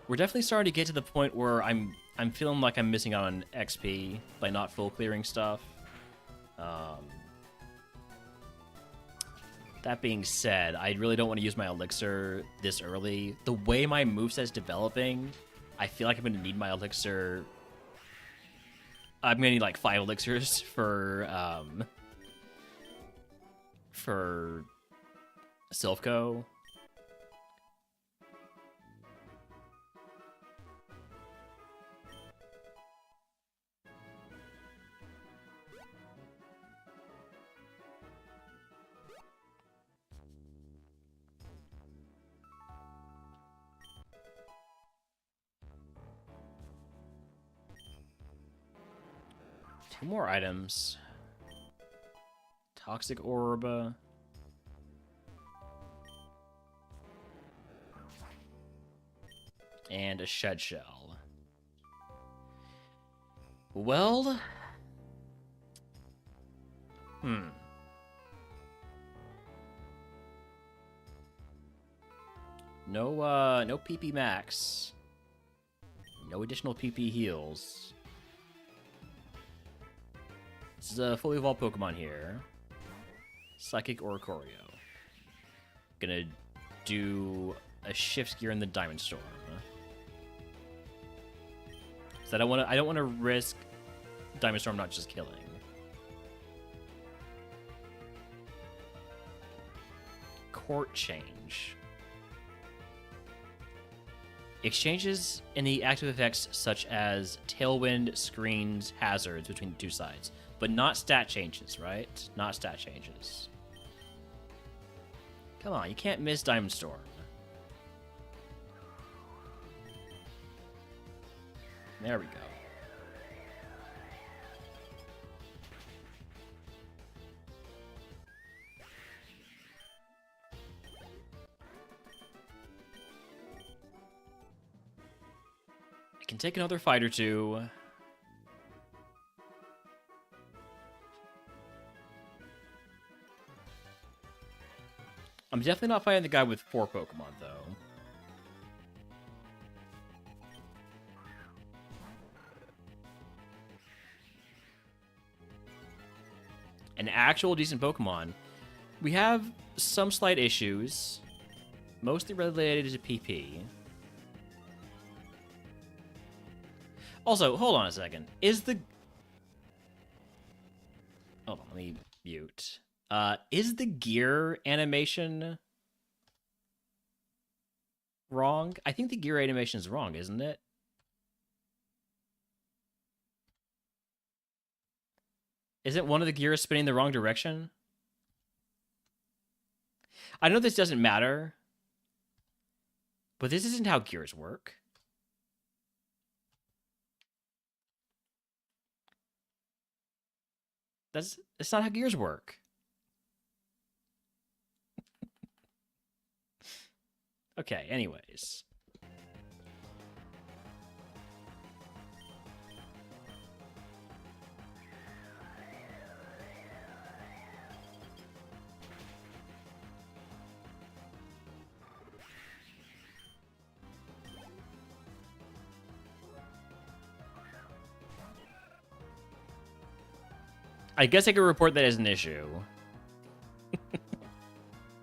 We're definitely starting to get to the point where I'm feeling like I'm missing out on XP by not full clearing stuff. That being said, I really don't want to use my elixir this early. The way my moveset's developing, I feel like I'm going to need my elixir. I'm going to need like 5 elixirs for Silphco. Two more items. Toxic Orb. And a Shed Shell. Well... No PP max. No additional PP heals. This is a fully evolved Pokemon here. Psychic Oricorio. Gonna do a Shift Gear in the Diamond Storm. So I don't want to risk Diamond Storm not just killing. Court Change. Exchanges any active effects such as Tailwind, Screens, Hazards between the two sides. But not stat changes, right? Not stat changes. Come on, you can't miss Diamond Storm. There we go. I can take another fight or two. I'm definitely not fighting the guy with 4 Pokemon, though. An actual decent Pokemon. We have some slight issues, mostly related to PP. Also, hold on a second. Is the... Hold on, let me mute. Is the gear animation wrong? I think the gear animation is wrong, isn't it? Isn't one of the gears spinning the wrong direction? I know this doesn't matter, but this isn't how gears work. That's not how gears work. Okay, anyways. I guess I could report that as an issue.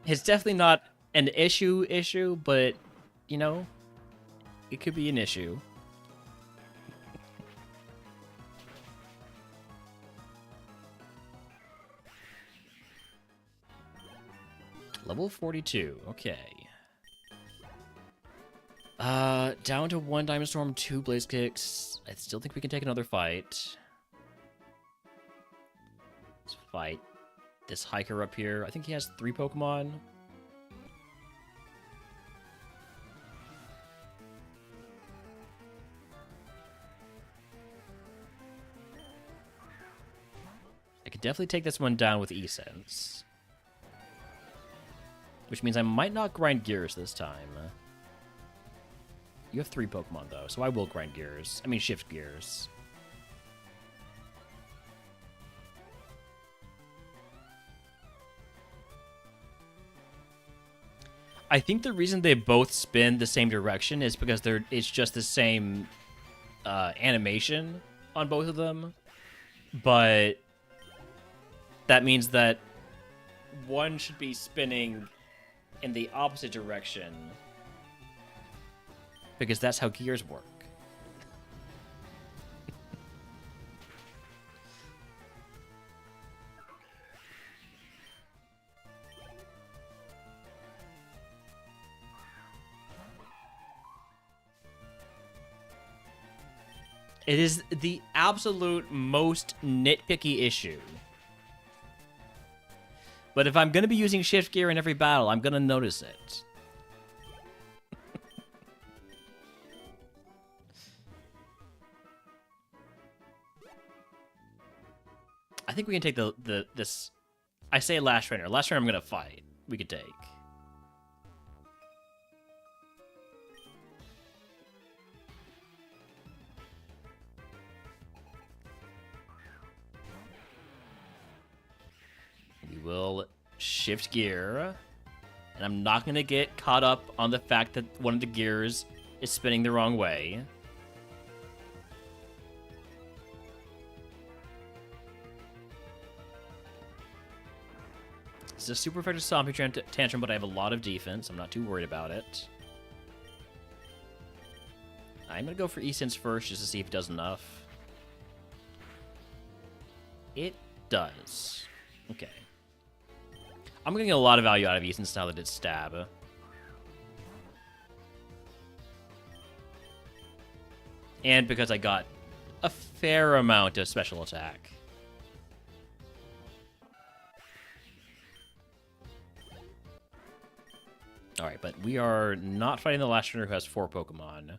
It's definitely not an issue, but, you know, it could be an issue. Level 42, okay. Down to 1 Diamond Storm, 2 Blaze Kicks. I still think we can take another fight. Let's fight this hiker up here. I think he has 3 Pokemon. I could definitely take this one down with E-Sense. Which means I might not grind gears this time. You have 3 Pokemon, though, so I will grind gears. I mean, shift gears. I think the reason they both spin the same direction is because it's just the same animation on both of them. But that means that one should be spinning in the opposite direction because that's how gears work. It is the absolute most nitpicky issue. But if I'm going to be using shift gear in every battle, I'm going to notice it. I think we can take this. I say last trainer. Last trainer I'm going to fight. We could take. We will shift gear. And I'm not going to get caught up on the fact that one of the gears is spinning the wrong way. It's a super effective zombie tantrum, but I have a lot of defense. I'm not too worried about it. I'm gonna go for E-Sense first just to see if it does enough. It does. Okay. I'm getting a lot of value out of E-Sense now that it's stab. And because I got a fair amount of special attack. Alright, but we are not fighting the last trainer who has 4 Pokemon.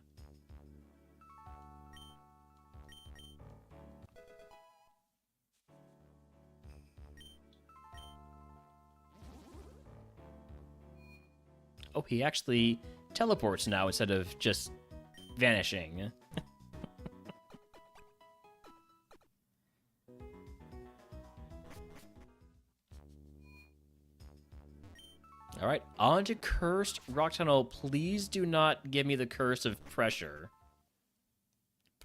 Oh, he actually teleports now instead of just vanishing. Alright, on to Cursed Rock Tunnel. Please do not give me the Curse of Pressure.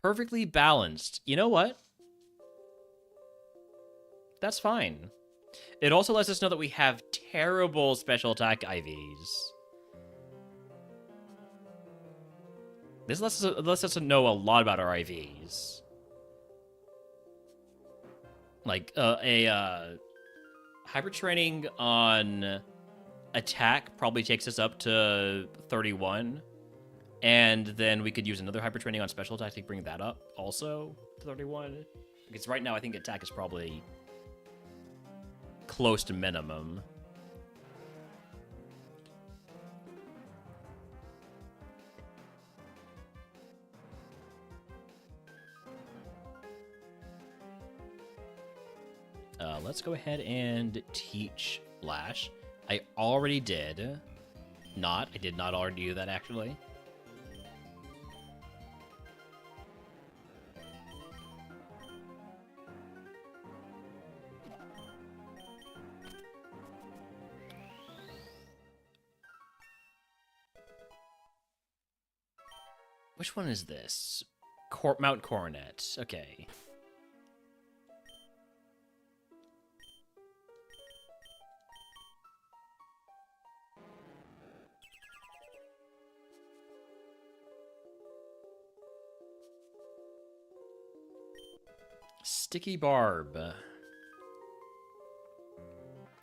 Perfectly balanced. You know what? That's fine. It also lets us know that we have terrible special attack IVs. This lets us know a lot about our IVs. Like, hyper training on attack probably takes us up to 31. And then we could use another hyper training on special attack to bring that up also to 31. Because right now I think attack is probably close to minimum. Let's go ahead and teach Flash. I already did. I did not already do that, actually. Which one is this? Mount Coronet. Okay. Sticky Barb.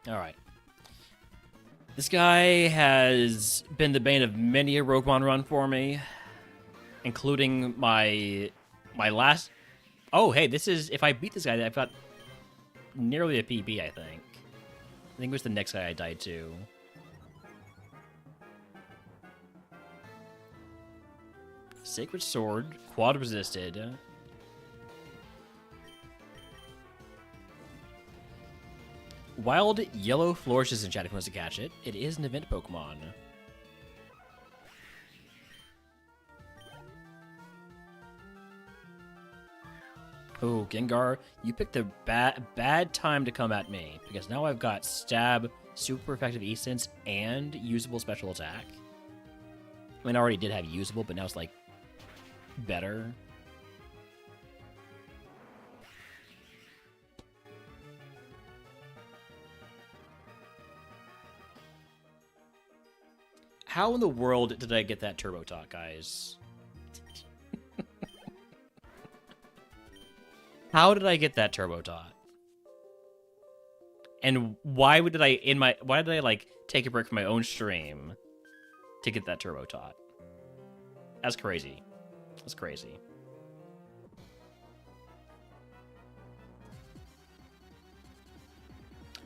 Alright. This guy has been the bane of many a RogueMon run for me, including my last... Oh, hey, this is... If I beat this guy, I've got nearly a PB, I think. I think it was the next guy I died to. Sacred Sword, quad resisted. Wild Yellow flourishes in chat if you want to catch it. It is an event Pokemon. Oh, Gengar, you picked the bad time to come at me, because now I've got Stab, super effective E-Sense, and usable special attack. I mean, I already did have usable, but now it's, like, better. How in the world did I get that Turbo Talk, guys? How did I get that Turbo Talk? And why did I like take a break from my own stream to get that Turbo Talk? That's crazy. That's crazy.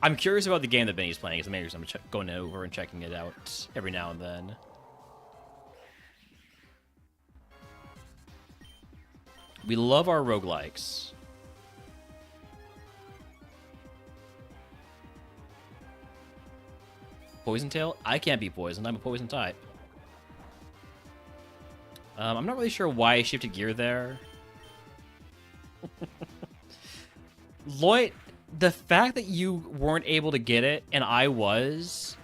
I'm curious about the game that Benny's playing, because maybe I'm going over and checking it out every now and then. We love our roguelikes. Poison Tail? I can't be poisoned. I'm a poison type. I'm not really sure why I shifted gear there. Lloyd... The fact that you weren't able to get it, and I was,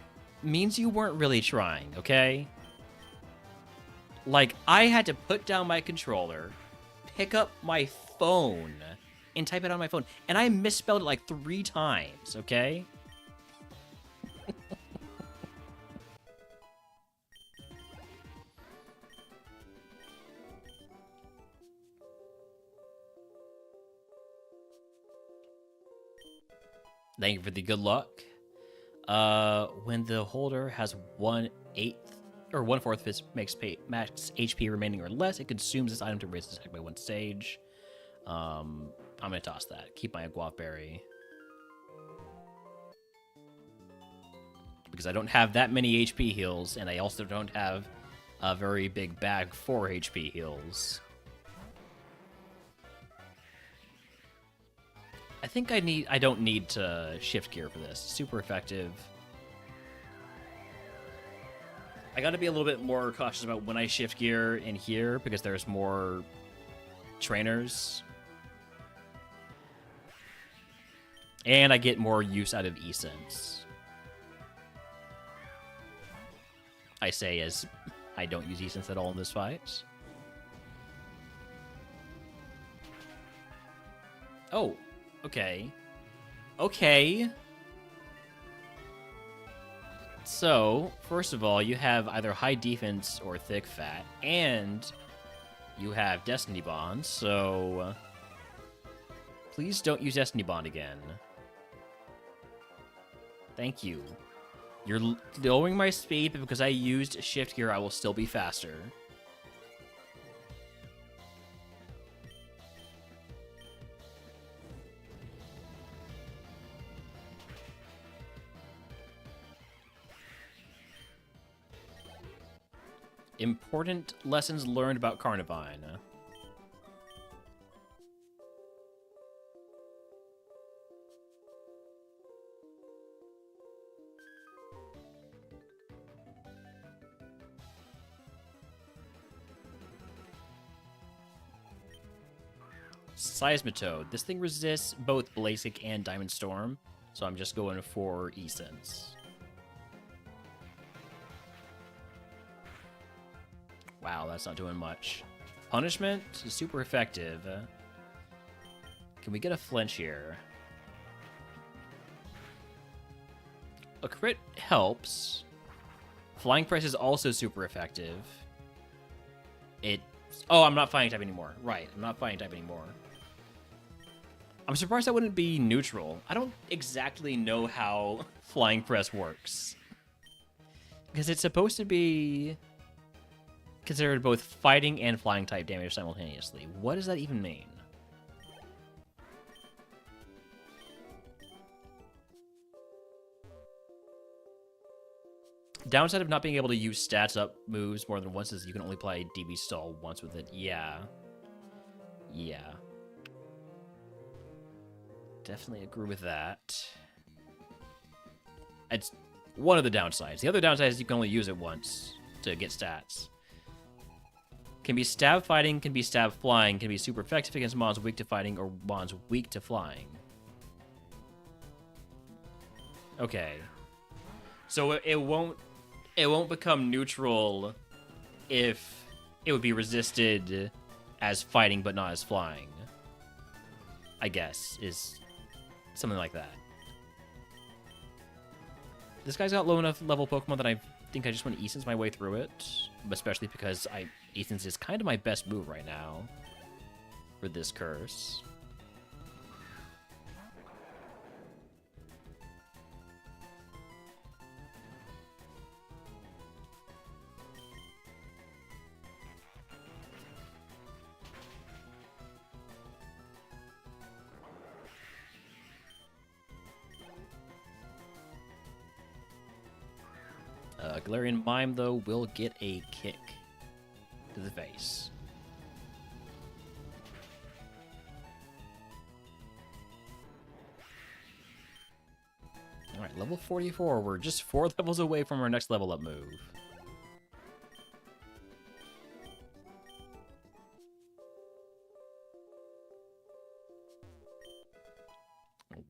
means you weren't really trying, okay? Like, I had to put down my controller, pick up my phone, and type it on my phone. And I misspelled it like 3 times, okay? Thank you for the good luck. When the holder has 1/8 or 1/4 of its max HP remaining or less, it consumes this item to raise its attack by 1 stage. I'm gonna toss that. Keep my guava berry because I don't have that many HP heals, and I also don't have a very big bag for HP heals. I think I don't need to shift gear for this. Super effective. I gotta be a little bit more cautious about when I shift gear in here because there's more trainers. And I get more use out of eSense. I say as I don't use eSense at all in this fight. Oh, okay. Okay. So, first of all, you have either high defense or thick fat, and you have Destiny Bond, so please don't use Destiny Bond again. Thank you. You're lowering my speed, but because I used shift gear, I will still be faster. Important lessons learned about Carnivine. Seismitoad. This thing resists both Basic and Diamond Storm, so I'm just going for eSense. Wow, that's not doing much. Punishment is super effective. Can we get a flinch here? A crit helps. Flying Press is also super effective. Oh, I'm not fighting type anymore. Right, I'm not fighting type anymore. I'm surprised that wouldn't be neutral. I don't exactly know how Flying Press works. Because it's supposed to be considered both fighting and flying type damage simultaneously. What does that even mean? Downside of not being able to use stats up moves more than once is you can only apply DB stall once with it. Yeah. Yeah. Definitely agree with that. It's one of the downsides. The other downside is you can only use it once to get stats. Can be stab fighting, can be stab flying, can be super effective against mons weak to fighting or mons weak to flying. Okay. So it won't become neutral if it would be resisted as fighting but not as flying. I guess is something like that. This guy's got low enough level Pokemon that I think I just want to eSense my way through it, especially because eSense is kind of my best move right now for this curse. Galarian Mime, though, will get a kick to the face. Alright, level 44. We're just 4 levels away from our next level up move.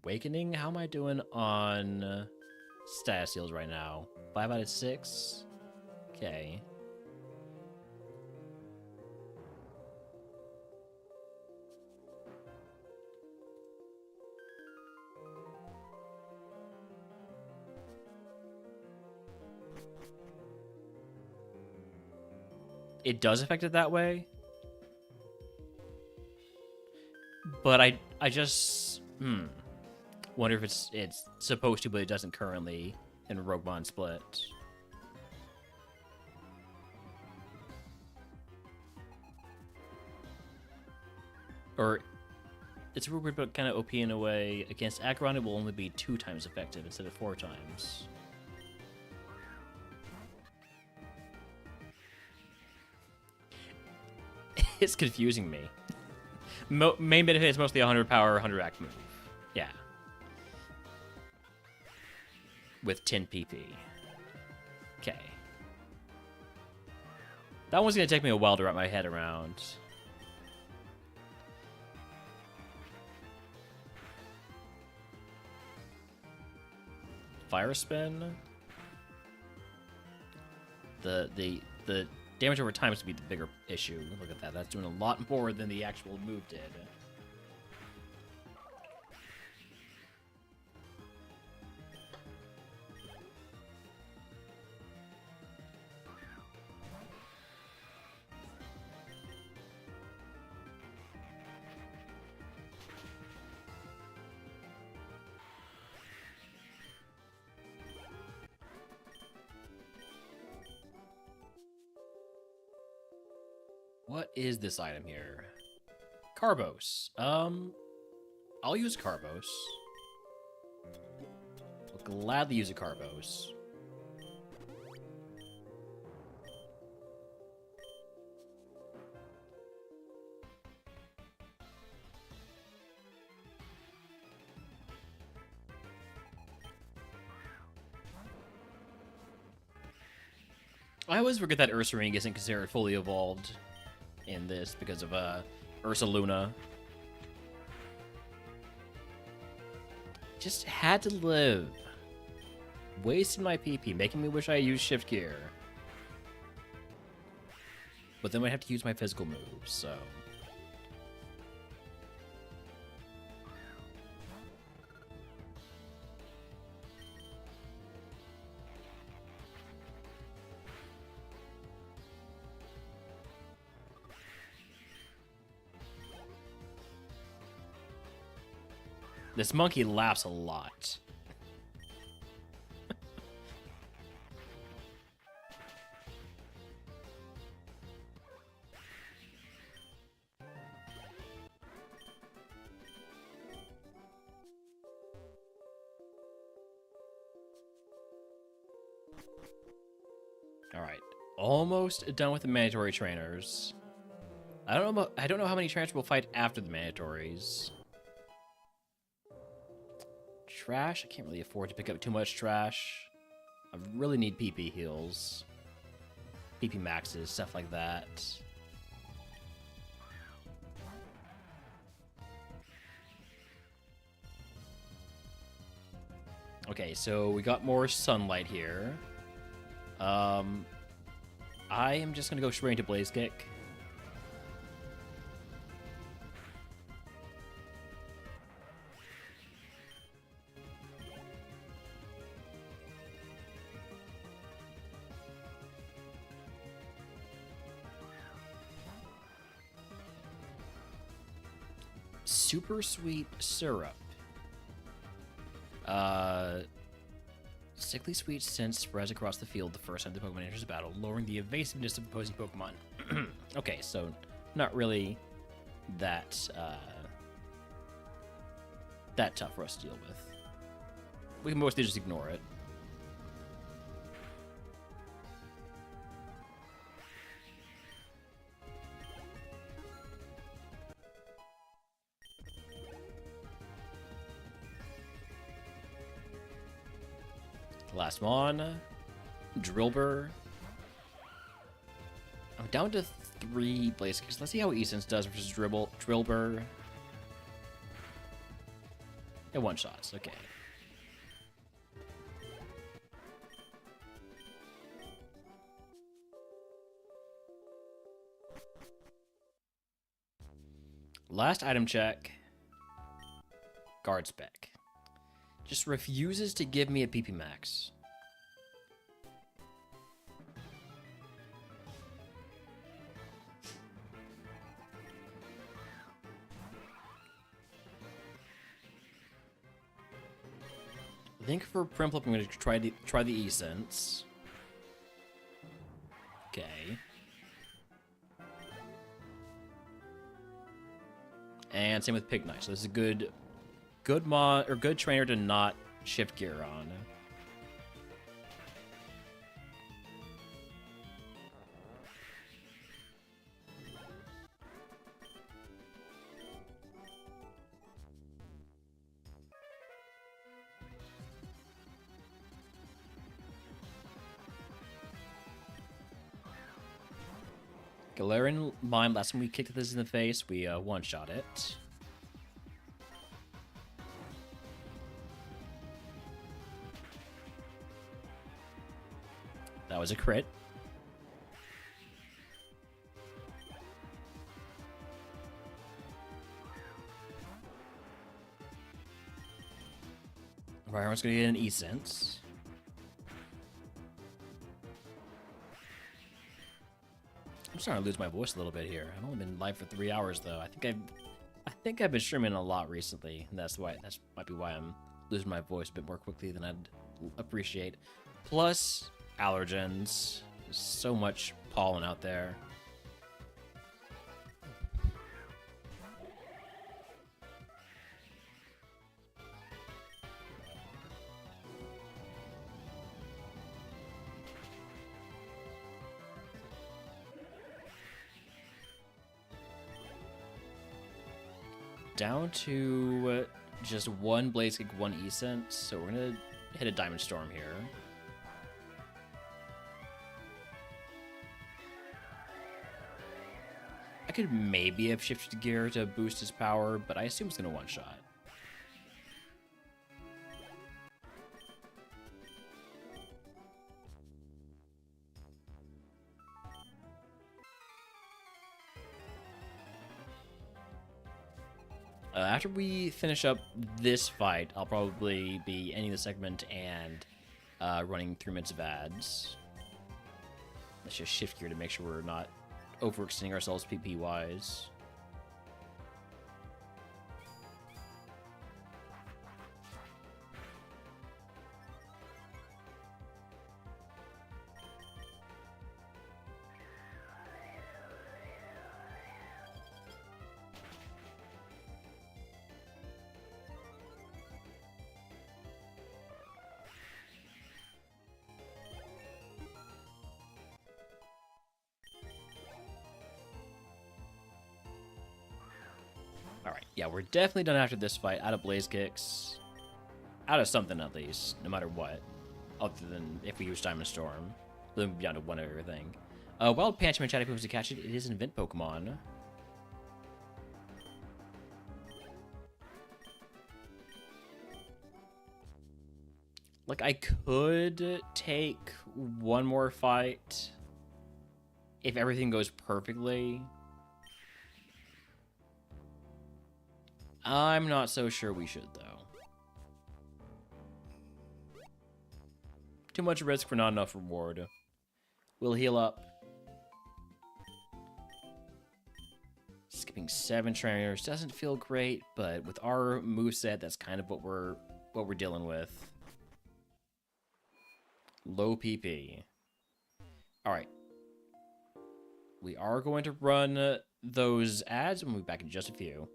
Awakening? How am I doing on status seals right now? 5 out of 6? Okay. It does affect it that way? But I just... Wonder if it's supposed to, but it doesn't currently in RogueMon Split. Or it's rumored, but kind of OP in a way. Against Acheron, it will only be 2 times effective instead of 4 times. It's confusing me. Main benefit is mostly 100 power, 100 act move. Yeah. With 10 PP. Okay. That one's gonna take me a while to wrap my head around. Fire spin. The damage over time is to be the bigger issue. Look at that. That's doing a lot more than the actual move did. What is this item here? Carbos. I'll use Carbos. I'll gladly use a Carbos. I always forget that Ursaring isn't considered fully evolved in this because of Ursa Luna. Just had to live. Wasting my PP, making me wish I used shift gear. But then I'd have to use my physical moves, so. This monkey laughs a lot. All right, almost done with the mandatory trainers. I don't know how many trainers we'll fight after the mandatories. Trash. I can't really afford to pick up too much trash. I really need PP heals. PP maxes, stuff like that. Okay, so we got more sunlight here. I am just gonna go straight into Blaze Kick. Super Sweet Syrup. Sickly sweet scent spreads across the field the first time the Pokemon enters a battle, lowering the evasiveness of opposing Pokemon. Okay, so not really that that tough for us to deal with. We can mostly just ignore it. Last one, Drillbur. I'm down to 3 Blaze Kicks. Let's see how Essence does versus Drillbur. And 1-shots, okay. Last item check. Guard spec. Just refuses to give me a PP max. think for Primplip, I'm going to try the Essence. Okay. And same with Pig Knight. So this is a good trainer to not shift gear on. Galarian Mime, last time we kicked this in the face, we one-shot it. That was a crit. Everyone's gonna get an E-Sense. I'm starting to lose my voice a little bit here. I've only been live for 3 hours though. I think I've been streaming a lot recently, and that might be why I'm losing my voice a bit more quickly than I'd appreciate. Plus allergens. There's so much pollen out there. Down to just one Blaze Kick, one E-Sense, so we're gonna hit a Diamond Storm here. I could maybe have shifted gear to boost his power, but I assume it's gonna one-shot. After we finish up this fight, I'll probably be ending the segment and running 3 minutes of ads. Let's just shift gear to make sure we're not overextending ourselves PP-wise. Alright, yeah, we're definitely done after this fight. Out of Blaze Kicks. Out of something, at least, no matter what. Other than if we use Diamond Storm. Then we'll be down to one of everything. Wild Pancham and Chatty Poops to catch it. It is an event Pokemon. Like, I could take one more fight if everything goes perfectly. I'm not so sure we should, though. Too much risk for not enough reward. We'll heal up. Skipping 7 trainers doesn't feel great, but with our moveset, that's kind of what we're dealing with. Low PP. Alright. We are going to run those ads, and we'll be back in just a few.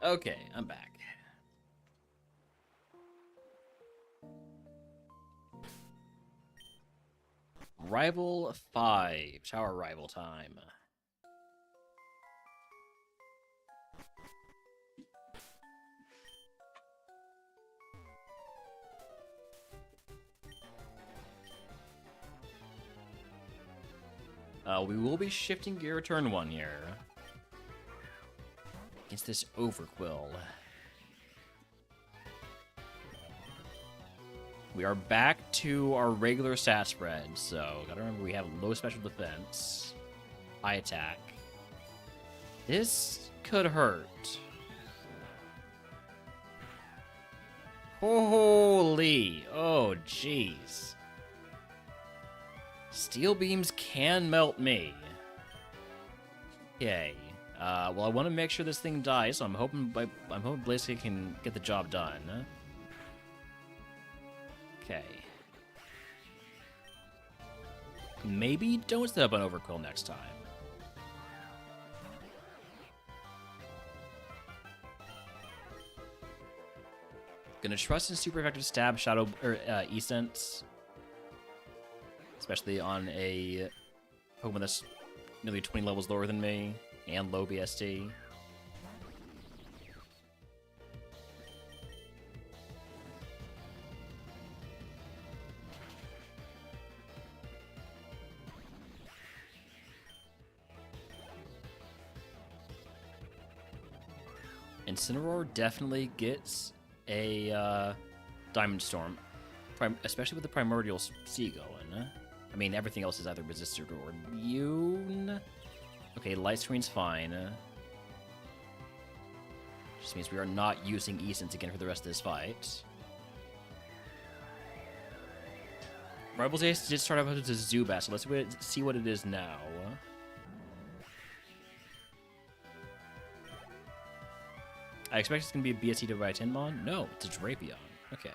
Okay, I'm back. Rival 5. Tower rival time. We will be shifting gear turn 1 here. Against this Overquill. We are back to our regular stat spread, so gotta remember we have low special defense, high attack. This could hurt. Holy! Oh, jeez. Steel beams can melt me. Okay. Well, I want to make sure this thing dies, so I'm hoping Blaziken can get the job done. Okay. Maybe don't set up an Overquill next time. Gonna trust in super effective stab, shadow, or E-Sense. Especially on a Pokemon that's nearly 20 levels lower than me, and low BST. Incineroar definitely gets a Diamond Storm, especially with the Primordial Sea going. I mean, everything else is either resisted or immune. Okay, Light Screen's fine. Just means we are not using E-Sense again for the rest of this fight. Rivals Ace did start out with a Zubat, so let's see what it is now. I expect it's going to be a BST to by Tinmon? No, it's a Drapion. Okay.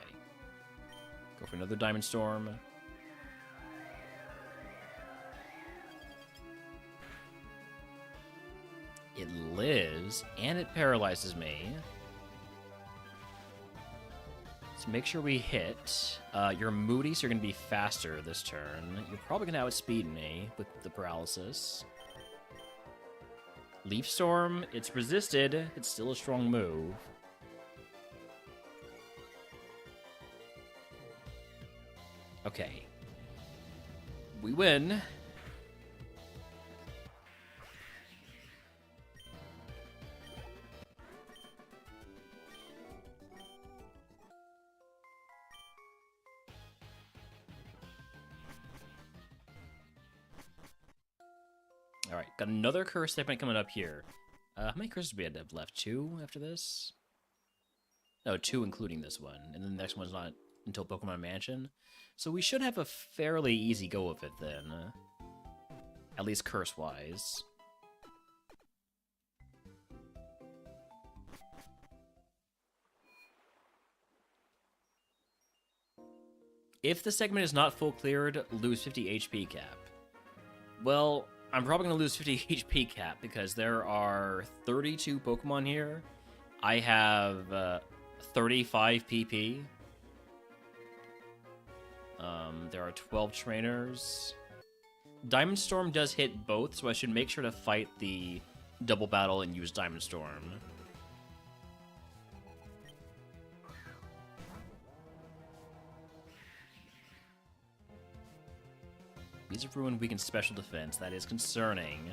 Go for another Diamond Storm. It lives, and it paralyzes me. So make sure we hit. You're moody, so you're going to be faster this turn. You're probably going to outspeed me with the paralysis. Leaf Storm, it's resisted. It's still a strong move. Okay. We win. Alright, got another curse segment coming up here. How many curses do we have left? 2 after this? No, 2 including this one. And then the next one's not until Pokemon Mansion. So we should have a fairly easy go of it then. At least curse-wise. If the segment is not full cleared, lose 50 HP cap. Well, I'm probably going to lose 50 HP cap because there are 32 Pokemon here. I have 35 PP. There are 12 trainers. Diamond Storm does hit both, so I should make sure to fight the double battle and use Diamond Storm. Beads of Ruin weakens special defense. That is concerning.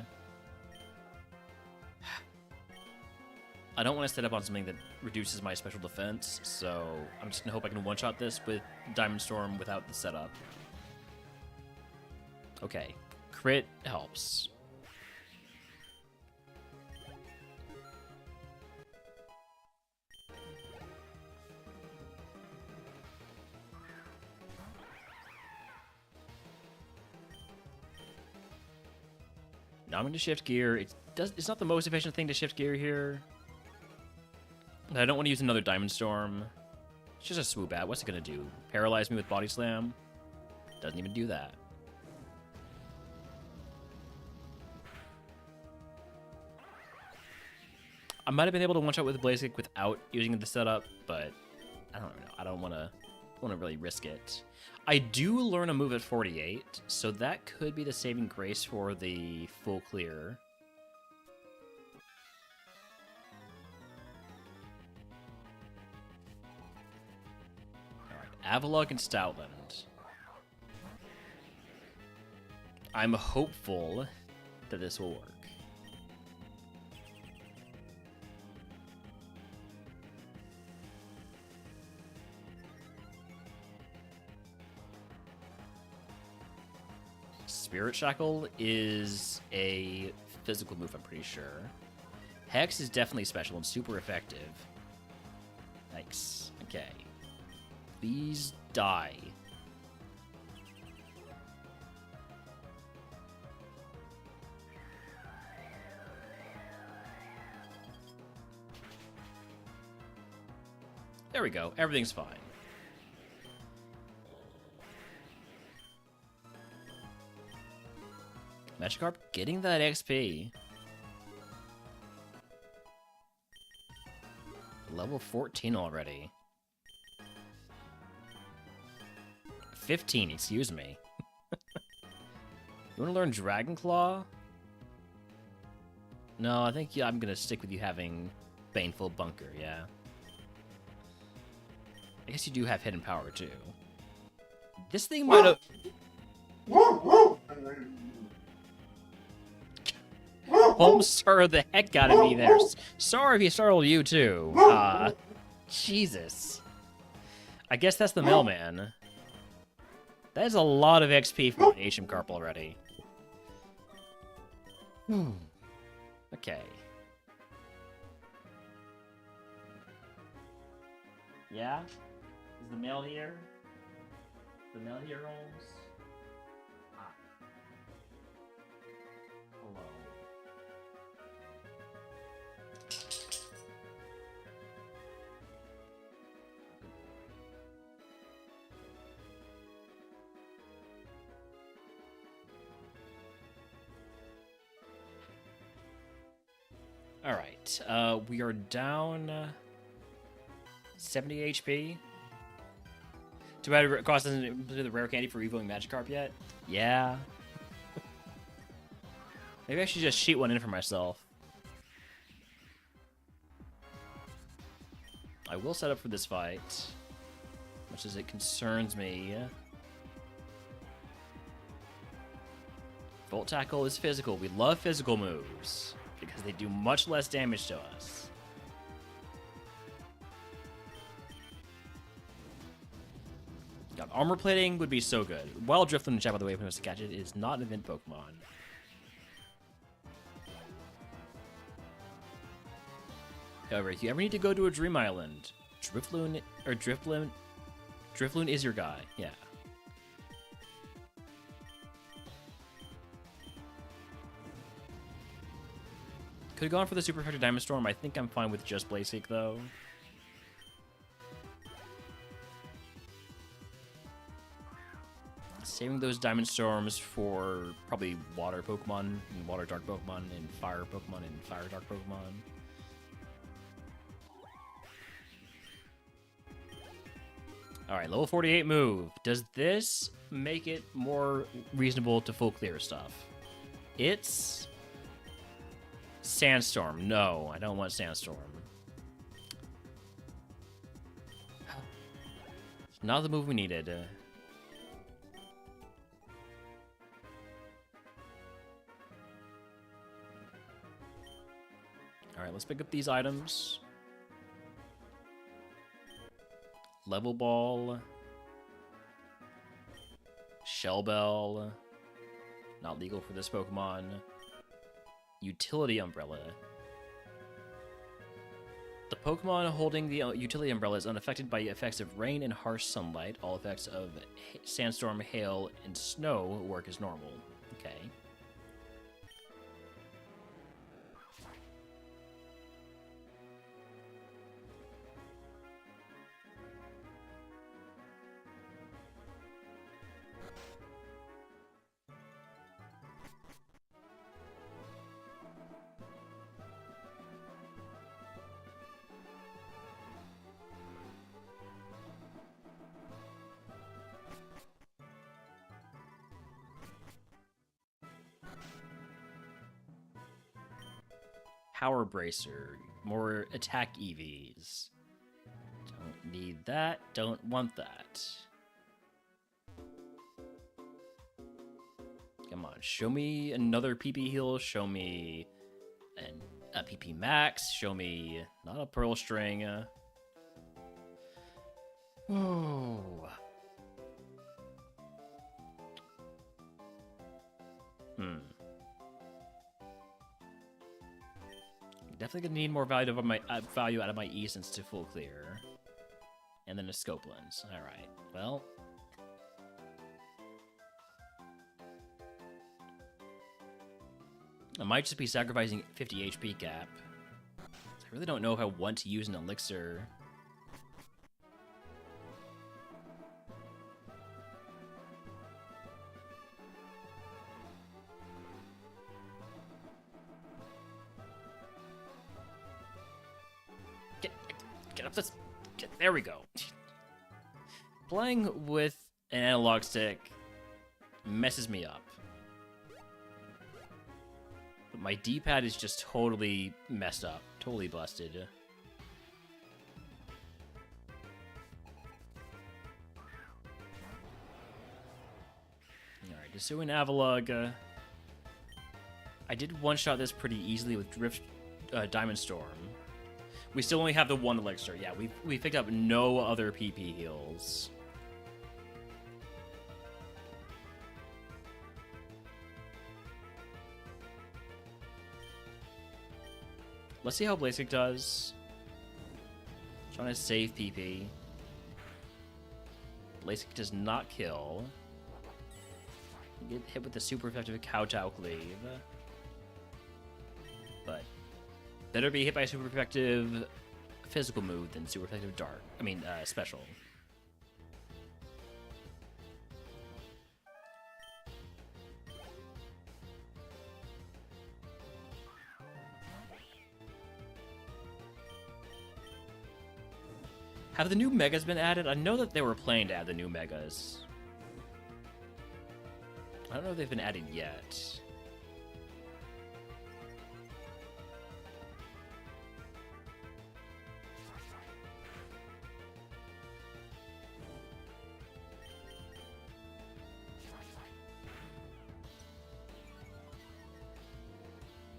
I don't want to set up on something that reduces my special defense, so I'm just going to hope I can one-shot this with Diamond Storm without the setup. Okay. Crit helps. Now I'm going to shift gear. It's not the most efficient thing to shift gear here. I don't want to use another Diamond Storm. It's just a swoop at. What's it going to do? Paralyze me with Body Slam? Doesn't even do that. I might have been able to one-shot with Blaziken without using the setup, but I don't know. I don't want to really risk it. I do learn a move at 48, so that could be the saving grace for the full clear. Alright, Avalok and Stoutland. I'm hopeful that this will work. Spirit Shackle is a physical move, I'm pretty sure. Hex is definitely special and super effective. Nice. Okay. Please die. There we go. Everything's fine. Magikarp getting that XP. Level 14 already. 15, excuse me. You want to learn Dragon Claw? No, I think I'm going to stick with you having Baneful Bunker, yeah. I guess you do have Hidden Power, too. This thing might have... Home startled the heck out of me there. Sorry if he startled you, too. Jesus. I guess that's the mailman. That is a lot of XP for an Asian Carp already. Okay. Yeah? Is the mail here? The mail here, Holmes? Ah. Hello. Alright, we are down 70 HP. Too bad it cost doesn't do the rare candy for evoing Magikarp yet. Yeah. Maybe I should just cheat one in for myself. I will set up for this fight, much as it concerns me. Volt Tackle is physical. We love physical moves because they do much less damage to us. God, armor plating would be so good. Wild Driftloon in chat, by the way, if you want to catch it, is not an event Pokemon. However, if you ever need to go to a Dream Island, Drifloon is your guy. Yeah. Could have gone for the Super Effective Diamond Storm. I think I'm fine with just Blaziken, though. Saving those Diamond Storms for probably Water Pokemon, and Water Dark Pokemon, and Fire Pokemon, and Fire Dark Pokemon. Alright, level 48 move. Does this make it more reasonable to full clear stuff? It's... Sandstorm. No, I don't want Sandstorm. Not the move we needed. Alright, let's pick up these items. Level Ball. Shell Bell. Not legal for this Pokemon. Utility Umbrella. The Pokemon holding the Utility Umbrella is unaffected by effects of rain and harsh sunlight. All effects of sandstorm, hail, and snow work as normal. Okay. Power Bracer. More attack EVs. Don't need that. Don't want that. Come on, show me another PP heal. Show me a PP max. Show me not a pearl string. Oh. Definitely gonna need more value out of my essence to full clear, and then a scope lens. All right. Well. I might just be sacrificing 50 HP cap. I really don't know if I want to use an elixir. Get up this. There we go. Playing with an analog stick messes me up. My D-pad is just totally messed up. Totally busted. Alright, Dasuin Avalug. I did one-shot this pretty easily with Drift Diamond Storm. We still only have the one elixir. Yeah, we picked up no other PP heals. Let's see how Blazic does. Trying to save PP. Blazic does not kill. You get hit with the super effective Kowtow Cleave. But better be hit by a super effective physical move than super effective dark. I mean, special. Have the new megas been added? I know that they were planning to add the new megas. I don't know if they've been added yet.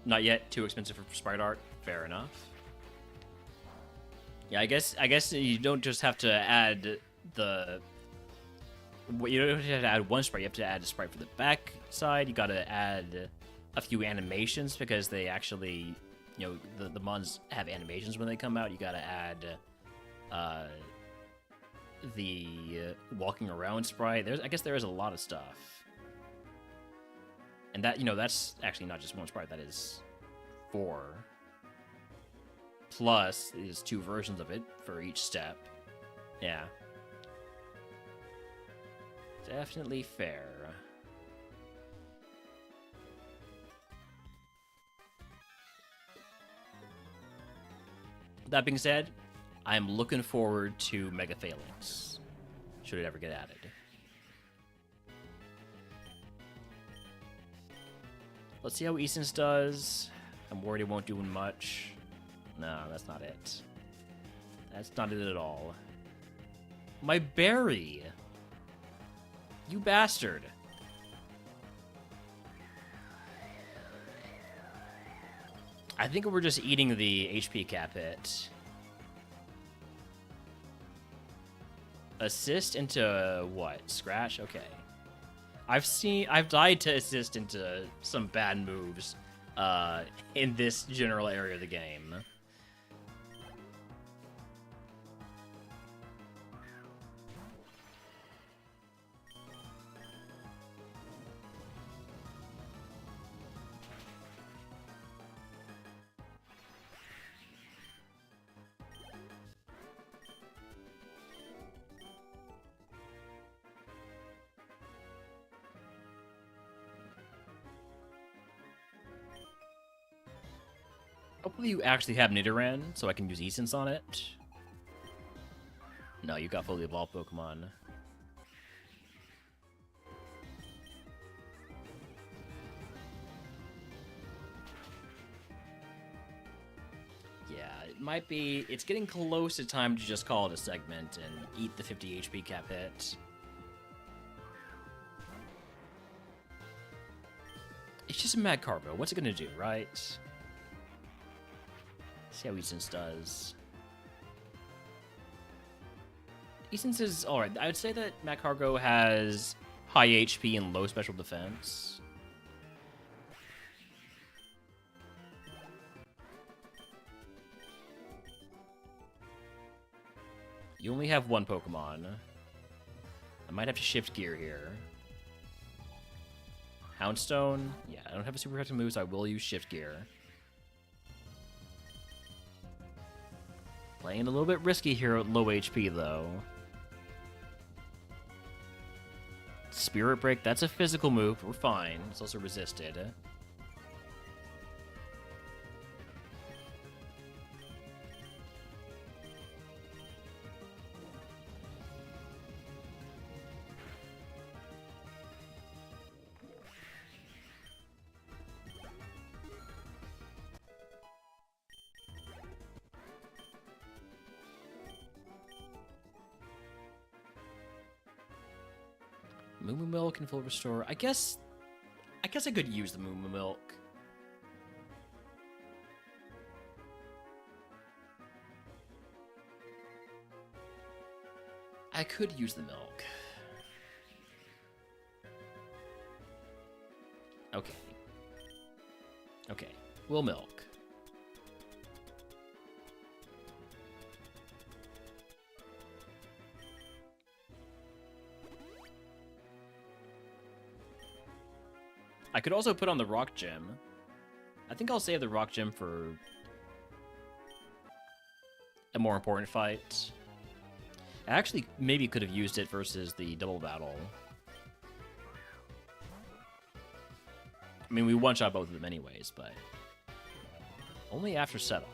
Not yet. Too expensive for sprite art. Fair enough. Yeah, I guess you don't just have to add the. You don't have to add one sprite. You have to add a sprite for the back side. You got to add a few animations because they actually, the mons have animations when they come out. You got to add the walking around sprite. I guess there is a lot of stuff, and that that's actually not just one sprite. That is 4. Plus is 2 versions of it for each step. Yeah. Definitely fair. That being said, I'm looking forward to Mega Phalanx, should it ever get added. Let's see how Essence does. I'm worried it won't do much. No, that's not it. That's not it at all. My berry! You bastard! I think we're just eating the HP cap hit. Assist into what? Scratch? Okay. I've died to assist into some bad moves in this general area of the game. Hopefully you actually have Nidoran, so I can use Essence on it. No, you got fully evolved Pokemon. Yeah, it might be... It's getting close to time to just call it a segment and eat the 50 HP cap hit. It's just a Mad Cargo. What's it gonna do, right? See how Essence does. Essence is alright. I would say that Mad Cargo has high HP and low special defense. You only have one Pokemon. I might have to shift gear here. Houndstone? Yeah, I don't have a super effective move, so I will use shift gear. Playing a little bit risky here at low HP, though. Spirit Break, that's a physical move. We're fine. It's also resisted. Moo Moo Milk and full restore. I guess I could use the Moo Moo Milk. I could use the milk. Okay. Okay. We'll milk. I could also put on the Rock Gem. I think I'll save the Rock Gem for a more important fight. I actually maybe could have used it versus the double battle. I mean, we one-shot both of them anyways, but only after setup.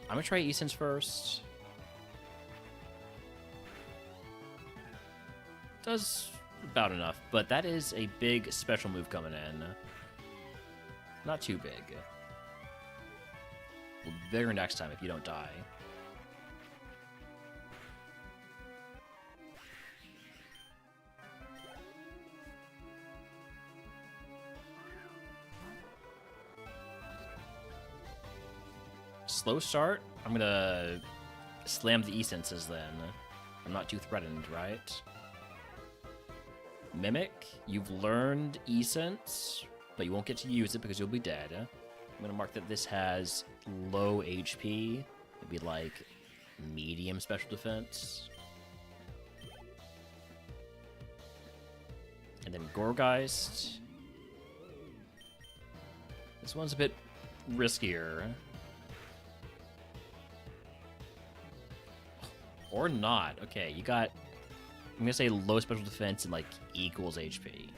I'm gonna try Essence first. Does about enough, but that is a big special move coming in. Not too big. Will be bigger next time if you don't die. Slow start? I'm gonna slam the Essences then. I'm not too threatened, right? Mimic, you've learned Essence, but you won't get to use it because you'll be dead. I'm gonna mark that this has low HP, maybe like medium special defense. And then Gorgeist. This one's a bit riskier. Or not. Okay, you got... I'm gonna say low special defense and like equals HP.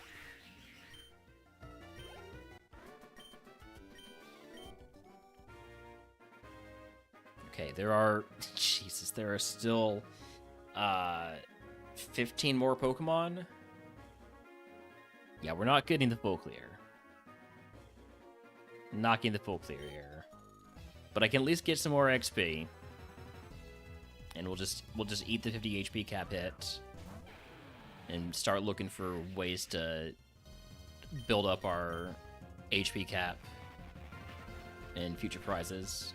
Okay, there are... Jesus, there are still 15 more Pokemon. Yeah, we're not getting the full clear. Not getting the full clear here. But I can at least get some more XP. And we'll just eat the 50 HP cap hit. And start looking for ways to build up our HP cap and future prizes.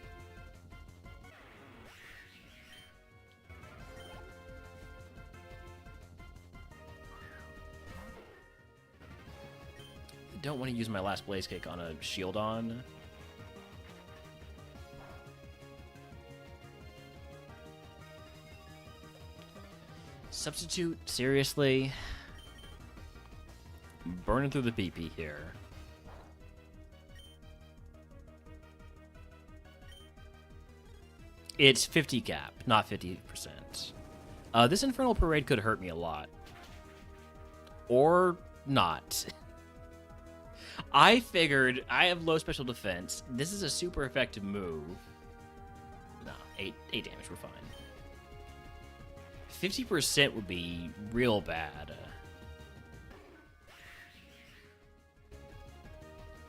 I don't want to use my last Blaze Kick on a shield on. Substitute? Seriously? Burning through the BP here. It's 50 cap, not 50%. This Infernal Parade could hurt me a lot. Or not. I figured I have low special defense. This is a super effective move. No, 8 damage, we're fine. 50% would be real bad.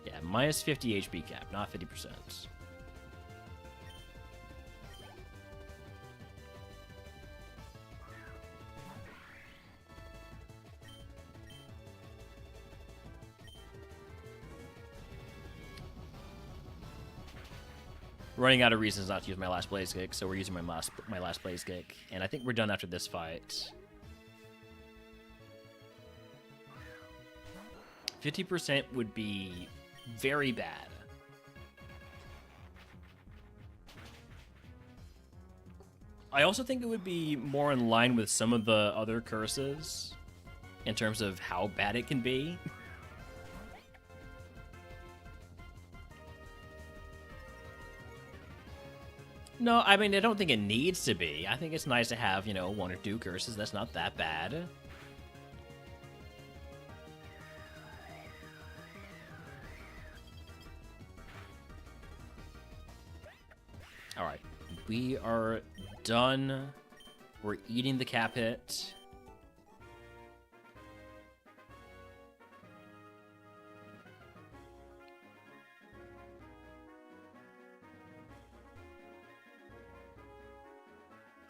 Yeah, minus 50 HP cap, not 50%. Running out of reasons not to use my last blaze kick, so we're using my last blaze kick, and I think we're done after this fight. 50% would be very bad. I also think it would be more in line with some of the other curses in terms of how bad it can be. No, I mean, I don't think it needs to be. I think it's nice to have, you know, 1 or 2 curses. That's not that bad. Alright, we are done. We're eating the cap hit.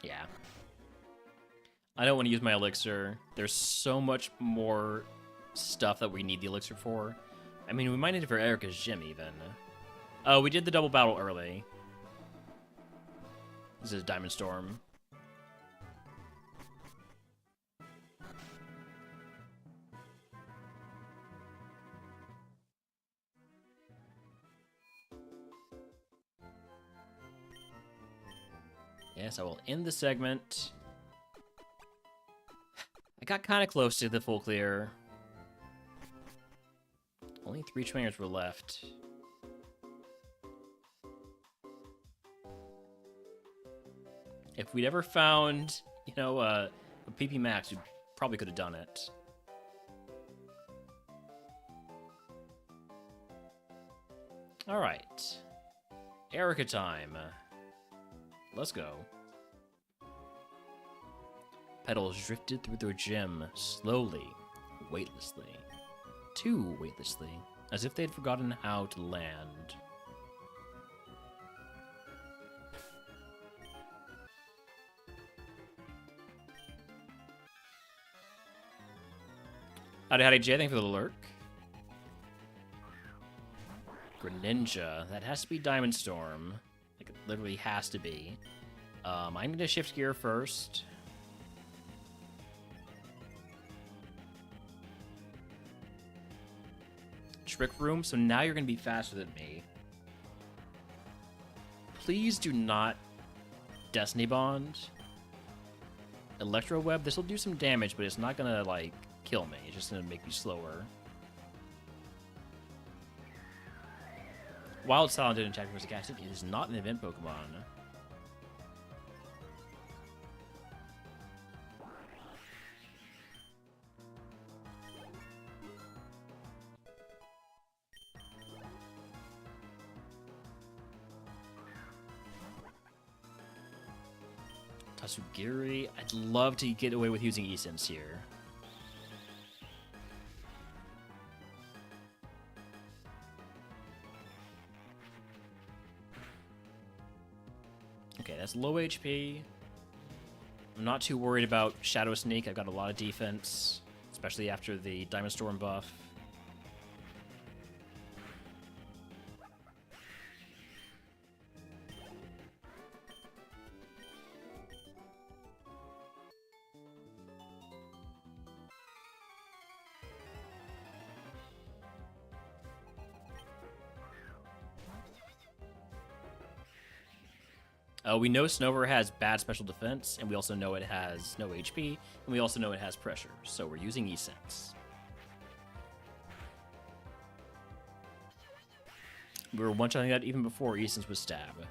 Yeah. I don't want to use my elixir. There's so much more stuff that we need the elixir for. I mean, we might need it for Erica's gym, even. Oh, we did the double battle early. This is Diamond Storm. Yes, I will end the segment. I got kind of close to the full clear. Only 3 trainers were left. If we'd ever found, you know, a PP Max, we probably could have done it. All right. Erica time. Let's go. Petals drifted through their gym, slowly, weightlessly. Too weightlessly, as if they'd forgotten how to land. Howdy, Jay, thank you for the lurk. Greninja, that has to be Diamond Storm. Like, it literally has to be. I'm gonna shift gear first. Trick Room, so now you're gonna be faster than me. Please do not Destiny Bond. Electro Web, this will do some damage, but it's not gonna, like, kill me. It's just gonna make me slower. Wild Style didn't attack me sarcastic. It is not an event Pokemon. Tatsugiri, I'd love to get away with using E-Sense here. Okay, that's low HP. I'm not too worried about Shadow Sneak. I've got a lot of defense, especially after the Diamond Storm buff. We know Snover has bad special defense, and we also know it has no HP, and we also know it has pressure, so we're using E-Sense. We were one-shotting that even before E-Sense was Stab.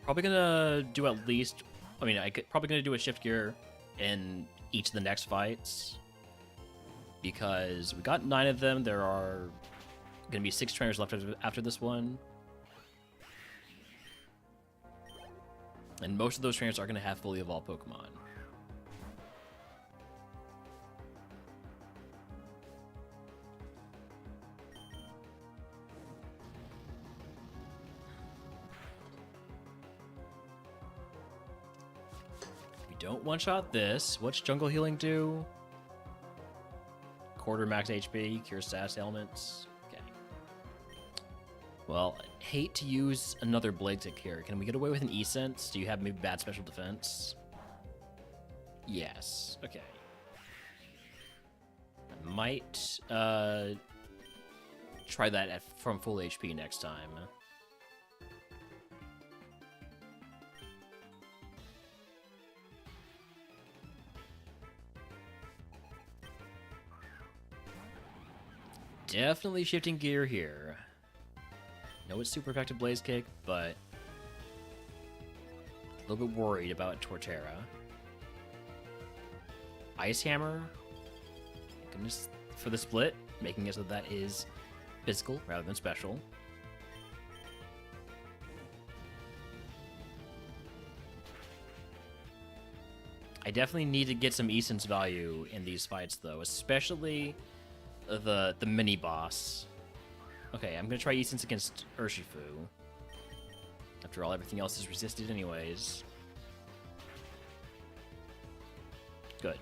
Probably gonna do at least, probably gonna do a shift gear in each of the next fights. because we got 9 of them. There are going to be 6 trainers left after this one. And most of those trainers are going to have fully evolved Pokemon. If we don't one-shot this, what's Jungle Healing do? Quarter max HP, cure status ailments. Okay. Well, hate to use another Blade Tick here. Can we get away with an E-Sense? Do you have maybe bad special defense? Yes. Okay. I might try that from full HP next time. Definitely shifting gear here. Know it's super effective Blaze Kick, but a little bit worried about Torterra. Ice Hammer. Goodness, for the split, making it so that is physical rather than special. I definitely need to get some E-Sense value in these fights, though, especially the mini boss. Okay, I'm gonna try E-Sense against Urshifu. After all, everything else is resisted anyways. Good.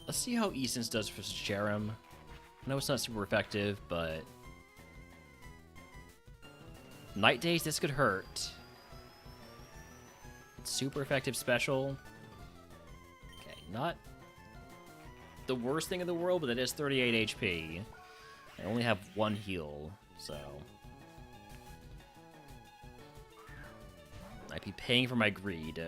Let's see how E-Sense does for Jerem. I know it's not super effective, but Night Days, this could hurt. Super effective special. Okay, not the worst thing in the world, but it is 38 HP. I only have 1 heal, so I'd be paying for my greed.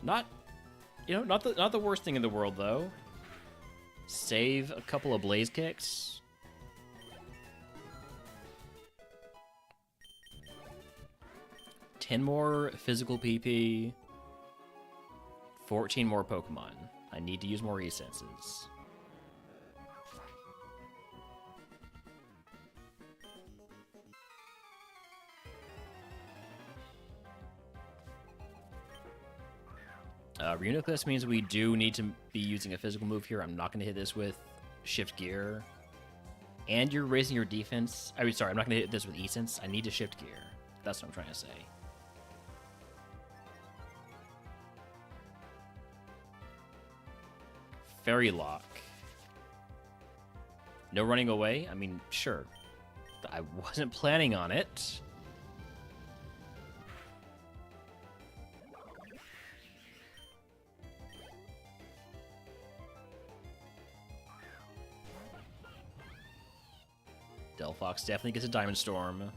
Not, not the worst thing in the world, though. Save a couple of Blaze Kicks. $10 more physical PP. 14 more Pokemon. I need to use more E-Senses. Reuniclus means we do need to be using a physical move here. I'm not going to hit this with Shift Gear. And you're raising your defense. I'm not going to hit this with E-Sense. I need to Shift Gear. That's what I'm trying to say. Fairy Lock. No running away? I mean, sure. I wasn't planning on it. Delphox definitely gets a Diamond Storm.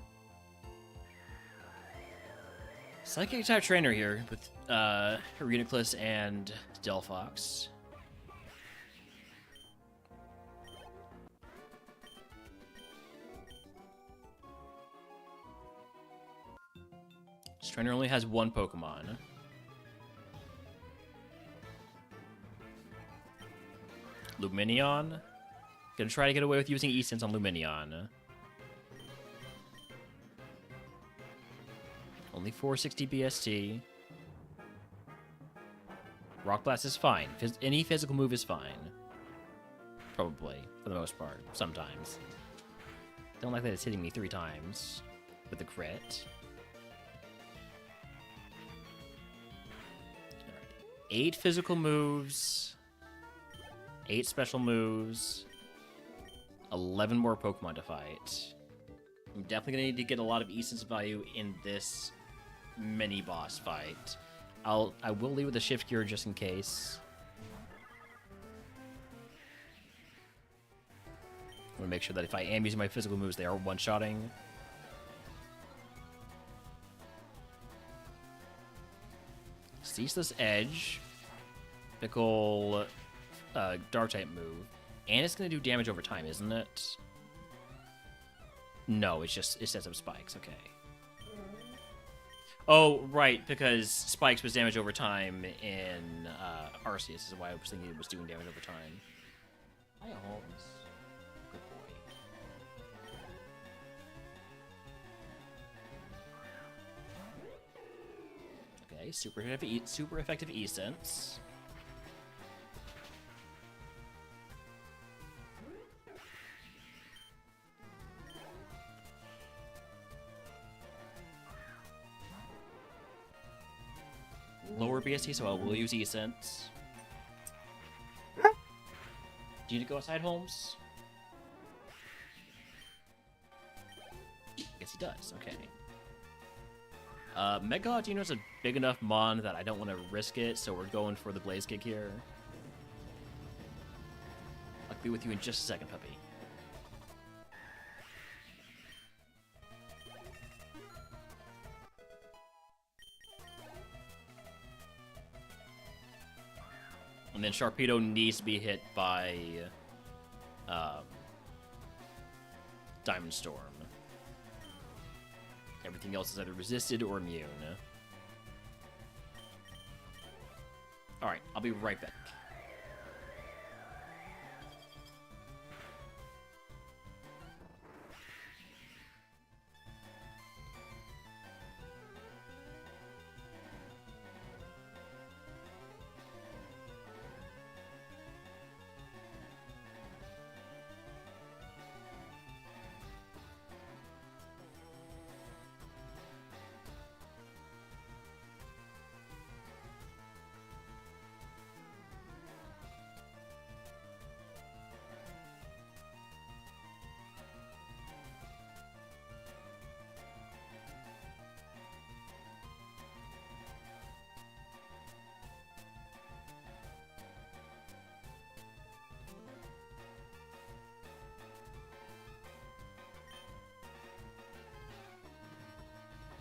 Psychic type trainer here with Reuniclus and Delphox. This trainer only has 1 Pokemon. Lumineon. Gonna try to get away with using E-Sense on Lumineon. Only 460 BST. Rock Blast is fine. Any physical move is fine. Probably, for the most part. Sometimes. Don't like that it's hitting me 3 times with a crit. Alright. 8 physical moves. 8 special moves. 11 more Pokemon to fight. I'm definitely going to need to get a lot of E-Sense value in this mini-boss fight. I will leave with the shift gear just in case. I want to make sure that if I am using my physical moves, they are one-shotting. Ceaseless Edge. Typical Dark-type move. And it's going to do damage over time, isn't it? No, it sets up spikes. Okay. Oh, right, because spikes was damage over time in Arceus. This is why I was thinking it was doing damage over time. Hi, Holmes. Good boy. Okay, super effective E-Sense. Lower BST, so I will use E-Sense. Do you need to go outside, Holmes? I guess he does, okay. Mega Audino's a big enough mon that I don't want to risk it, so we're going for the Blaze Kick here. I'll be with you in just a second, puppy. And then Sharpedo needs to be hit by Diamond Storm. Everything else is either resisted or immune. Alright, I'll be right back.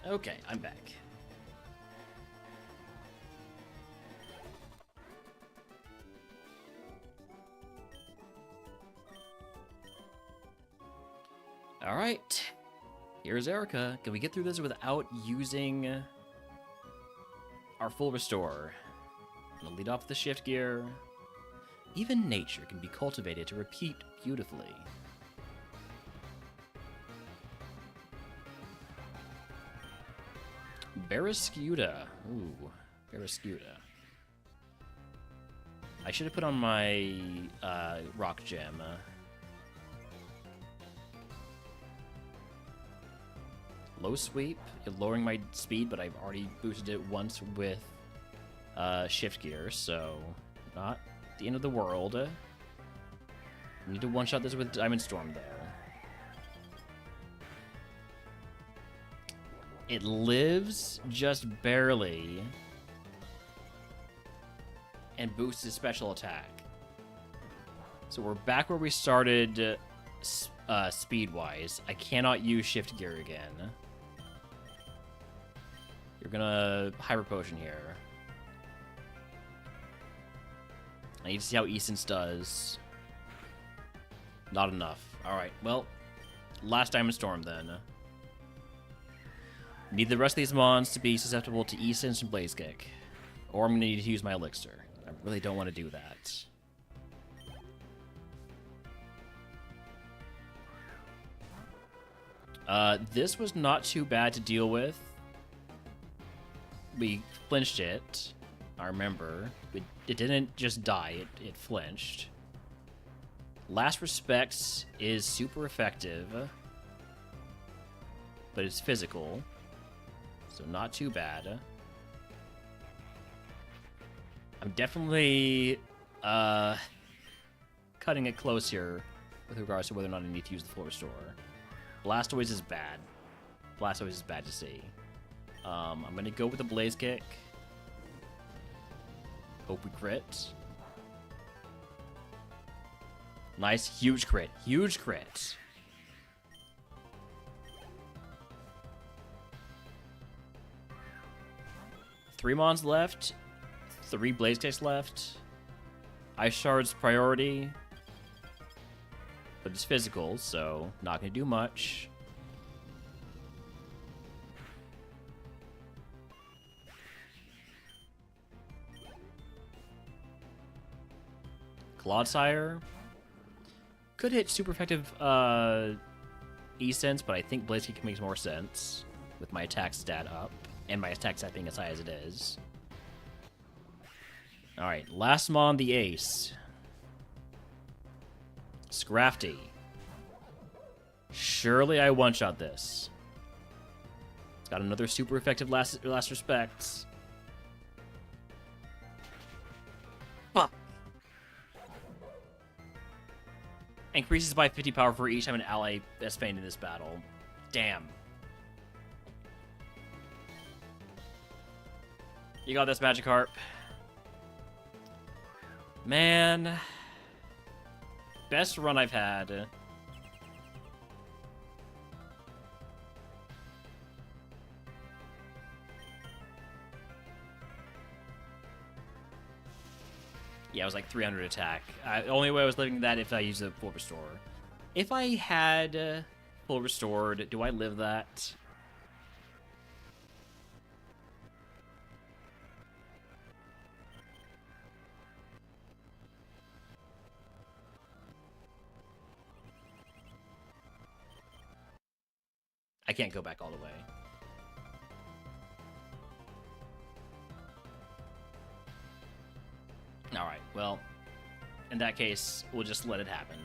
Okay, I'm back. Alright. Here's Erica. Can we get through this without using our full restore? I'm gonna lead off the shift gear. Even nature can be cultivated to repeat beautifully. Barrascuda. Ooh, Barrascuda. I should have put on my rock gem. Low sweep. You're lowering my speed, but I've already boosted it once with shift gear, so not the end of the world. I need to one-shot this with Diamond Storm, though. It lives just barely and boosts his special attack. So we're back where we started speed-wise. I cannot use shift gear again. You're gonna Hyper Potion here. I need to see how E-Sense does. Not enough. Alright, well, last Diamond Storm then. Need the rest of these mons to be susceptible to E-Sense and Blaze Kick. Or I'm going to need to use my Elixir. I really don't want to do that. This was not too bad to deal with. We flinched it. I remember. It didn't just die. It flinched. Last Respect is super effective. But it's physical. So not too bad. I'm definitely cutting it close here with regards to whether or not I need to use the full restore. Blastoise is bad. Blastoise is bad to see. I'm going to go with the Blaze Kick. Hope we crit. Nice, huge crit. Huge crit. Three Mons left. 3 Blaze Kicks left. Ice Shard's priority. But it's physical, so not going to do much. Clodsire. Could hit super effective E-Sense, but I think Blaze Kick makes more sense with my attack stat up. And my attack stat being as high as it is. Alright, last Mon the Ace. Scrafty. Surely I one-shot this. It's got another super effective last respects. Fuck. Increases by 50 power for each time an ally is fainted in this battle. Damn. You got this, Magikarp. Man. Best run I've had. Yeah, it was like 300 attack. The only way I was living that if I used a full restore. If I had full restored, do I live that? I can't go back all the way. Alright, well, in that case, we'll just let it happen.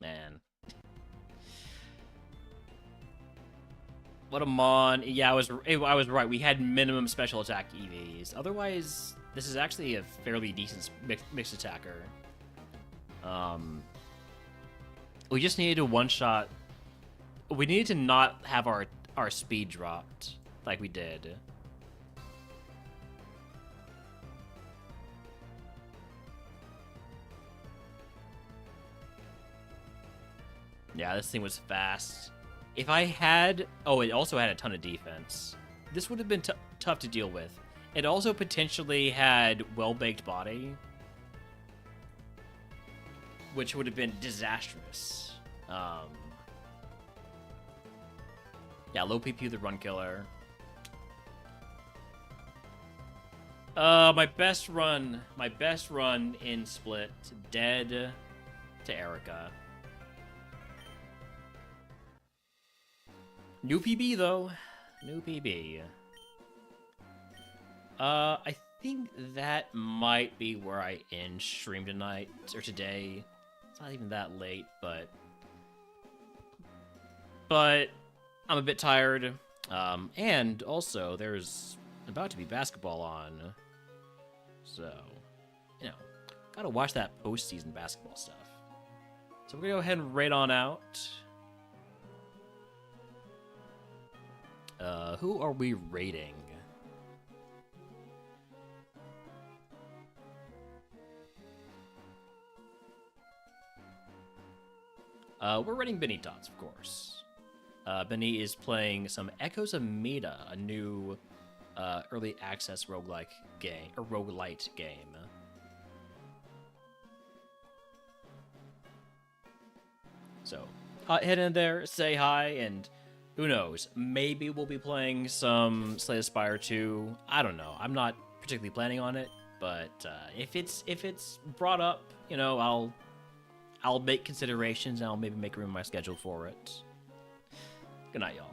Man. What a Mon. Yeah, I was right. We had minimum special attack EVs. Otherwise, this is actually a fairly decent mixed attacker. We just needed to one-shot. We needed to not have our speed dropped like we did. Yeah, this thing was fast. If I had... Oh, it also had a ton of defense. This would have been tough to deal with. It also potentially had well-baked body, which would have been disastrous. Yeah, low PP, the run killer. My best run in Split, dead to Erica. New PB though, new PB. I think that might be where I end stream tonight or today. It's not even that late, but I'm a bit tired. And also there's about to be basketball on, so you know, gotta watch that postseason basketball stuff. So we're gonna go ahead and raid on out. Who are we raiding? We're raiding Benny Tots, of course. Benny is playing some Echoes of Meta, a new early access roguelike game, or roguelite game. So, head in there, say hi, and who knows? Maybe we'll be playing some Slay the Spire 2. I don't know. I'm not particularly planning on it, but if it's brought up, you know, I'll make considerations and I'll maybe make room in my schedule for it. Good night, y'all.